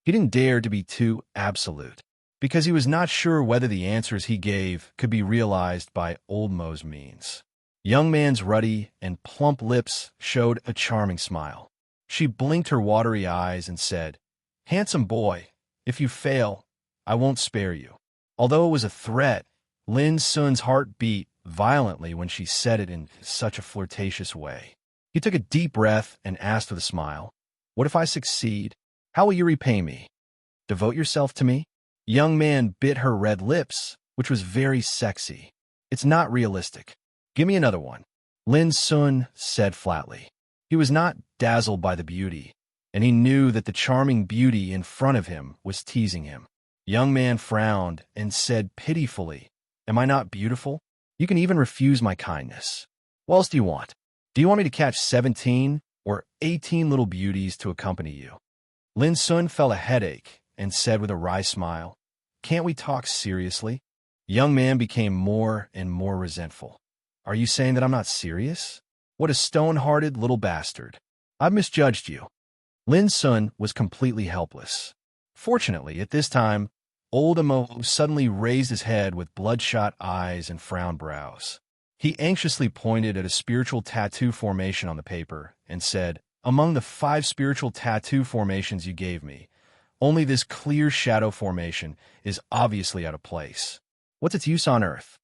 He didn't dare to be too absolute, because he was not sure whether the answers he gave could be realized by Old Mo's means. Young man's ruddy and plump lips showed a charming smile. She blinked her watery eyes and said, "Handsome boy, if you fail, I won't spare you." Although it was a threat, Lin Sun's heart beat violently when she said it in such a flirtatious way. He took a deep breath and asked with a smile, "What if I succeed? How will you repay me? Devote yourself to me?" Young man bit her red lips, which was very sexy. "It's not realistic. Give me another one." Lin Sun said flatly. He was not dazzled by the beauty, and he knew that the charming beauty in front of him was teasing him. Young man frowned and said pitifully, "Am I not beautiful? You can even refuse my kindness. What else do you want? Do you want me to catch 17 or 18 little beauties to accompany you?" Lin Sun felt a headache and said with a wry smile, "Can't we talk seriously?" Young man became more and more resentful. "Are you saying that I'm not serious? What a stone-hearted little bastard. I've misjudged you." Lin Sun was completely helpless. Fortunately, at this time, old Emo suddenly raised his head with bloodshot eyes and frowned brows. He anxiously pointed at a spiritual tattoo formation on the paper and said, "Among the 5 spiritual tattoo formations you gave me, only this clear shadow formation is obviously out of place. What's its use on earth?"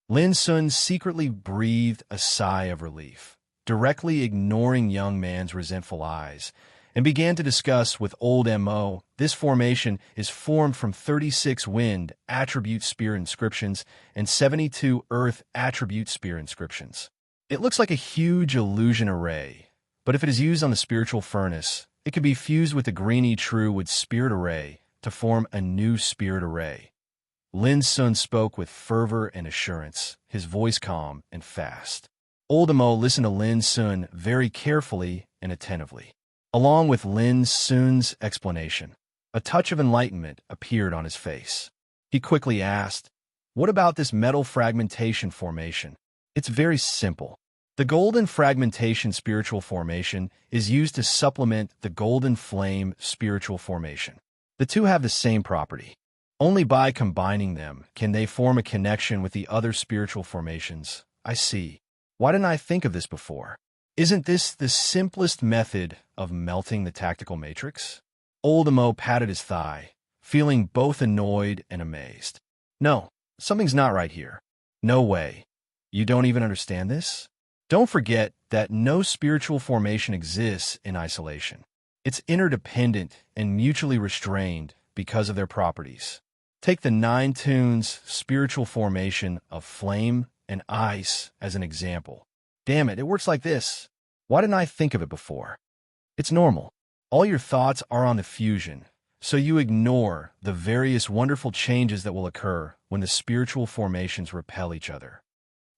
Lin Sun secretly breathed a sigh of relief, directly ignoring young man's resentful eyes, and began to discuss with old Mo, "This formation is formed from 36 wind attribute spear inscriptions and 72 earth attribute spear inscriptions. It looks like a huge illusion array, but if it is used on the spiritual furnace, it can be fused with the greeny true wood spirit array to form a new spirit array." Lin Sun spoke with fervor and assurance, his voice calm and fast. Old Mo listened to Lin Sun very carefully and attentively. Along with Lin Sun's explanation, a touch of enlightenment appeared on his face. He quickly asked, "What about this metal fragmentation formation?" "It's very simple. The golden fragmentation spiritual formation is used to supplement the golden flame spiritual formation. The two have the same property. Only by combining them can they form a connection with the other spiritual formations." "I see. Why didn't I think of this before? Isn't this the simplest method of melting the tactical matrix?" Old Mo patted his thigh, feeling both annoyed and amazed. "No, something's not right here. No way. You don't even understand this? Don't forget that no spiritual formation exists in isolation. It's interdependent and mutually restrained because of their properties. Take the 9 tunes spiritual formation of flame and ice as an example. Damn it, it works like this. Why didn't I think of it before? It's normal. All your thoughts are on the fusion, so you ignore the various wonderful changes that will occur when the spiritual formations repel each other."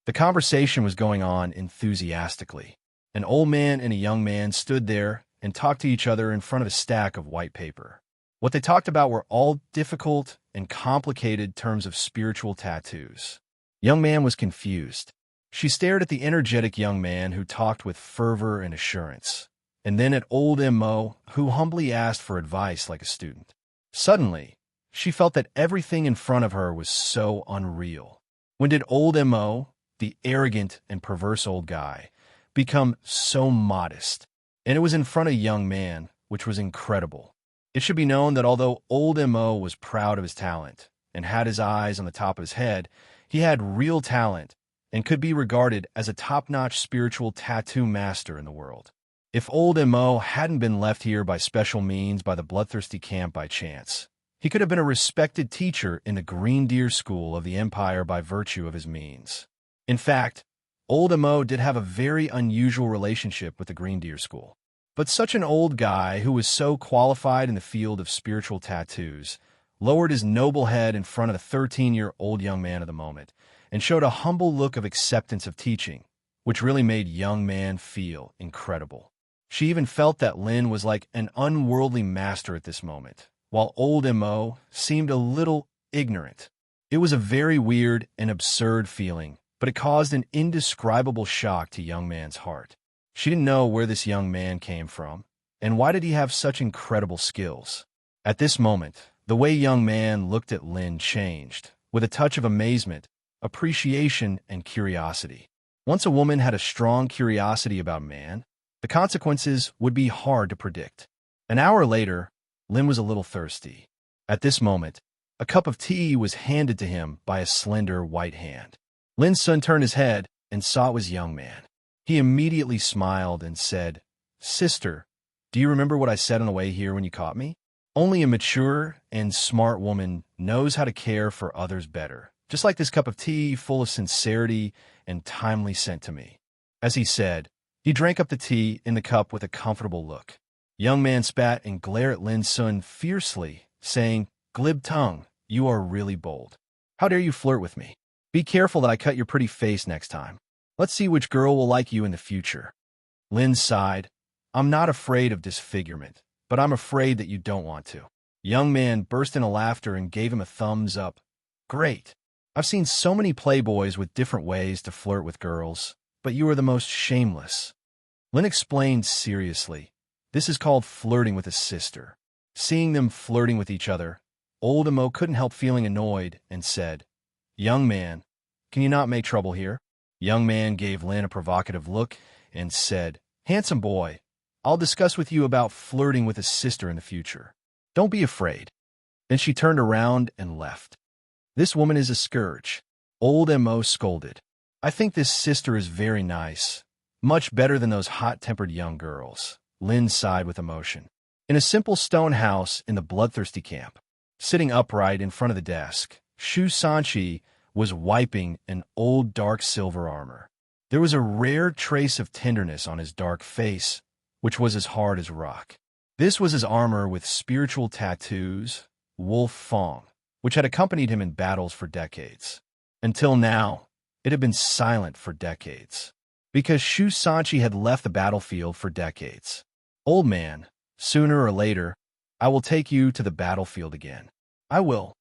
The conversation was going on enthusiastically. An old man and a young man stood there and talked to each other in front of a stack of white paper. What they talked about were all difficult and complicated terms of spiritual tattoos. Young man was confused. She stared at the energetic young man who talked with fervor and assurance, and then at old Mo, who humbly asked for advice like a student. Suddenly, she felt that everything in front of her was so unreal. When did old Mo, the arrogant and perverse old guy, become so modest? And it was in front of a young man, which was incredible. It should be known that although old Mo was proud of his talent and had his eyes on the top of his head, he had real talent and could be regarded as a top-notch spiritual tattoo master in the world. If old Mo hadn't been left here by special means by the bloodthirsty camp by chance, he could have been a respected teacher in the Green Deer School of the Empire by virtue of his means. In fact, old Mo did have a very unusual relationship with the Green Deer School. But such an old guy who was so qualified in the field of spiritual tattoos lowered his noble head in front of the 13-year-old young man of the moment and showed a humble look of acceptance of teaching, which really made young man feel incredible. She even felt that Lin was like an unworldly master at this moment, while old Mo seemed a little ignorant. It was a very weird and absurd feeling, but it caused an indescribable shock to young man's heart. She didn't know where this young man came from, and why did he have such incredible skills. At this moment, the way young man looked at Lin changed, with a touch of amazement, appreciation, and curiosity. Once a woman had a strong curiosity about man, the consequences would be hard to predict. An hour later, Lin was a little thirsty. At this moment, a cup of tea was handed to him by a slender white hand. Lin's son turned his head and saw it was young man. He immediately smiled and said, "Sister, do you remember what I said on the way here when you caught me? Only a mature and smart woman knows how to care for others better, just like this cup of tea full of sincerity and timely sent to me." As he said, he drank up the tea in the cup with a comfortable look. Young man spat and glared at Lin Sun fiercely, saying, "Glib tongue, you are really bold. How dare you flirt with me? Be careful that I cut your pretty face next time. Let's see which girl will like you in the future." Lin sighed. "I'm not afraid of disfigurement, but I'm afraid that you don't want to." Young man burst into laughter and gave him a thumbs up. "Great. I've seen so many playboys with different ways to flirt with girls, but you are the most shameless." Lin explained seriously, "This is called flirting with a sister." Seeing them flirting with each other, old Emo couldn't help feeling annoyed and said, "Young man, can you not make trouble here?" Young man gave Lin a provocative look and said, "Handsome boy, I'll discuss with you about flirting with a sister in the future. Don't be afraid." Then she turned around and left. "This woman is a scourge," old Emo scolded. "I think this sister is very nice. Much better than those hot-tempered young girls." Lin sighed with emotion. In a simple stone house in the bloodthirsty camp, sitting upright in front of the desk, Shu Sanchi was wiping an old dark silver armor. There was a rare trace of tenderness on his dark face, which was as hard as rock. This was his armor with spiritual tattoos, Wolf Fong, which had accompanied him in battles for decades. Until now, it had been silent for decades, because Shu Sanchi had left the battlefield for decades. "Old man, sooner or later, I will take you to the battlefield again." "I will."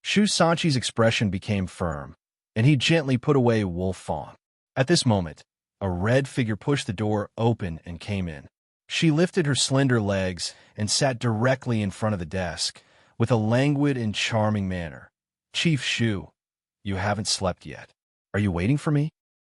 Shu Sanchi's expression became firm, and he gently put away Wolf Fong. At this moment, a red figure pushed the door open and came in. She lifted her slender legs and sat directly in front of the desk, with a languid and charming manner. "Chief Shu, you haven't slept yet. Are you waiting for me?"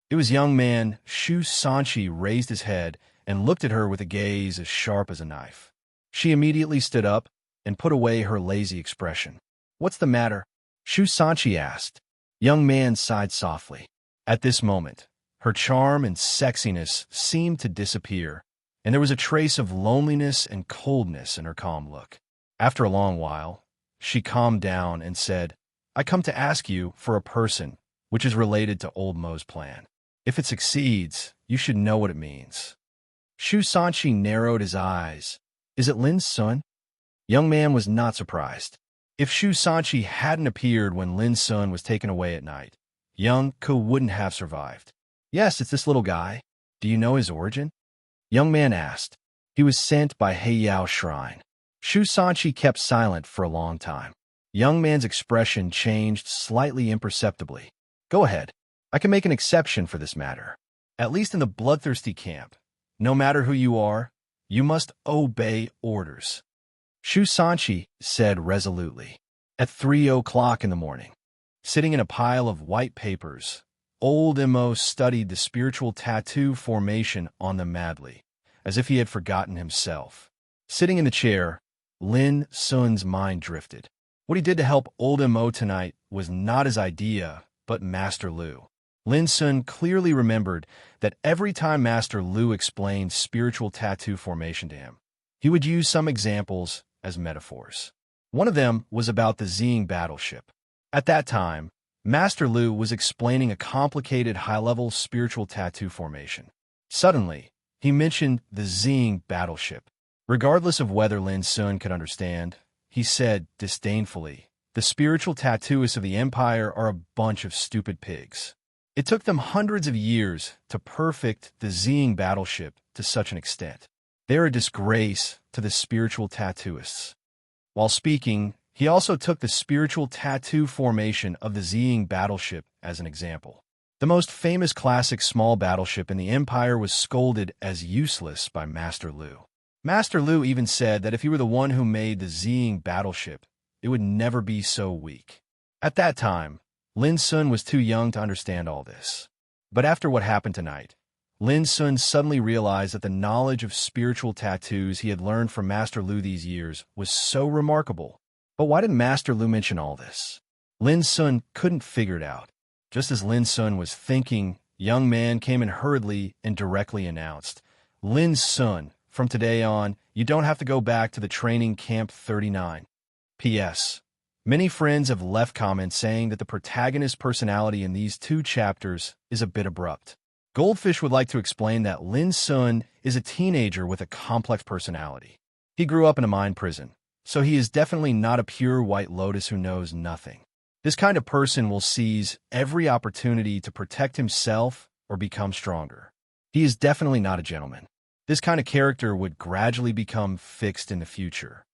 It was young man. Shu Sanchi raised his head and looked at her with a gaze as sharp as a knife. She immediately stood up and put away her lazy expression. "What's the matter?" Shu Sanchi asked. Young man sighed softly. At this moment, her charm and sexiness seemed to disappear, and there was a trace of loneliness and coldness in her calm look. After a long while, she calmed down and said, "I come to ask you for a person which is related to Old Mo's plan. If it succeeds, you should know what it means." Shu Sanchi narrowed his eyes. "Is it Lin Sun?" Young man was not surprised. If Shu Sanchi hadn't appeared when Lin Sun was taken away at night, young Ko wouldn't have survived. "Yes, it's this little guy. Do you know his origin?" Young man asked. "He was sent by Heiyao Shrine." Shu Sanchi kept silent for a long time. Young man's expression changed slightly imperceptibly. "Go ahead. I can make an exception for this matter. At least in the bloodthirsty camp, no matter who you are, you must obey orders." Shu Sanchi said resolutely. At 3 o'clock in the morning, sitting in a pile of white papers, old Emo studied the spiritual tattoo formation on them madly, as if he had forgotten himself. Sitting in the chair, Lin Sun's mind drifted. What he did to help old Emo tonight was not his idea, but Master Lu. Lin Sun clearly remembered that every time Master Lu explained spiritual tattoo formation to him, he would use some examples as metaphors. One of them was about the Zing battleship. At that time, Master Lu was explaining a complicated high-level spiritual tattoo formation. Suddenly, he mentioned the Zing battleship. Regardless of whether Lin Sun could understand, he said disdainfully, "The spiritual tattooists of the Empire are a bunch of stupid pigs. It took them hundreds of years to perfect the Zing battleship to such an extent. They're a disgrace to the spiritual tattooists." While speaking, he also took the spiritual tattoo formation of the Zing battleship as an example. The most famous classic small battleship in the Empire was scolded as useless by Master Lu. Master Lu even said that if he were the one who made the Zing battleship, it would never be so weak. At that time, Lin Sun was too young to understand all this. But after what happened tonight, Lin Sun suddenly realized that the knowledge of spiritual tattoos he had learned from Master Lu these years was so remarkable. But why did Master Lu mention all this? Lin Sun couldn't figure it out. Just as Lin Sun was thinking, young man came in hurriedly and directly announced, "Lin Sun, from today on, you don't have to go back to the training camp 39. P.S. Many friends have left comments saying that the protagonist's personality in these two chapters is a bit abrupt. Goldfish would like to explain that Lin Sun is a teenager with a complex personality. He grew up in a mind prison, so he is definitely not a pure white lotus who knows nothing. This kind of person will seize every opportunity to protect himself or become stronger. He is definitely not a gentleman. This kind of character would gradually become fixed in the future.